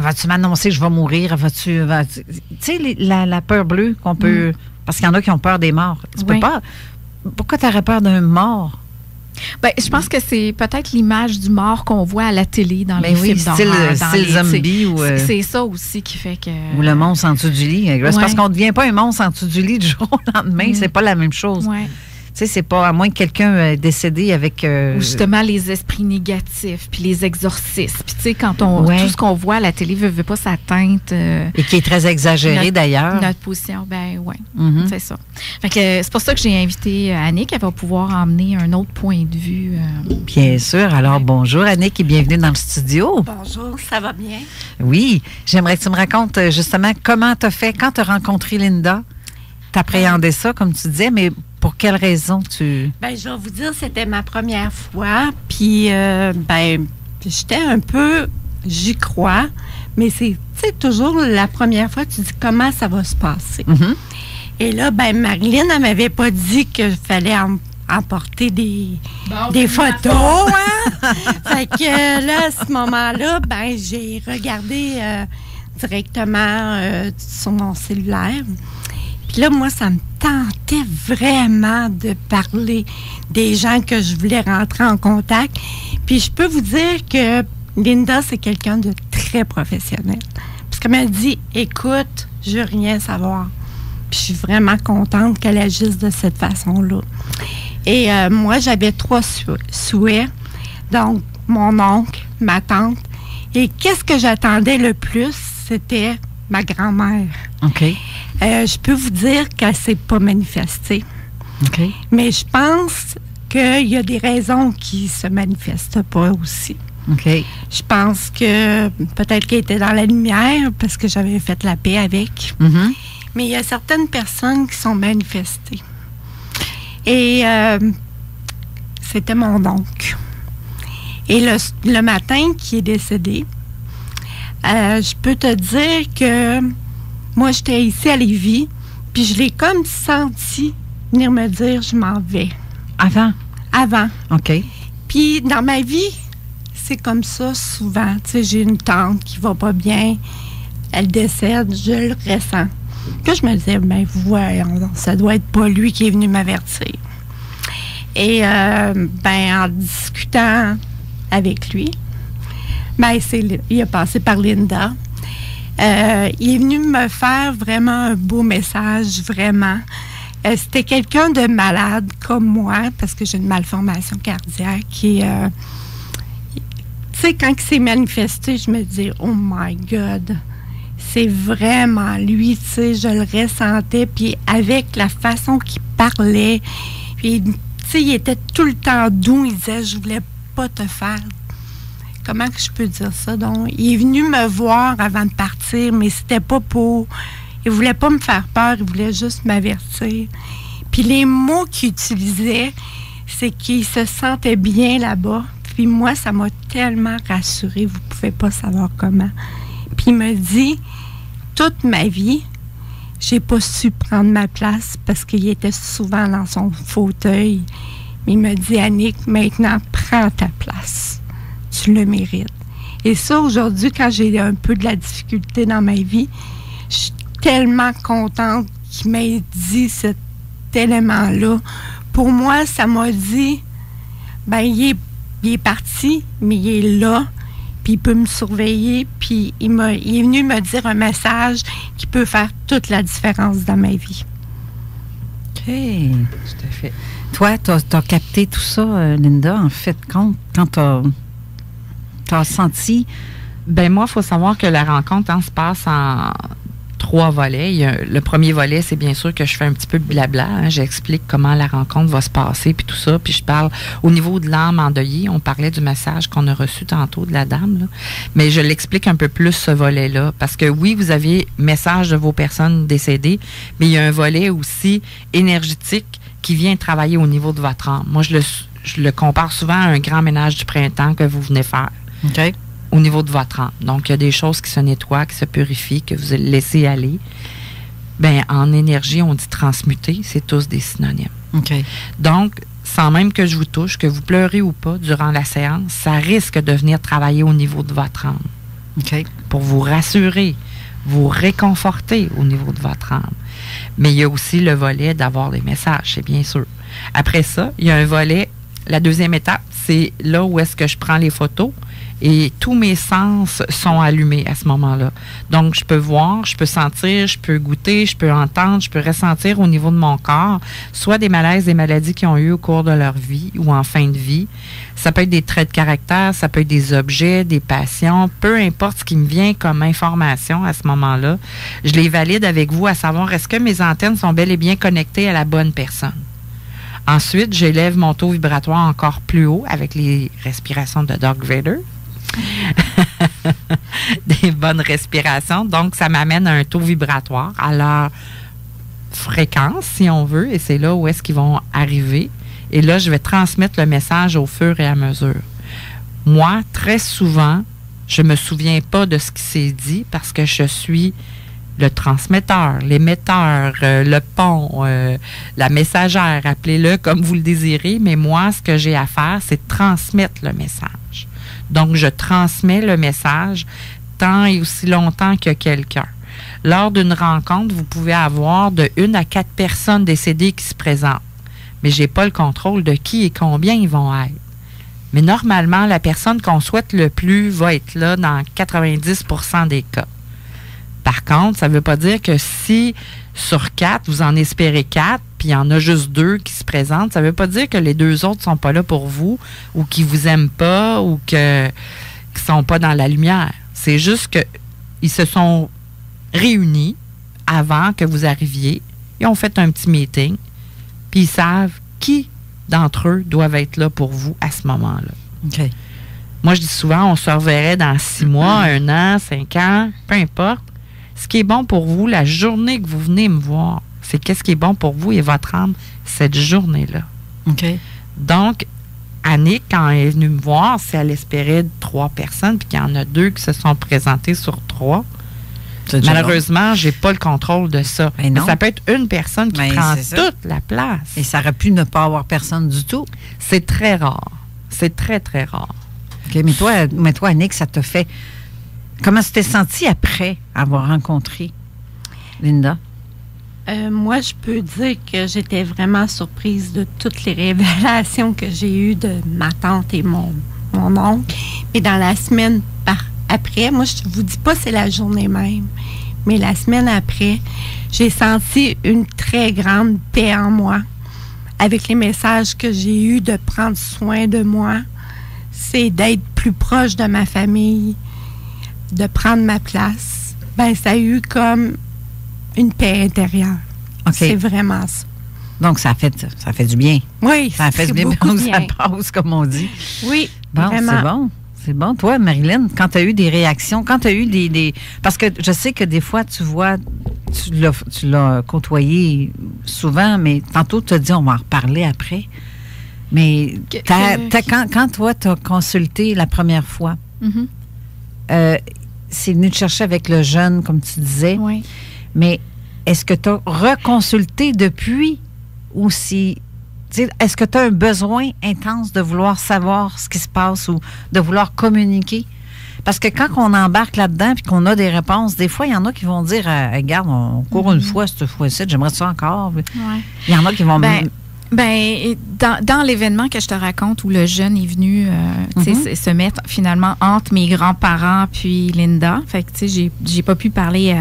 Vas-tu m'annoncer que je vais mourir? Tu sais, la peur bleue qu'on peut... Parce qu'il y en a qui ont peur des morts. Tu peux pas... Pourquoi tu aurais peur d'un mort? Je pense que c'est peut-être l'image du mort qu'on voit à la télé dans les films d'horreur. Style zombie ou... C'est ça aussi qui fait que... Ou le monstre en dessous du lit. C'est parce qu'on ne devient pas un monstre en dessous du lit du jour au lendemain. C'est pas la même chose. Ouais. Tu sais, c'est pas, à moins que quelqu'un est décédé avec... Ou justement, les esprits négatifs, puis les exorcismes. Puis tu sais, quand tout ce qu'on voit à la télé veut pas sa teinte... et qui est très exagéré, d'ailleurs. Notre position, c'est ça. Fait que c'est pour ça que j'ai invité Annick. Elle va pouvoir emmener un autre point de vue. Bien sûr. Alors, bonjour Annick et bienvenue dans le studio. Bonjour, ça va bien? Oui. J'aimerais que tu me racontes justement comment tu as fait, quand tu as rencontré Linda, t'appréhendais ça, comme tu disais, mais... Pour quelle raison tu... Je vais vous dire, c'était ma première fois. Puis, j'étais un peu... J'y crois. Mais c'est toujours la première fois, tu dis comment ça va se passer. Mm-hmm. Et là, Marilyn, elle m'avait pas dit qu'il fallait emporter des photos. Hein? Fait que là, à ce moment-là, j'ai regardé directement sur mon cellulaire. Puis là, moi, ça me tentait vraiment de parler des gens que je voulais rentrer en contact. Puis je peux vous dire que Linda, c'est quelqu'un de très très professionnelle. Parce qu'elle m'a dit, écoute, je veux rien savoir. Puis je suis vraiment contente qu'elle agisse de cette façon-là. Et moi, j'avais 3 souhaits. Donc, mon oncle, ma tante. Et qu'est-ce que j'attendais le plus? C'était ma grand-mère. OK. Je peux vous dire qu'elle ne s'est pas manifestée. OK. Mais je pense qu'il y a des raisons qui ne se manifestent pas aussi. OK. Je pense que peut-être qu'elle était dans la lumière parce que j'avais fait la paix avec. Mhm. Mais il y a certaines personnes qui sont manifestées. Et c'était mon oncle. Et le matin qui est décédé, je peux te dire que moi, j'étais ici à Lévis, puis je l'ai comme senti venir me dire « je m'en vais ». Avant? Avant. OK. Puis dans ma vie, c'est comme ça souvent. Tu sais, j'ai une tante qui va pas bien, elle décède, je le ressens. Puis je me disais, ben voyons, ça doit être pas lui qui est venu m'avertir. Et en discutant avec lui, il a passé par Linda. Il est venu me faire vraiment un beau message, vraiment. C'était quelqu'un de malade comme moi, parce que j'ai une malformation cardiaque. Et, tu sais, quand il s'est manifesté, je me dis, oh my God, c'est vraiment lui, tu sais, je le ressentais. Puis avec la façon qu'il parlait, puis, tu sais, il était tout le temps doux. Il disait, je voulais pas te faire. Comment que je peux dire ça? Donc, il est venu me voir avant de partir, mais c'était pas pour... Il voulait pas me faire peur, il voulait juste m'avertir. Puis les mots qu'il utilisait, c'est qu'il se sentait bien là-bas. Puis moi, ça m'a tellement rassurée, vous pouvez pas savoir comment. Puis il me dit, toute ma vie, j'ai pas su prendre ma place parce qu'il était souvent dans son fauteuil. Mais il me dit, Annick, maintenant, prends ta place. Tu le mérites. Et ça, aujourd'hui, quand j'ai un peu de la difficulté dans ma vie, je suis tellement contente qu'il m'ait dit cet élément-là. Pour moi, ça m'a dit, ben il est parti, mais il est là, puis il peut me surveiller, puis il est venu me dire un message qui peut faire toute la différence dans ma vie. OK. Tout à fait. Toi, t'as capté tout ça, Linda, en fait, quand t'as senti... Ben moi, il faut savoir que la rencontre se passe en 3 volets. Le premier volet, c'est bien sûr que je fais un petit peu de blabla. Hein. J'explique comment la rencontre va se passer, puis tout ça. Puis je parle au niveau de l'âme endeuillée. On parlait du message qu'on a reçu tantôt de la dame, là. Mais je l'explique un peu plus, ce volet-là. Parce que oui, vous avez message de vos personnes décédées, mais il y a un volet aussi énergétique qui vient travailler au niveau de votre âme. Moi, je le compare souvent à un grand ménage du printemps que vous venez faire. OK. Au niveau de votre âme. Donc, il y a des choses qui se nettoient, qui se purifient, que vous laissez aller. Bien, en énergie, on dit transmuter, c'est tous des synonymes. OK. Donc, sans même que je vous touche, que vous pleurez ou pas durant la séance, ça risque de venir travailler au niveau de votre âme. OK. Pour vous rassurer, vous réconforter au niveau de votre âme. Mais il y a aussi le volet d'avoir des messages, c'est bien sûr. Après ça, il y a un volet, la deuxième étape, c'est là où est-ce que je prends les photos. Et tous mes sens sont allumés à ce moment-là. Donc, je peux voir, je peux sentir, je peux goûter, je peux entendre, je peux ressentir au niveau de mon corps, soit des malaises, des maladies qu'ils ont eu au cours de leur vie ou en fin de vie. Ça peut être des traits de caractère, ça peut être des objets, des passions, peu importe ce qui me vient comme information à ce moment-là. Je les valide avec vous à savoir est-ce que mes antennes sont bel et bien connectées à la bonne personne. Ensuite, j'élève mon taux vibratoire encore plus haut avec les respirations de Darth Vader. Des bonnes respirations. Donc, ça m'amène à un taux vibratoire, à leur fréquence, si on veut, et c'est là où est-ce qu'ils vont arriver. Et là, je vais transmettre le message au fur et à mesure. Moi, très souvent, je me souviens pas de ce qui s'est dit parce que je suis le transmetteur, l'émetteur, le pont, la messagère, appelez-le comme vous le désirez, mais moi, ce que j'ai à faire, c'est transmettre le message. Donc, je transmets le message tant et aussi longtemps que quelqu'un. Lors d'une rencontre, vous pouvez avoir de 1 à 4 personnes décédées qui se présentent. Mais je n'ai pas le contrôle de qui et combien ils vont être. Mais normalement, la personne qu'on souhaite le plus va être là dans 90% des cas. Par contre, ça ne veut pas dire que si sur 4, vous en espérez 4, puis il y en a juste 2 qui se présentent, ça ne veut pas dire que les 2 autres ne sont pas là pour vous ou qu'ils ne vous aiment pas ou qu'ils ne sont pas dans la lumière. C'est juste qu'ils se sont réunis avant que vous arriviez. Ils ont fait un petit meeting, puis ils savent qui d'entre eux doivent être là pour vous à ce moment-là. OK. Moi, je dis souvent, on se reverrait dans 6 mois, 1 an, 5 ans, peu importe. Ce qui est bon pour vous, la journée que vous venez me voir, c'est qu'est-ce qui est bon pour vous et votre âme cette journée-là. OK. Donc, Annick, quand elle est venue me voir, si elle espérait 3 personnes, puis qu'il y en a 2 qui se sont présentées sur 3, malheureusement, j'ai pas le contrôle de ça. Mais non. Ça peut être une personne qui prend toute la place. Et ça aurait pu ne pas avoir personne du tout. C'est très rare. C'est très, très rare. OK, mais toi, Annick, ça te fait... Comment tu t'es sentie après avoir rencontré Linda? Moi, je peux dire que j'étais vraiment surprise de toutes les révélations que j'ai eues de ma tante et mon oncle. Et dans la semaine après, moi, je vous dis pas c'est la journée même, mais la semaine après, j'ai senti une très grande paix en moi. Avec les messages que j'ai eus de prendre soin de moi, c'est d'être plus proche de ma famille, de prendre ma place. Ben, ça a eu comme une paix intérieure. OK. C'est vraiment ça. Donc, ça fait du bien. Oui, ça fait du bien. beaucoup Ça bien. passe, comme on dit. Oui, bon, vraiment. C'est bon. C'est bon. Toi, Marilyn, quand tu as eu des réactions, quand tu as eu des... Parce que je sais que des fois, tu vois, tu l'as côtoyé souvent, mais tantôt, tu as dit, on va en reparler après. Mais quand toi, tu as consulté la première fois, c'est venu te chercher avec le jeune, comme tu disais. Oui. Mais est-ce que tu as reconsulté depuis ou si... Est-ce que tu as un besoin intense de vouloir savoir ce qui se passe ou de vouloir communiquer? Parce que quand on embarque là-dedans et qu'on a des réponses, des fois, il y en a qui vont dire regarde, on court une fois, cette fois-ci, j'aimerais ça encore. Ouais. Il y en a qui vont... Dans l'événement que je te raconte où le jeune est venu se mettre finalement entre mes grands-parents puis Linda, fait que tu sais, j'ai pas pu parler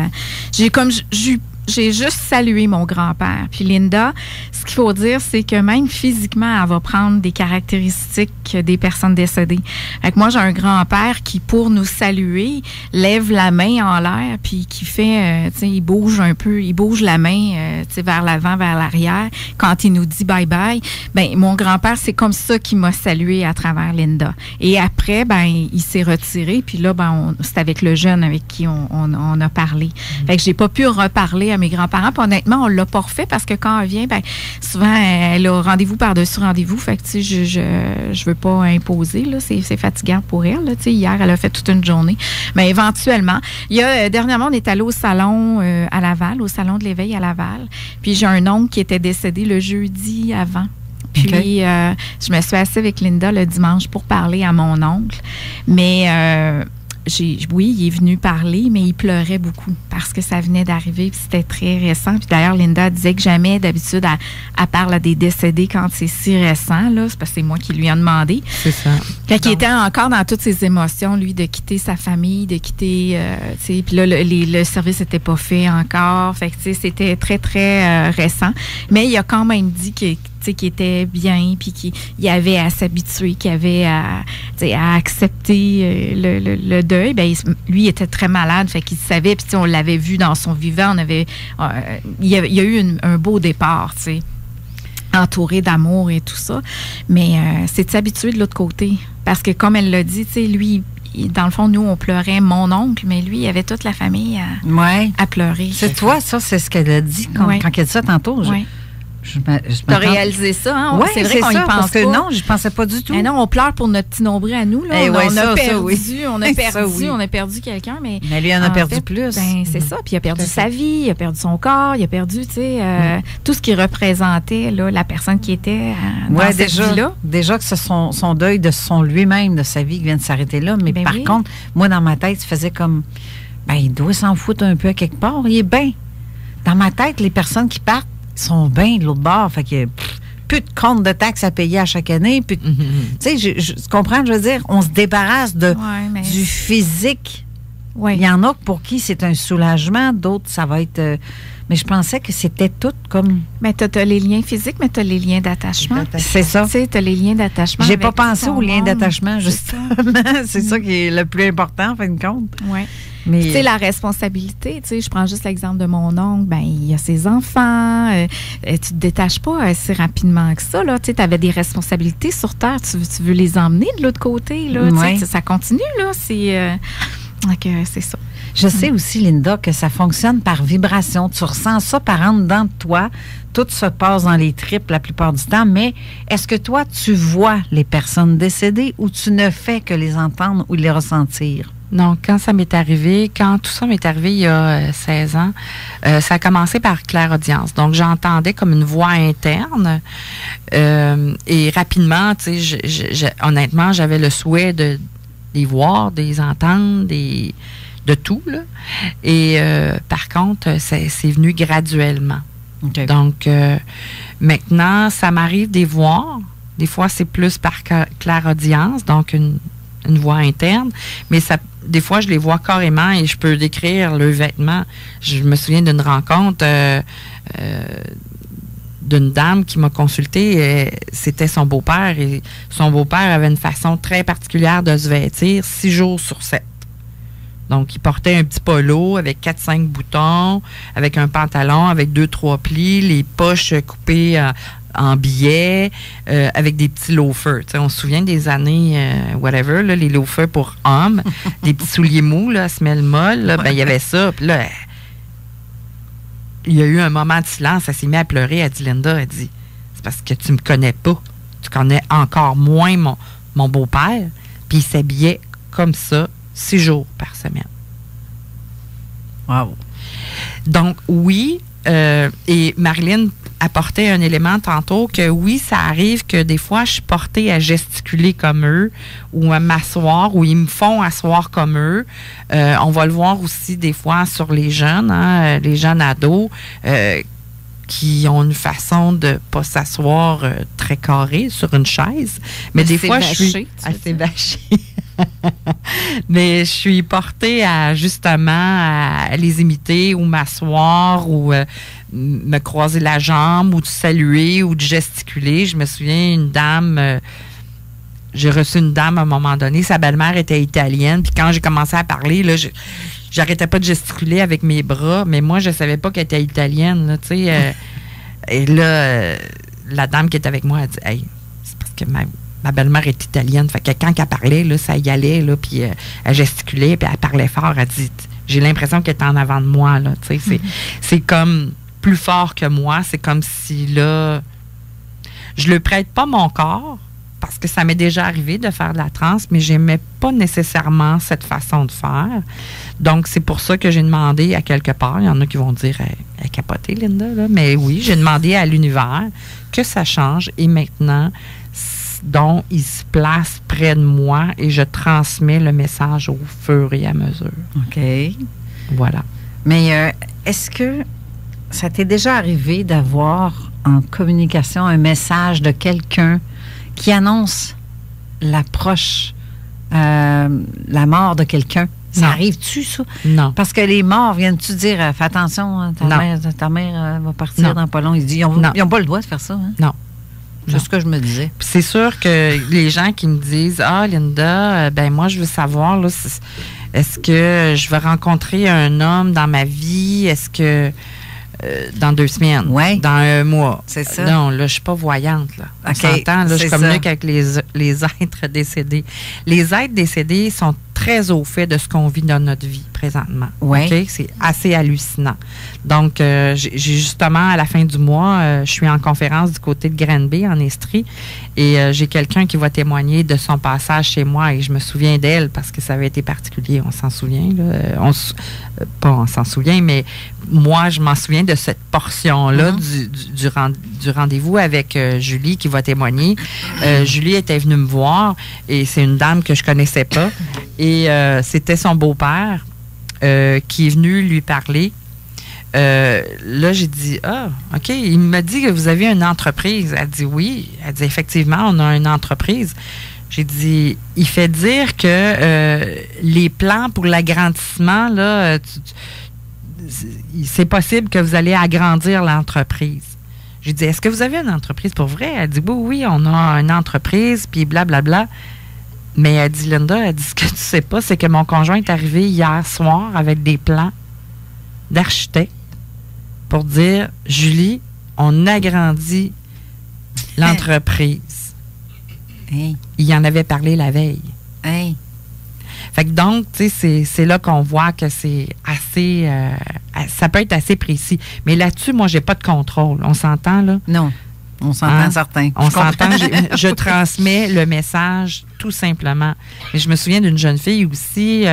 j'ai juste salué mon grand-père. Puis Linda, ce qu'il faut dire, c'est que même physiquement, elle va prendre des caractéristiques des personnes décédées. Fait que moi, j'ai un grand-père qui, pour nous saluer, lève la main en l'air, puis qui fait, tu sais, il bouge un peu, il bouge la main, tu sais, vers l'avant, vers l'arrière. Quand il nous dit bye-bye, ben mon grand-père, c'est comme ça qu'il m'a salué à travers Linda. Et après, ben il s'est retiré, puis là, c'est avec le jeune avec qui on a parlé. Fait que j'ai pas pu reparler à mes grands-parents. Puis honnêtement, on l'a pas refait parce que quand elle vient, ben souvent, elle a rendez-vous par-dessus rendez-vous. Fait que, tu sais, je veux pas imposer, là. C'est fatigant pour elle, là. Tu sais, hier, elle a fait toute une journée. Mais éventuellement, dernièrement, on est allé au salon à Laval, au salon de l'éveil à Laval. Puis j'ai un oncle qui était décédé le jeudi avant. Puis, je me suis assise avec Linda le dimanche pour parler à mon oncle. Mais... oui, il est venu parler, mais il pleurait beaucoup parce que ça venait d'arriver, puis c'était très récent. Puis d'ailleurs, Linda disait que jamais, d'habitude, elle parle à des décédés quand c'est si récent, là. C'est parce que c'est moi qui lui ai demandé. C'est ça. Fait qu'il était encore dans toutes ses émotions, lui, de quitter sa famille, de quitter, tu sais, puis là, le service n'était pas fait encore. Fait que, tu sais, c'était très, très récent. Mais il a quand même dit qu'il était bien, puis qu'il y avait à s'habituer, qu'il y avait à accepter le deuil. Ben, lui, il était très malade, fait qu'il savait, puis on l'avait vu dans son vivant, il y a eu un beau départ, tu sais, entouré d'amour et tout ça. Mais c'est de s'habituer de l'autre côté. Parce que, comme elle l'a dit, tu sais, lui, dans le fond, nous, on pleurait mon oncle, mais lui, il avait toute la famille à pleurer. C'est toi, ça, c'est ce qu'elle a dit quand elle a dit ça tantôt. T'as réalisé ça, hein? Oui, c'est vrai qu'on y pense parce que pas. Non, je pensais pas du tout. Mais non, on pleure pour notre petit nombril à nous. Là. On a perdu quelqu'un, mais lui, il en a perdu plus. Ben, c'est ça. Puis il a perdu sa vie, il a perdu son corps, il a perdu, tu sais, tout ce qui représentait là, la personne qui était dans cette vie-là. Déjà que c'est son deuil de lui-même, de sa vie qui vient de s'arrêter là. Mais par contre, moi, dans ma tête, je faisais comme, il doit s'en foutre un peu à quelque part. Il est bien. Dans ma tête, les personnes qui partent, sont bien de l'autre bord. Fait que plus de compte de taxes à payer à chaque année. Tu sais, tu comprends, je veux dire, on se débarrasse du physique. Ouais. Il y en a pour qui c'est un soulagement, d'autres, ça va être... mais je pensais que c'était tout comme... Mais tu as les liens physiques, mais tu as les liens d'attachement. C'est ça. Tu sais, tu as les liens d'attachement. J'ai pas pensé aux liens d'attachement, justement. C'est ça qui est le plus important, en fin de compte. Oui. Mais tu sais, la responsabilité, tu sais, je prends juste l'exemple de mon oncle, ben il y a ses enfants, tu te détaches pas assez rapidement que ça, là. Tu sais, tu avais des responsabilités sur Terre, tu veux les emmener de l'autre côté, là. Ouais. Tu sais, ça continue, là. C'est ça. Je sais aussi, Linda, que ça fonctionne par vibration. Tu ressens ça par en dedans de toi. Tout se passe dans les tripes la plupart du temps. Mais est-ce que toi, tu vois les personnes décédées ou tu ne fais que les entendre ou les ressentir? Non, quand tout ça m'est arrivé il y a 16 ans, ça a commencé par clairaudience. Donc, j'entendais comme une voix interne. Et rapidement, tu sais, honnêtement, j'avais le souhait de les voir, de les entendre, de tout, là. Et par contre, c'est venu graduellement. Okay. Donc, maintenant, ça m'arrive de les voir. Des fois, c'est plus par clairaudience, donc une voix interne. Mais des fois, je les vois carrément et je peux décrire le vêtement. Je me souviens d'une rencontre d'une dame qui m'a consultée, c'était son beau-père, et son beau-père avait une façon très particulière de se vêtir 6 jours sur 7. Donc, il portait un petit polo avec 4-5 boutons, avec un pantalon, avec 2-3 plis, les poches coupées en billets, avec des petits loafers. Tu sais, on se souvient des années, whatever, là, les loafers pour hommes, des petits souliers mous, là, semelle molle, là, ben, il y avait ça. Puis là, il y a eu un moment de silence, elle s'est mise à pleurer, elle dit, Linda, elle dit, c'est parce que tu me connais pas. Tu connais encore moins mon beau-père, puis il s'habillait comme ça 6 jours par semaine. Wow. Donc, oui, et Marilyn apportait un élément tantôt que oui, ça arrive que des fois, je suis portée à gesticuler comme eux ou à m'asseoir ou ils me font asseoir comme eux. On va le voir aussi des fois sur les jeunes, hein, les jeunes ados qui ont une façon de pas s'asseoir très carré sur une chaise. Mais des fois, je suis assez bâchée. Mais je suis portée à justement à les imiter ou m'asseoir ou me croiser la jambe ou de saluer ou de gesticuler. Je me souviens, une dame, j'ai reçu une dame à un moment donné, sa belle-mère était italienne, puis quand j'ai commencé à parler, là, j'arrêtais pas de gesticuler avec mes bras, mais moi, je savais pas qu'elle était italienne, là, tu sais. Et là, la dame qui était avec moi, elle dit « Hey, c'est parce que ma belle-mère est italienne. » Fait que quand elle parlait, là, ça y allait, là, puis elle gesticulait, puis elle parlait fort. Elle dit « J'ai l'impression qu'elle est en avant de moi, là. » Tu sais, c'est comme plus fort que moi. C'est comme si, là, je le prête pas mon corps, parce que ça m'est déjà arrivé de faire de la transe, mais j'aimais pas nécessairement cette façon de faire. Donc, c'est pour ça que j'ai demandé à quelque part, il y en a qui vont dire, elle est capotée, Linda, là. Mais oui, j'ai demandé à l'univers que ça change et maintenant, donc, il se place près de moi et je transmets le message au fur et à mesure. OK. Voilà. Mais est-ce que ça t'est déjà arrivé d'avoir en communication un message de quelqu'un qui annonce l'approche, la mort de quelqu'un? Ça arrive-tu, ça? Non. Parce que les morts, viennent-tu dire, fais attention, ta mère va partir dans pas long. Ils n'ont pas le droit de faire ça. Hein? Non. C'est ce que je me disais. Puis c'est sûr que les gens qui me disent, ah, Linda, ben moi, je veux savoir, là, est-ce que je vais rencontrer un homme dans ma vie? Est-ce que dans 2 semaines? Ouais. Dans 1 mois? C'est ça. Non, là, je suis pas voyante, là. On s'entend, là, je communique avec les êtres décédés. Les êtres décédés sont très au fait de ce qu'on vit dans notre vie présentement. Ouais. Okay? C'est assez hallucinant. Donc, j'ai justement, à la fin du mois, je suis en conférence du côté de Granby, en Estrie, et j'ai quelqu'un qui va témoigner de son passage chez moi, et je me souviens d'elle parce que ça avait été particulier. On s'en souvient, là. Pas on s'en souvient, mais moi, je m'en souviens de cette portion-là du rendez-vous avec Julie qui va témoigner. Julie était venue me voir, et c'est une dame que je connaissais pas, et c'était son beau-père qui est venu lui parler là, j'ai dit, OK. Il m'a dit que vous avez une entreprise. Elle dit oui. Elle dit, effectivement, on a une entreprise. J'ai dit, il fait dire que les plans pour l'agrandissement, là, c'est possible que vous allez agrandir l'entreprise. J'ai dit, est-ce que vous avez une entreprise pour vrai? Elle dit, oui, on a une entreprise, puis blablabla. Mais elle dit, Linda, elle dit, ce que tu sais pas, c'est que mon conjoint est arrivé hier soir avec des plans d'architecte pour dire, Julie, on agrandit l'entreprise. Hey. Il en avait parlé la veille. Hey. Fait que donc, tu sais, c'est là qu'on voit que c'est assez... ça peut être assez précis. Mais là-dessus, moi, j'ai pas de contrôle. On s'entend, là? Non. On s'entend certain. On s'entend. Je transmets le message, tout simplement. Mais je me souviens d'une jeune fille aussi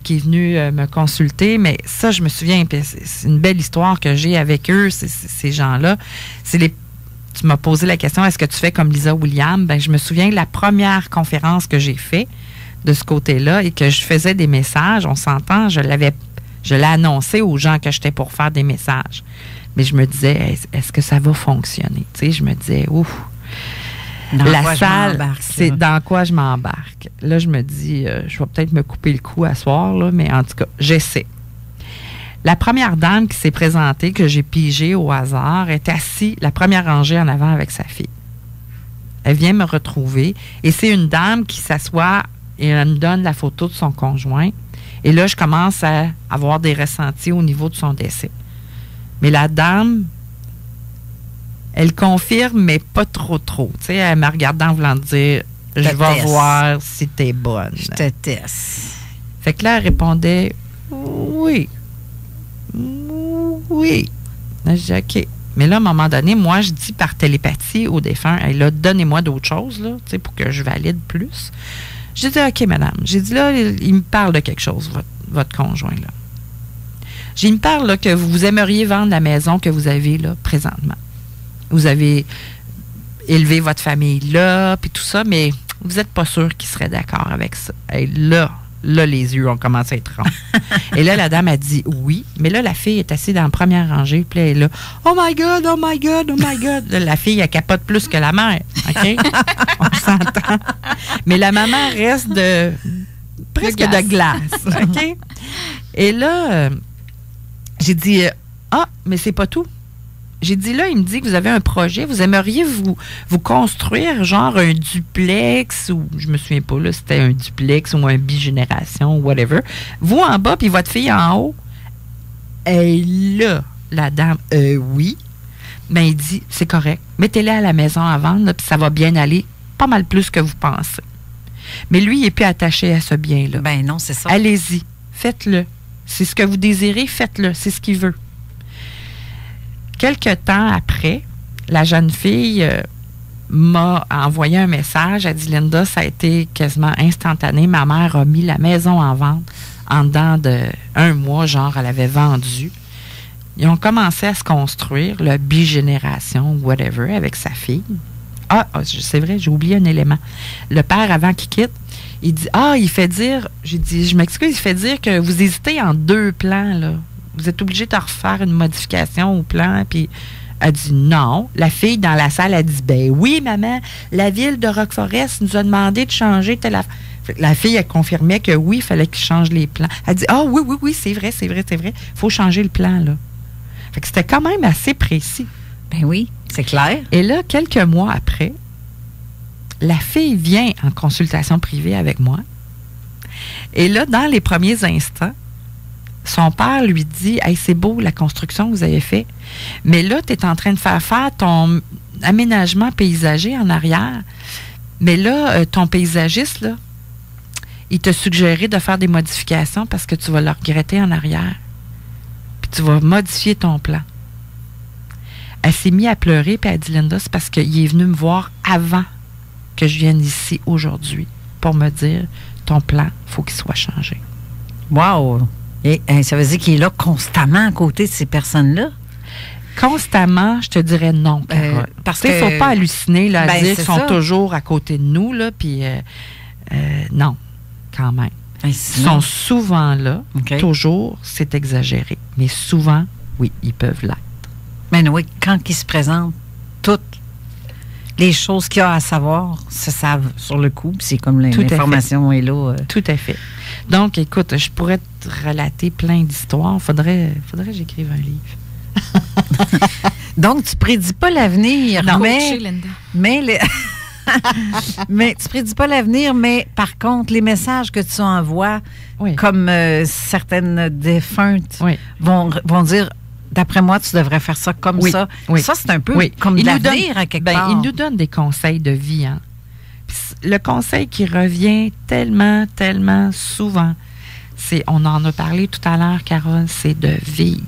qui est venue me consulter. Mais ça, je me souviens, c'est une belle histoire que j'ai avec eux, ces gens-là. Tu m'as posé la question, est-ce que tu fais comme Lisa Williams? Ben, je me souviens de la première conférence que j'ai faite de ce côté-là et que je faisais des messages. On s'entend, je l'ai annoncé aux gens que j'étais pour faire des messages. Mais je me disais, est-ce que ça va fonctionner? Tu sais, je me disais, ouf. La salle, c'est dans quoi je m'embarque. Là, je me dis, je vais peut-être me couper le cou à soir, là, mais en tout cas, j'essaie. La première dame qui s'est présentée, que j'ai pigée au hasard, est assise, la première rangée en avant avec sa fille. Elle vient me retrouver et c'est une dame qui s'assoit et elle me donne la photo de son conjoint. Et là, je commence à avoir des ressentis au niveau de son décès. Mais la dame, elle confirme, mais pas trop. Tu sais, elle me regarde en voulant dire, je vais voir si t'es bonne. Je te teste. Fait que là, elle répondait, oui. Oui. Là, je dis, OK. Mais là, à un moment donné, moi, je dis par télépathie au défunt, hey, là, donnez-moi d'autres choses, là, tu sais, pour que je valide plus. J'ai dit, OK, madame. J'ai dit, là, il me parle de quelque chose, votre conjoint, là. Il me parle, là, que vous aimeriez vendre la maison que vous avez, là, présentement. Vous avez élevé votre famille là, puis tout ça, mais vous n'êtes pas sûr qu'il serait d'accord avec ça. Et là, les yeux ont commencé à être ronds. Et là, la dame a dit oui, mais là, la fille est assise dans la première rangée, puis elle est là, oh my God, oh my God, oh my God. Là, la fille, elle capote plus que la mère, OK? On s'entend. Mais la maman reste presque de glace, OK? Et là, j'ai dit, mais c'est pas tout. J'ai dit, là, il me dit que vous avez un projet, vous aimeriez vous construire genre un duplex, ou je me souviens pas, là, c'était un duplex ou un bigénération, whatever. Vous en bas, puis votre fille en haut. Et là, la dame, oui. Ben, il dit, c'est correct. Mettez-les à la maison à vendre, puis ça va bien aller, pas mal plus que vous pensez. Mais lui, il est plus attaché à ce bien-là. Ben non, c'est ça. Allez-y, faites-le. C'est ce que vous désirez, faites-le. C'est ce qu'il veut. Quelque temps après, la jeune fille m'a envoyé un message. Elle dit, Linda, ça a été quasiment instantané. Ma mère a mis la maison en vente en dedans d'1 mois, genre, elle avait vendu. Ils ont commencé à se construire, le bigénération, whatever, avec sa fille. C'est vrai, j'ai oublié un élément. Le père, avant qu'il quitte, il dit, il fait dire, j'ai dit, je m'excuse, il fait dire que vous hésitez en 2 plans, là. Vous êtes obligé de refaire une modification au plan. Puis elle dit non. La fille dans la salle a dit, ben oui, maman, la ville de Rock-Forest nous a demandé de changer telle affaire. La fille, elle confirmait que oui, il fallait qu'il change les plans. Elle dit, oui, c'est vrai. Il faut changer le plan, là. Fait que c'était quand même assez précis. Ben oui, c'est clair. Et là, quelques mois après, la fille vient en consultation privée avec moi. Et là, dans les premiers instants, son père lui dit, hey, c'est beau la construction que vous avez fait, mais là, tu es en train de faire ton aménagement paysager en arrière. Mais là, ton paysagiste, là, il t'a suggéré de faire des modifications parce que tu vas le regretter en arrière. Puis tu vas modifier ton plan. Elle s'est mise à pleurer, puis elle a dit, Linda, c'est parce qu'il est venu me voir avant que je vienne ici aujourd'hui pour me dire, ton plan, il faut qu'il soit changé. Wow! Et ça veut dire qu'il est là constamment à côté de ces personnes-là? Constamment, je te dirais non. Parce qu'il ne faut pas halluciner là, à dire qu'ils sont toujours à côté de nous, là, puis non, quand même. Ils sont souvent là, toujours, c'est exagéré. Mais souvent, oui, ils peuvent l'être. Mais oui, quand ils se présentent, toutes les choses qu'il y a à savoir se savent sur le coup. C'est comme l'information est là. Tout à fait. Donc, écoute, je pourrais te relater plein d'histoires. Faudrait que j'écrive un livre. Donc, tu prédis pas l'avenir, Non, mais tu prédis pas l'avenir, mais par contre, les messages que tu envoies, comme certaines défuntes vont dire, d'après moi, tu devrais faire ça comme ça. Oui. Ça, c'est un peu comme de l'avenir à quelque part. Il nous donne des conseils de vie. Hein. Le conseil qui revient tellement, tellement souvent, on en a parlé tout à l'heure, Carole, c'est de vivre,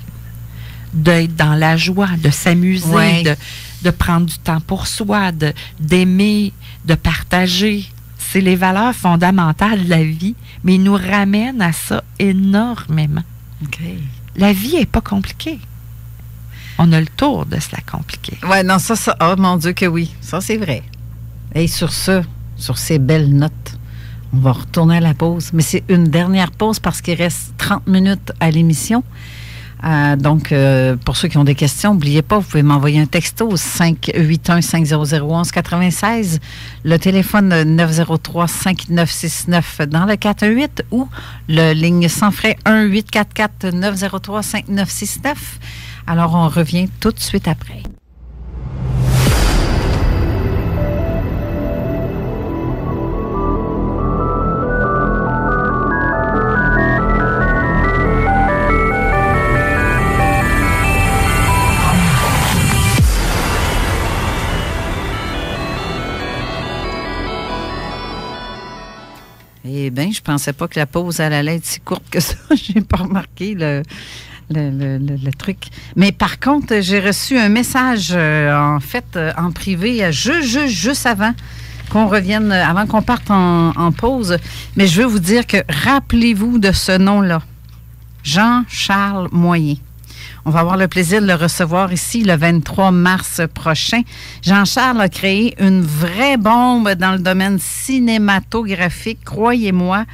d'être dans la joie, de s'amuser, de prendre du temps pour soi, d'aimer, de partager. C'est les valeurs fondamentales de la vie, mais ils nous ramènent à ça énormément. Okay. La vie n'est pas compliquée. On a le tour de se la compliquer. Oui, non, ça, oh mon Dieu que oui. Ça, c'est vrai. Et sur ces belles notes, on va retourner à la pause. Mais c'est une dernière pause parce qu'il reste 30 minutes à l'émission. Donc, pour ceux qui ont des questions, n'oubliez pas, vous pouvez m'envoyer un texto au 581-500-1196, le téléphone 903-5969 dans le 418 ou le ligne sans frais 1-844-903-5969. Alors, on revient tout de suite après. Eh bien, je pensais pas que la pause allait être si courte que ça. J'ai pas remarqué le truc. Mais par contre, j'ai reçu un message, en privé, juste avant qu'on revienne, avant qu'on parte en pause. Mais je veux vous dire que, rappelez-vous de ce nom-là, Jean-Charles Moyen. On va avoir le plaisir de le recevoir ici le 23 mars prochain. Jean-Charles a créé une vraie bombe dans le domaine cinématographique, croyez-moi.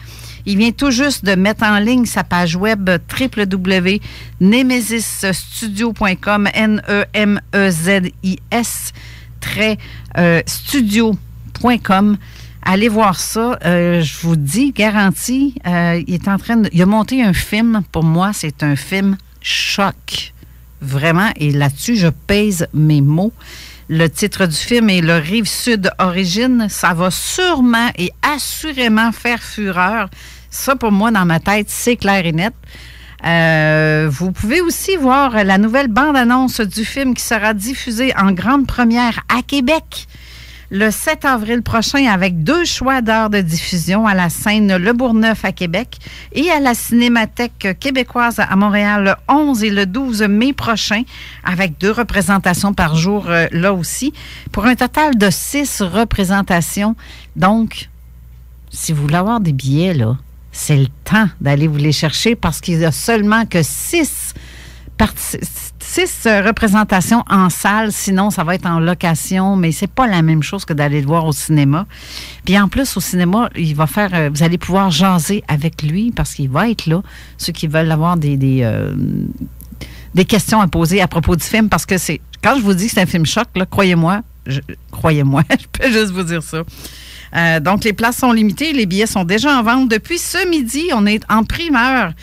Il vient tout juste de mettre en ligne sa page web www.nemesisstudio.com, nemezis-studio.com. Allez voir ça. Je vous dis, garanti, il a monté un film. Pour moi, c'est un film choc. Vraiment. Et là-dessus, je pèse mes mots. Le titre du film est « Le Rive-Sud Origine ». Ça va sûrement et assurément faire fureur. Ça, pour moi, dans ma tête, c'est clair et net. Vous pouvez aussi voir la nouvelle bande-annonce du film qui sera diffusée en grande première à Québec le 7 avril prochain avec 2 choix d'heures de diffusion à la scène Le Bourgneuf à Québec et à la Cinémathèque québécoise à Montréal le 11 et le 12 mai prochain avec 2 représentations par jour là aussi pour un total de 6 représentations. Donc, si vous voulez avoir des billets, là, c'est le temps d'aller vous les chercher parce qu'il n'y a seulement que 6 représentations en salle, sinon ça va être en location, mais c'est pas la même chose que d'aller le voir au cinéma. Puis en plus, au cinéma, vous allez pouvoir jaser avec lui parce qu'il va être là. Ceux qui veulent avoir des questions à poser à propos du film, parce que quand je vous dis que c'est un film choc, là, croyez-moi, je peux juste vous dire ça. Donc, les places sont limitées. Les billets sont déjà en vente. Depuis ce midi, on est en primeur.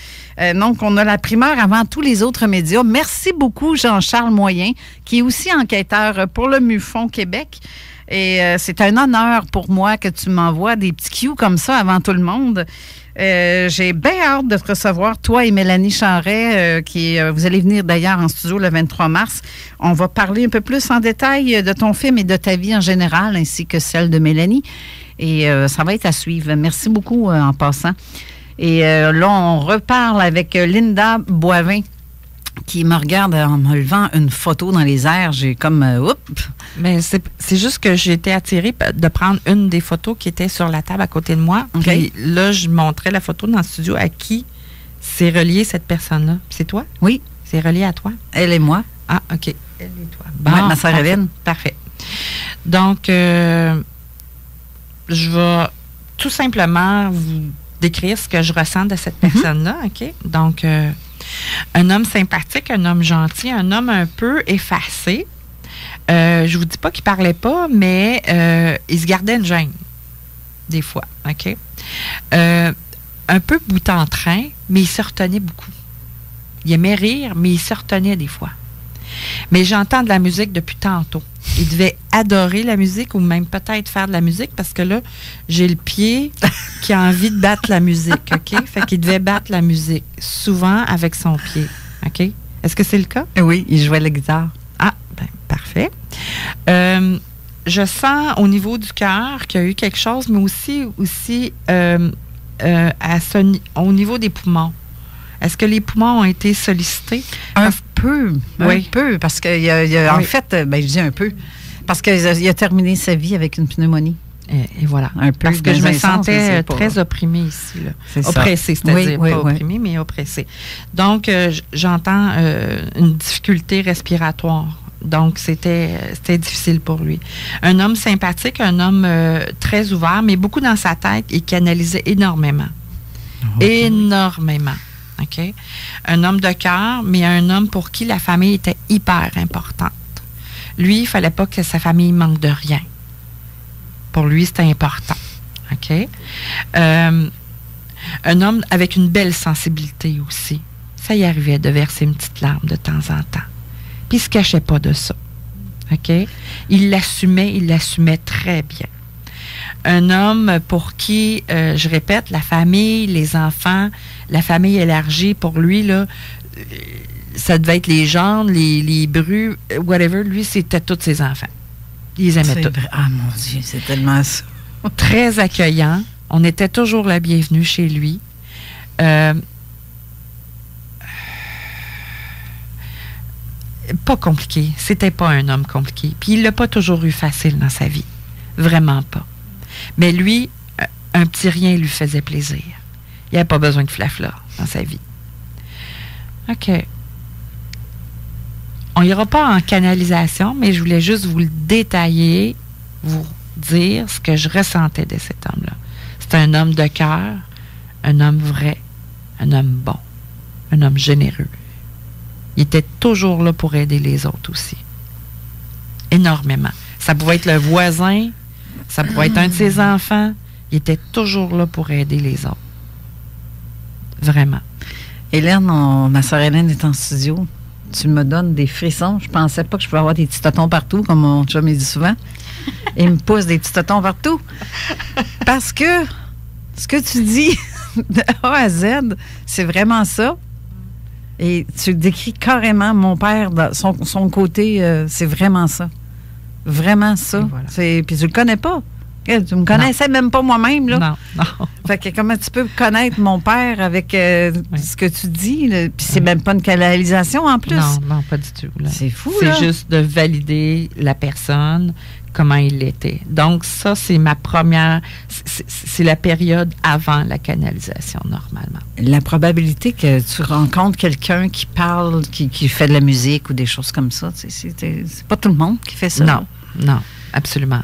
Donc, on a la primeur avant tous les autres médias. Merci beaucoup, Jean-Charles Moyen, qui est aussi enquêteur pour le MUFON Québec. Et c'est un honneur pour moi que tu m'envoies des petits cues comme ça avant tout le monde. J'ai bien hâte de te recevoir, toi et Mélanie Charret, vous allez venir d'ailleurs en studio le 23 mars. On va parler un peu plus en détail de ton film et de ta vie en général, ainsi que celle de Mélanie. Et ça va être à suivre. Merci beaucoup en passant. Et là, on reparle avec Linda Boivin, qui me regarde en me levant une photo dans les airs. J'ai comme... Mais c'est juste que j'ai été attirée de prendre une des photos qui était sur la table à côté de moi. Okay. Puis là, je montrais la photo dans le studio à qui c'est relié cette personne-là. C'est toi? Oui. C'est relié à toi? Elle et moi. Ah, OK. Elle et toi. Bon, ouais, ma sœur Hélène. Parfait. Donc, je vais tout simplement vous décrire ce que je ressens de cette personne-là, OK? Donc, Un homme sympathique, un homme gentil, un homme un peu effacé. Je vous dis pas qu'il parlait pas, mais il se gardait une gêne, des fois, OK? Un peu bout en train, mais il se retenait beaucoup. Il aimait rire, mais il se retenait des fois. Mais j'entends de la musique depuis tantôt. Il devait adorer la musique ou même peut-être faire de la musique parce que là, j'ai le pied qui a envie de battre la musique, OK? Fait qu'il devait battre la musique, souvent avec son pied, OK? Est-ce que c'est le cas? Oui, il jouait la guitare. Ah, ben parfait. Je sens au niveau du cœur qu'il y a eu quelque chose, mais aussi au niveau des poumons. Est-ce que les poumons ont été sollicités? Un peu, parce que en Oui. fait, je dis un peu, parce qu'il a terminé sa vie avec une pneumonie. Et voilà. Un peu. Parce que je dans me un sens, sentais c'est pas- très opprimée ici. Là. C'est ça. Oppressée, c'est-à-dire Oui, pas oui. opprimée, mais oppressée. Donc, j'entends une difficulté respiratoire. Donc, c'était difficile pour lui. Un homme sympathique, un homme très ouvert, mais beaucoup dans sa tête, il canalisait énormément. Énormément. OK? Un homme de cœur, mais un homme pour qui la famille était hyper importante. Lui, il ne fallait pas que sa famille manque de rien. Pour lui, c'était important. OK? Un homme avec une belle sensibilité aussi. Ça y arrivait de verser une petite larme de temps en temps. Puis il ne se cachait pas de ça. OK? Il l'assumait très bien. Un homme pour qui, je répète, la famille, les enfants, la famille élargie, pour lui, là, ça devait être les gendres, les brus, whatever. Lui, c'était tous ses enfants. Il les aimait tous. Ah, mon Dieu, c'est tellement ça. Très accueillant. On était toujours la bienvenue chez lui. Pas compliqué. C'était pas un homme compliqué. Puis il l'a pas toujours eu facile dans sa vie. Vraiment pas. Mais lui, un petit rien lui faisait plaisir. Il n'avait pas besoin de flafla dans sa vie. OK. On n'ira pas en canalisation, mais je voulais juste vous le détailler, vous dire ce que je ressentais de cet homme-là. C'est un homme de cœur, un homme vrai, un homme bon, un homme généreux. Il était toujours là pour aider les autres aussi. Énormément. Ça pouvait être le voisin, ça pouvait être un de ses enfants. Il était toujours là pour aider les autres. Vraiment. Hélène, ma soeur Hélène est en studio. Tu me donnes des frissons. Je pensais pas que je pouvais avoir des petits totons partout, comme mon chum me dit souvent. Il me pousse des petits totons partout. Parce que ce que tu dis de A à Z, c'est vraiment ça. Et tu décris carrément mon père, son côté, c'est vraiment ça. Vraiment ça. Voilà. Puis tu le connais pas. Tu me connaissais même pas moi-même, là. Non. Fait que comment tu peux connaître mon père avec ce que tu dis, là? Puis c'est même pas une canalisation en plus. Non, pas du tout. Là. C'est fou, C'est là. juste de valider la personne, comment il était. Donc, ça, c'est ma première... C'est la période avant la canalisation, normalement. La probabilité que tu rencontres quelqu'un qui parle, qui fait de la musique ou des choses comme ça, c'est pas tout le monde qui fait ça. Non, absolument.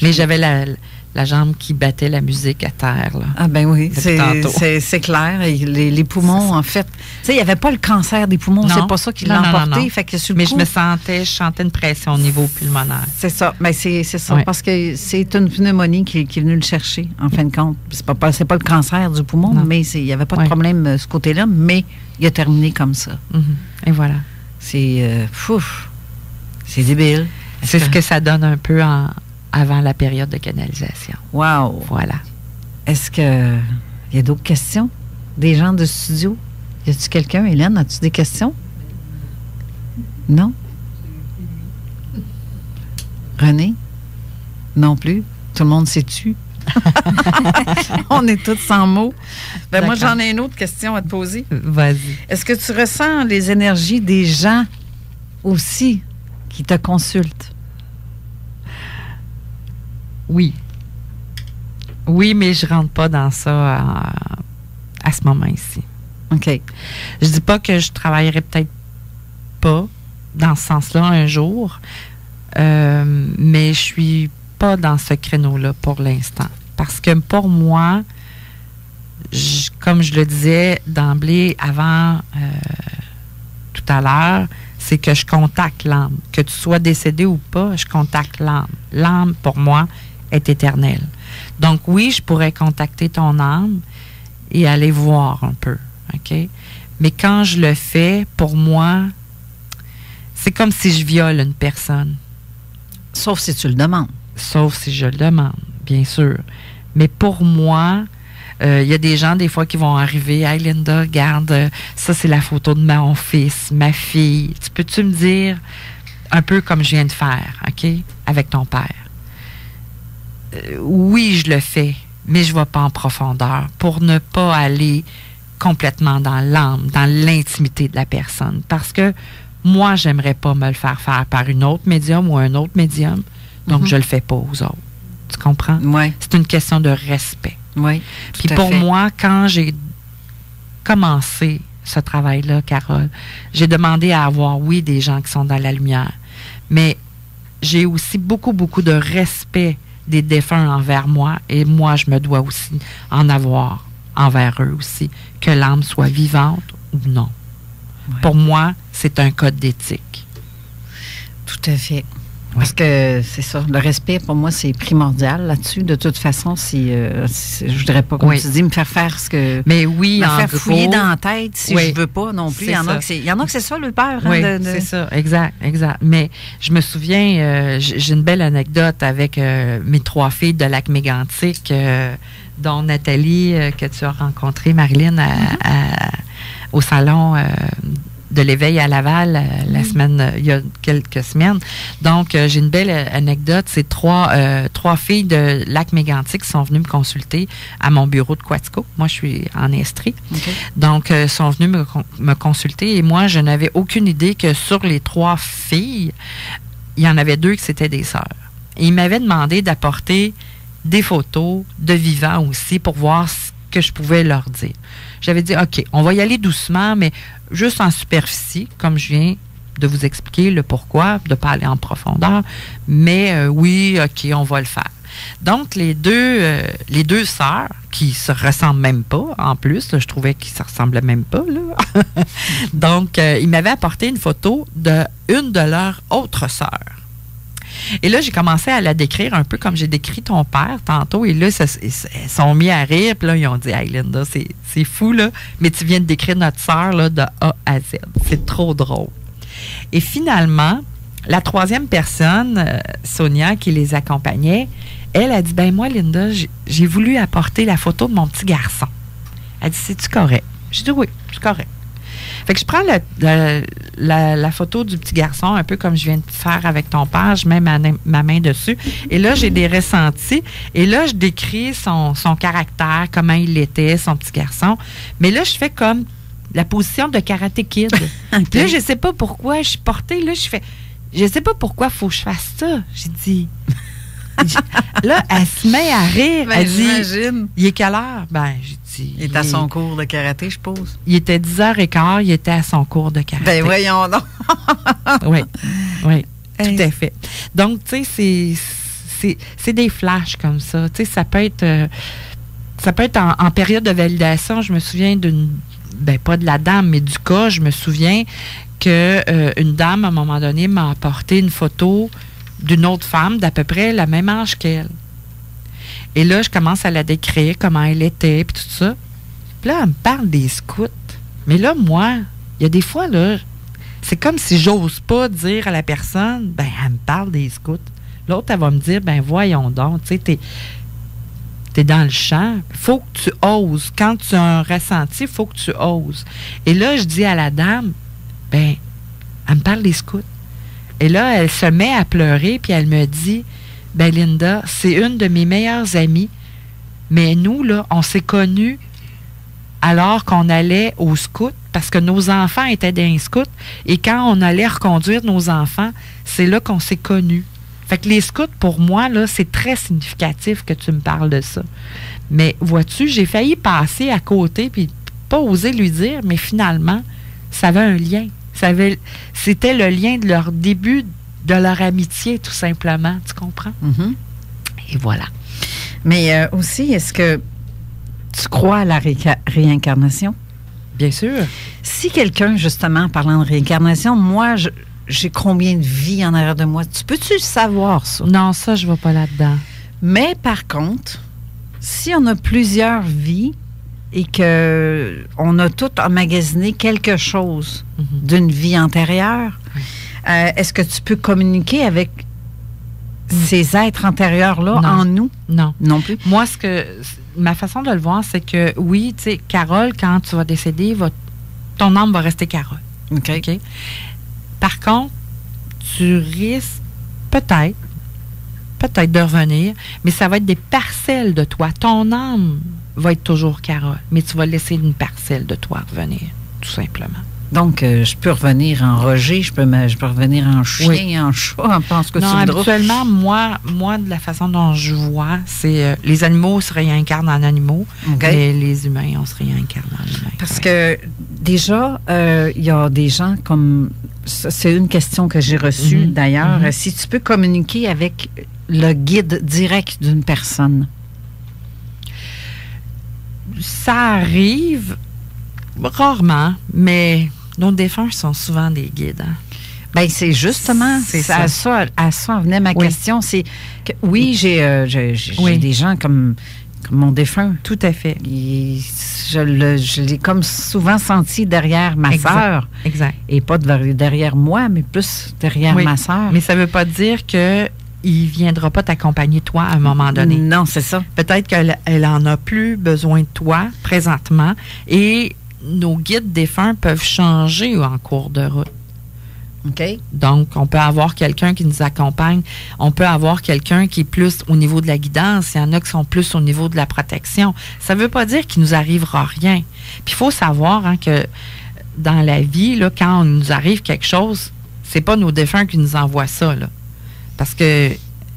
Mais j'avais la jambe qui battait la musique à terre. Là. Ah ben oui, Tantôt. c'est clair. Et les poumons, en fait, tu sais, il n'y avait pas le cancer des poumons, Non. c'est pas ça qui Non, l'a non, emporté. non. Fait que sur le Mais coup, je sentais une pression au niveau pulmonaire. c'est ça. Ben c'est ça, Oui. parce que c'est une pneumonie qui est venue le chercher, en fin de compte. C'est pas le cancer du poumon, Non. mais il n'y avait pas de Oui. problème de ce côté-là, mais il a terminé comme ça. Mhm. Et voilà. C'est c'est débile. C'est ce que ça donne un peu avant la période de canalisation. Wow. Voilà. Est-ce que il y a d'autres questions? Des gens de studio? Y a-tu quelqu'un, Hélène? As-tu des questions? Non? René? Non plus? Tout le monde sait tu? On est tous sans mots. Ben moi, D'accord. j'en ai une autre question à te poser. Vas-y. Est-ce que tu ressens les énergies des gens aussi qui te consultent? Oui. Oui, mais je rentre pas dans ça à ce moment ici. OK. Je dis pas que je travaillerai peut-être pas dans ce sens-là un jour, mais je suis pas dans ce créneau-là pour l'instant. Parce que pour moi, je comme je le disais d'emblée avant tout à l'heure, c'est que je contacte l'âme. Que tu sois décédé ou pas, je contacte l'âme. L'âme, pour moi, est éternelle. Donc oui, je pourrais contacter ton âme et aller voir un peu, OK? Mais quand je le fais, pour moi, c'est comme si je viole une personne. Sauf si tu le demandes. Sauf si je le demande, bien sûr. Mais pour moi, il y a des gens, des fois, qui vont arriver. « Hey, Linda, regarde, ça, c'est la photo de mon fils, ma fille. Tu peux-tu me dire un peu comme je viens de faire, OK, avec ton père? » Oui, je le fais, mais je ne vais pas en profondeur pour ne pas aller complètement dans l'âme, dans l'intimité de la personne. Parce que moi, j'aimerais pas me le faire par une autre médium ou un autre médium, donc je le fais pas aux autres. Tu comprends? Oui. C'est une question de respect. Oui. Puis pour moi, quand j'ai commencé ce travail-là, Carole, j'ai demandé à avoir, oui, des gens qui sont dans la lumière, mais j'ai aussi beaucoup, beaucoup de respect des défunts envers moi, et moi, je me dois aussi en avoir envers eux aussi, que l'âme soit vivante ou non. Ouais. Pour moi, c'est un code d'éthique. Tout à fait. Parce que c'est ça, le respect, pour moi, c'est primordial là-dessus. De toute façon, je voudrais pas, comme tu dis, me faire faire ce que... Mais oui, me faire fouiller dans la tête si je veux pas non plus. Il y en a que c'est ça, le père. Oui, c'est ça, exact. Mais je me souviens, j'ai une belle anecdote avec mes 3 filles de Lac-Mégantic, dont Nathalie, que tu as rencontrée, Marilyn, au salon... de l'éveil à Laval il y a quelques semaines. Donc, j'ai une belle anecdote. C'est 3 filles de Lac-Mégantic qui sont venues me consulter à mon bureau de Quatico. Moi, je suis en Estrie. Okay. Donc, sont venues me consulter et moi, je n'avais aucune idée que sur les 3 filles, il y en avait 2 qui c'était des sœurs. Et ils m'avaient demandé d'apporter des photos de vivants aussi pour voir ce que je pouvais leur dire. J'avais dit, OK, on va y aller doucement, mais juste en superficie, comme je viens de vous expliquer le pourquoi, de ne pas aller en profondeur. Mais oui, OK, on va le faire. Donc, les deux sœurs, qui se ressemblent même pas, en plus, là, je trouvais qu'ils se ressemblaient même pas, là. Donc, ils m'avaient apporté une photo d'une de leurs autres sœurs. Et là, j'ai commencé à la décrire un peu comme j'ai décrit ton père tantôt. Et là, ils sont mis à rire. Puis là, ils ont dit, « Hey, Linda, c'est fou, là. Mais tu viens de décrire notre sœur, là, de A à Z. C'est trop drôle. » Et finalement, la 3e personne, Sonia, qui les accompagnait, elle a dit, « Ben moi, Linda, j'ai voulu apporter la photo de mon petit garçon. » Elle dit, « C'est-tu correct? » J'ai dit, « Oui, c'est correct. » Fait que je prends la photo du petit garçon, un peu comme je viens de faire avec ton père, je mets ma main dessus. Et là, j'ai des ressentis. Et là, je décris son caractère, comment il était, son petit garçon. Mais là, je fais comme la position de Karate Kid. Okay. Là, je sais pas pourquoi, je suis portée, là, je sais pas pourquoi il faut que je fasse ça. J'ai dit... Là, elle se met à rire. Ben, elle dit, j'imagine. Il est quelle heure? Ben, j'ai dit... Il est à son cours de karaté, je suppose. Il était 10h15, il était à son cours de karaté. Ben, voyons donc. Oui, tout à fait. Donc, tu sais, c'est des flashs comme ça. Tu sais, ça peut être en période de validation. Je me souviens pas de la dame, mais du cas, je me souviens qu'une dame, à un moment donné, m'a apporté une photo d'une autre femme d'à peu près le même âge qu'elle. Et là, je commence à la décrire, comment elle était, puis tout ça. Puis là, elle me parle des scouts. Mais là, moi, il y a des fois, là, c'est comme si j'ose pas dire à la personne, ben, elle me parle des scouts. L'autre, elle va me dire, ben, voyons donc, tu sais, t'es dans le champ. Il faut que tu oses. Quand tu as un ressenti, il faut que tu oses. Et là, je dis à la dame, ben, elle me parle des scouts. Et là, elle se met à pleurer, puis elle me dit, « Ben Linda, c'est une de mes meilleures amies, mais nous, là, on s'est connus alors qu'on allait au scout, parce que nos enfants étaient dans les scouts, et quand on allait reconduire nos enfants, c'est là qu'on s'est connus. » Fait que les scouts, pour moi, là, c'est très significatif que tu me parles de ça. Mais vois-tu, j'ai failli passer à côté, puis pas oser lui dire, mais finalement, ça avait un lien. C'était le lien de leur début, de leur amitié, tout simplement. Tu comprends? Mm-hmm. Et voilà. Mais aussi, est-ce que tu crois à la réincarnation? Bien sûr. Si quelqu'un, justement, parlant de réincarnation, moi, j'ai combien de vies en arrière de moi? Peux-tu le savoir, ça? Non, ça, je ne vais pas là-dedans. Mais par contre, si on a plusieurs vies et qu'on a tout emmagasiné quelque chose d'une vie antérieure, est-ce que tu peux communiquer avec ces êtres antérieurs-là en nous? Non. Non plus? Moi, ma façon de le voir, c'est que oui, tu sais, Carole, quand tu vas décéder, ton âme va rester Carole. OK. Par contre, tu risques peut-être de revenir, mais ça va être des parcelles de toi. Ton âme va être toujours Carole, mais tu vas laisser une parcelle de toi revenir, tout simplement. Donc, je peux revenir en Roger, je peux revenir en chien, en chat, en pense que tu voudras. Habituellement, moi, de la façon dont je vois, c'est les animaux se réincarnent en animaux, mais les humains, on se réincarne en humains. Parce que déjà, il y a des gens comme... C'est une question que j'ai reçue, d'ailleurs. Si tu peux communiquer avec le guide direct d'une personne. Ça arrive rarement, mais... Nos défunts sont souvent des guides. Hein? Bien, c'est justement à ça en venait ma question. C'est que j'ai des gens comme mon défunt. Tout à fait. Je l'ai comme souvent senti derrière ma sœur. Exact. Et pas derrière moi, mais plus derrière ma sœur. Mais ça ne veut pas dire qu'il ne viendra pas t'accompagner, toi, à un moment donné. Non, c'est ça. Peut-être qu'elle en a plus besoin de toi présentement et nos guides défunts peuvent changer en cours de route. OK. Donc, on peut avoir quelqu'un qui nous accompagne. On peut avoir quelqu'un qui est plus au niveau de la guidance. Il y en a qui sont plus au niveau de la protection. Ça ne veut pas dire qu'il nous arrivera rien. Puis, il faut savoir que dans la vie, là, quand il nous arrive quelque chose, c'est pas nos défunts qui nous envoient ça. Là. Parce que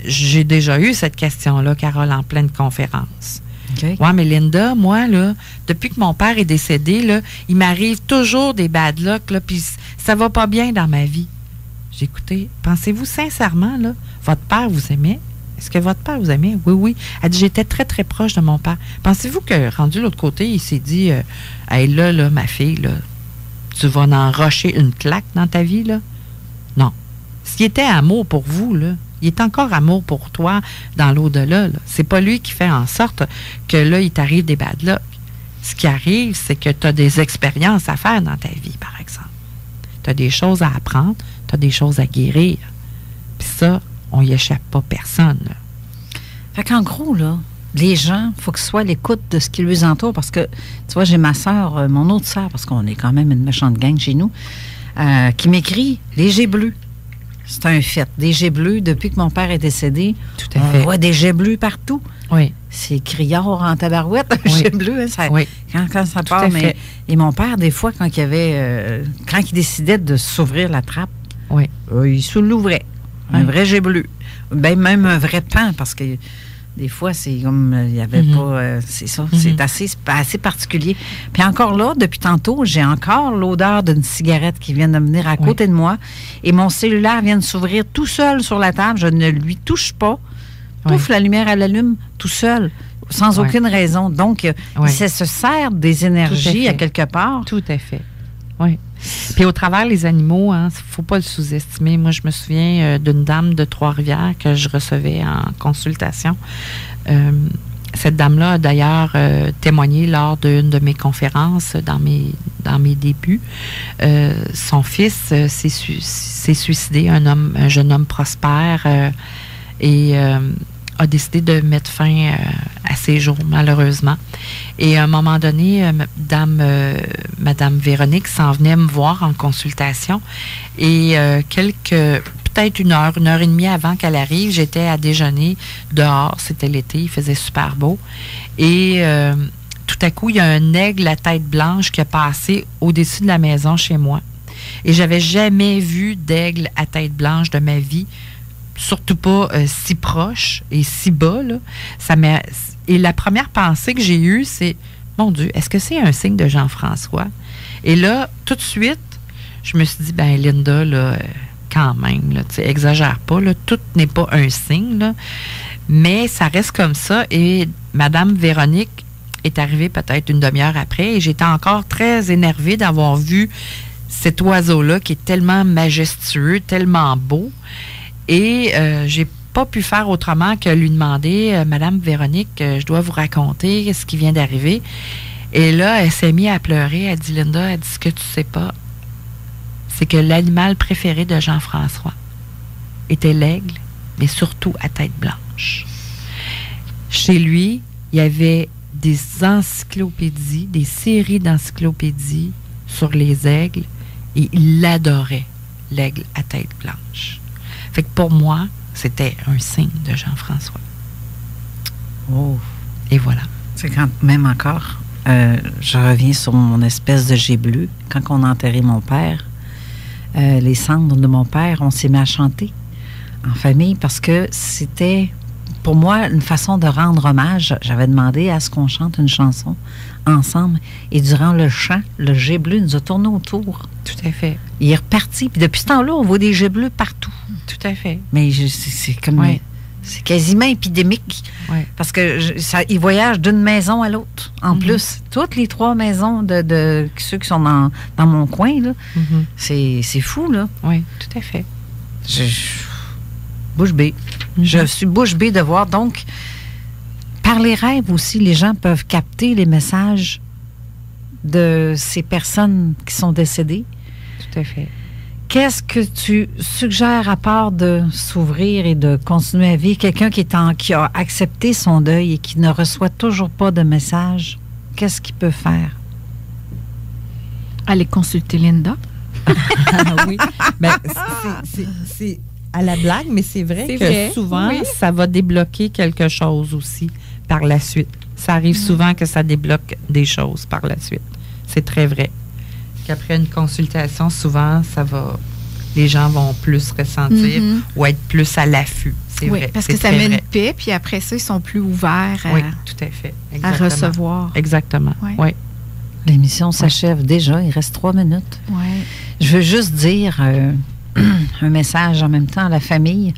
j'ai déjà eu cette question-là, Carole, en pleine conférence. Okay. Ouais, mais Linda, moi, là, depuis que mon père est décédé, là, il m'arrive toujours des bad luck, là, puis ça va pas bien dans ma vie. J'ai écouté, pensez-vous sincèrement, là, votre père vous aimait? Est-ce que votre père vous aimait? Oui, oui. Elle dit, j'étais très, très proche de mon père. Pensez-vous que, rendu de l'autre côté, il s'est dit, hey, là, ma fille, là, tu vas en rocher une claque dans ta vie, là? Non. S'il était amour pour vous, là, il est encore amour pour toi dans l'au-delà. Là. C'est pas lui qui fait en sorte que là, il t'arrive des bad luck. Ce qui arrive, c'est que tu as des expériences à faire dans ta vie, par exemple. Tu as des choses à apprendre, tu as des choses à guérir. Puis ça, on y échappe pas personne. Là. Fait qu'en gros, là, les gens, il faut que ce soit à l'écoute de ce qui les entoure. Parce que, tu vois, j'ai ma sœur, mon autre sœur, parce qu'on est quand même une méchante gang chez nous, qui m'écrit « Les jets bleus ». C'est un fait. Des jets bleus, depuis que mon père est décédé, tout à fait. On voit des jets bleus partout. Oui. C'est criard en tabarouette, un jet bleu. Hein, ça, oui. Quand ça part. Mais, et mon père, des fois, quand il décidait de s'ouvrir la trappe, il l'ouvrait. Un vrai jet bleu. Ben, même un vrai pan, parce que des fois, c'est comme, il n'y avait pas... c'est ça, c'est assez particulier. Puis encore là, depuis tantôt, j'ai encore l'odeur d'une cigarette qui vient de venir à côté de moi. Et mon cellulaire vient de s'ouvrir tout seul sur la table. Je ne lui touche pas. Pouf, la lumière, elle allume tout seul, sans aucune raison. Donc, il se sert des énergies à quelque part. Tout à fait. Oui. Puis au travers les animaux, il ne faut pas le sous-estimer. Moi, je me souviens d'une dame de Trois-Rivières que je recevais en consultation. Cette dame-là a d'ailleurs témoigné lors d'une de mes conférences dans mes débuts. Son fils s'est suicidé, un jeune homme prospère, et a décidé de mettre fin à ses jours, malheureusement. Et à un moment donné, Madame Véronique s'en venait me voir en consultation. Et peut-être une heure et demie avant qu'elle arrive, j'étais à déjeuner dehors. C'était l'été, il faisait super beau. Et tout à coup, il y a un aigle à tête blanche qui a passé au-dessus de la maison chez moi. Et j'avais jamais vu d'aigle à tête blanche de ma vie. Surtout pas si proche et si bas. Là. Et la première pensée que j'ai eue, c'est, mon Dieu, est-ce que c'est un signe de Jean-François? Et là, tout de suite, je me suis dit, ben Linda, là, quand même, là, exagère pas, là, tout n'est pas un signe, là, mais ça reste comme ça. Et Madame Véronique est arrivé peut-être une demi-heure après et j'étais encore très énervée d'avoir vu cet oiseau-là qui est tellement majestueux, tellement beau. Et j'ai pas pu faire autrement que lui demander, Madame Véronique, je dois vous raconter ce qui vient d'arriver. Et là, elle s'est mise à pleurer. Elle dit, Linda, elle dit, ce que tu sais pas, c'est que l'animal préféré de Jean-François était l'aigle, mais surtout à tête blanche. Chez lui, il y avait des encyclopédies, des séries d'encyclopédies sur les aigles, et il l'adorait, l'aigle à tête blanche. Fait que pour moi, c'était un signe de Jean-François. Oh. Et voilà. C'est quand même encore, je reviens sur mon espèce de jet bleu. Quand on a enterré mon père, les cendres de mon père, on s'est mis à chanter en famille parce que c'était, pour moi, une façon de rendre hommage. J'avais demandé à ce qu'on chante une chanson ensemble. Et durant le chant, le jet bleu nous a tourné autour. Tout à fait. Il est reparti. Puis depuis ce temps-là, on voit des jets bleus partout. Tout à fait. Mais c'est comme... Ouais. C'est quasiment épidémique. Ouais. Parce que ils voyagent d'une maison à l'autre. En plus, toutes les 3 maisons de ceux qui sont dans mon coin, là, c'est fou, là. Oui, tout à fait. Bouche bée. Je suis bouche bée de voir. Donc, par les rêves aussi, les gens peuvent capter les messages de ces personnes qui sont décédées. Tout à fait. Qu'est-ce que tu suggères à part de s'ouvrir et de continuer à vivre? Quelqu'un qui a accepté son deuil et qui ne reçoit toujours pas de message, qu'est-ce qu'il peut faire? Aller consulter Linda. Oui. Ben, c'est à la blague, mais c'est vrai souvent, ça va débloquer quelque chose aussi par la suite. Ça arrive souvent que ça débloque des choses par la suite. C'est très vrai. Qu'après une consultation, souvent, les gens vont plus ressentir ou être plus à l'affût. C'est vrai. Parce que ça met une paix, puis après ça, ils sont plus ouverts oui, tout à fait. à recevoir. Exactement. Oui. L'émission s'achève déjà. Il reste 3 minutes. Oui. Je veux juste dire un message en même temps à la famille.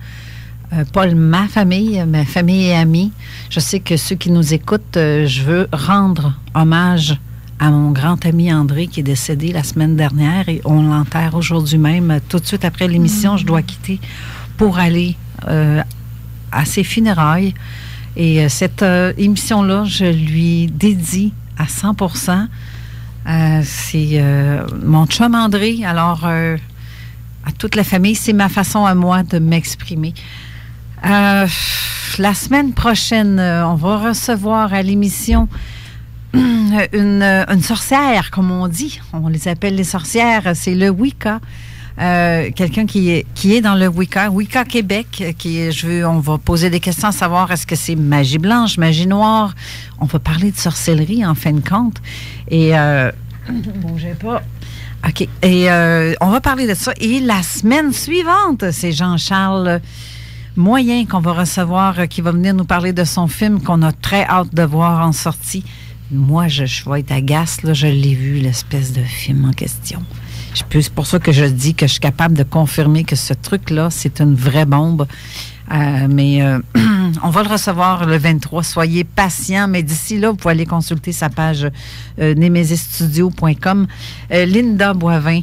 Pas ma famille, mais famille et amis. Je sais que ceux qui nous écoutent, je veux rendre hommage à mon grand ami André qui est décédé la semaine dernière et on l'enterre aujourd'hui même. Tout de suite après l'émission, je dois quitter pour aller à ses funérailles. Et cette émission-là, je lui dédie à 100%. C'est mon chum André. Alors, à toute la famille, c'est ma façon à moi de m'exprimer. La semaine prochaine, on va recevoir à l'émission une sorcière, comme on dit. On les appelle les sorcières. C'est le Wicca. Quelqu'un qui est dans le Wicca Québec. On va poser des questions à savoir est-ce que c'est magie blanche, magie noire. On va parler de sorcellerie en fin de compte. Et bougez pas. OK. Et on va parler de ça. Et la semaine suivante, c'est Jean-Charles Moyen qu'on va recevoir, qui va venir nous parler de son film qu'on a très hâte de voir en sortie. Moi, je vais être agace, là, je l'ai vu, l'espèce de film en question. C'est pour ça que je dis que je suis capable de confirmer que ce truc-là, c'est une vraie bombe. Mais on va le recevoir le 23. Soyez patients, mais d'ici là, vous pouvez aller consulter sa page nemesisstudio.com. Linda Boivin,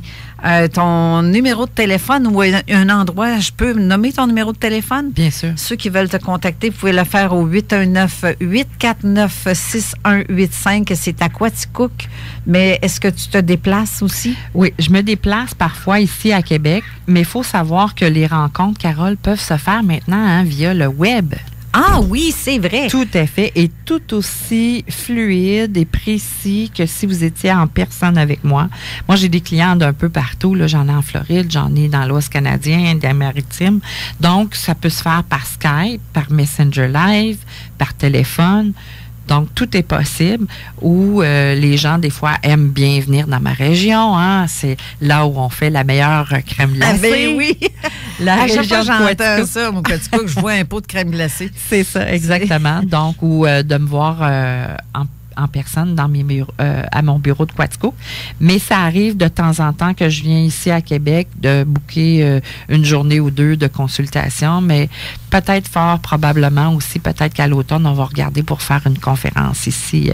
ton numéro de téléphone ou un endroit, je peux nommer ton numéro de téléphone? Bien sûr. Ceux qui veulent te contacter, vous pouvez le faire au 819-849-6185. C'est à Quaticook. Mais est-ce que tu te déplaces aussi? Oui, je me déplace parfois ici à Québec, mais il faut savoir que les rencontres, Carole, peuvent se faire maintenant via le web. Ah oui, c'est vrai. Tout à fait. Et tout aussi fluide et précis que si vous étiez en personne avec moi. Moi, j'ai des clients d'un peu partout. Là, j'en ai en Floride, j'en ai dans l'Ouest canadien, des Maritimes. Donc, ça peut se faire par Skype, par Messenger Live, par téléphone. Donc, tout est possible. Ou les gens, des fois, aiment bien venir dans ma région. Hein? C'est là où on fait la meilleure crème glacée. Ah ben oui! La région j'entends Quaticook. ça, mon Quaticook, je vois un pot de crème glacée. C'est ça, exactement. Donc, ou de me voir en en personne dans à mon bureau de Quatico. Mais ça arrive de temps en temps que je viens ici à Québec de booker une journée ou deux de consultation, mais peut-être fort probablement aussi, peut-être qu'à l'automne, on va regarder pour faire une conférence ici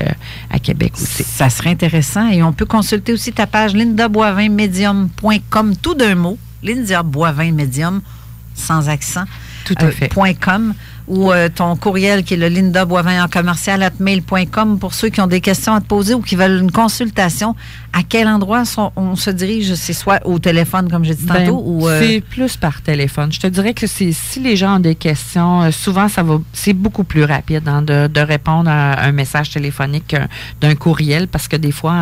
à Québec aussi. Ça serait intéressant. Et on peut consulter aussi ta page lindaboivinmedium.com, tout d'un mot. Linda Boivin Medium, sans accent. Tout à fait. .com, ou ton courriel qui est le lindaboivin@mail.com pour ceux qui ont des questions à te poser ou qui veulent une consultation. À quel endroit on se dirige? C'est soit au téléphone, comme j'ai dit tantôt, ou... C'est plus par téléphone. Je te dirais que si les gens ont des questions, souvent, c'est beaucoup plus rapide de répondre à un message téléphonique d'un courriel, parce que des fois,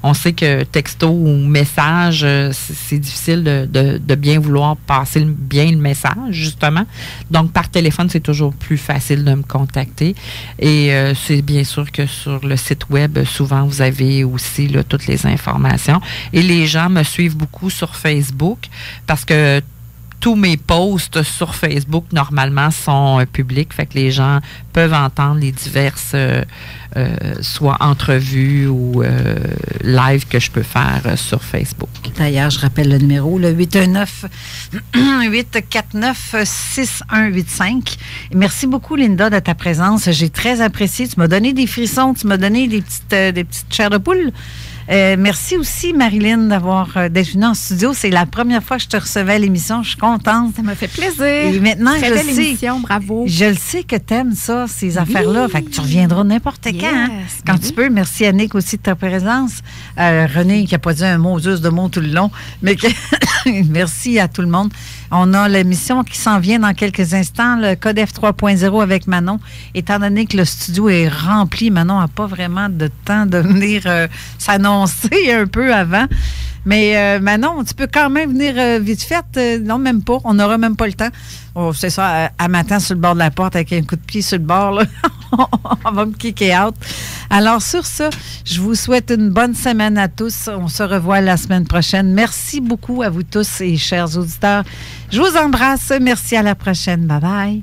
on sait que texto ou message, c'est difficile de bien vouloir passer bien le message, justement. Donc, par téléphone, c'est toujours plus facile de me contacter. Et c'est bien sûr que sur le site web, souvent, vous avez aussi là, toutes les informations. Et les gens me suivent beaucoup sur Facebook parce que tous mes posts sur Facebook, normalement, sont publics. Fait que les gens peuvent entendre les diverses, soit entrevues ou live que je peux faire sur Facebook. D'ailleurs, je rappelle le numéro, le 819-849-6185. Merci beaucoup, Linda, de ta présence. J'ai très apprécié. Tu m'as donné des frissons, tu m'as donné des petites chairs de poule. Merci aussi, Marilyn, d'être venue en studio. C'est la première fois que je te recevais à l'émission. Je suis contente. Ça m'a fait plaisir. Et maintenant, très belle émission, bravo. Je le sais que tu aimes ça, ces affaires-là. Fait que tu reviendras n'importe quand tu peux. Merci, Annick, aussi de ta présence. René, qui n'a pas dit un mot, juste de mots tout le long. Mais merci à tout le monde. On a l'émission qui s'en vient dans quelques instants, le Code F 3.0 avec Manon. Étant donné que le studio est rempli, Manon n'a pas vraiment de temps de venir s'annoncer un peu avant. Mais Manon, tu peux quand même venir vite fait. Non, même pas. On n'aura même pas le temps. Oh, c'est ça, à matin sur le bord de la porte avec un coup de pied sur le bord. Là. On va me kicker out. Alors, sur ça, je vous souhaite une bonne semaine à tous. On se revoit la semaine prochaine. Merci beaucoup à vous tous et chers auditeurs. Je vous embrasse. Merci, à la prochaine. Bye bye.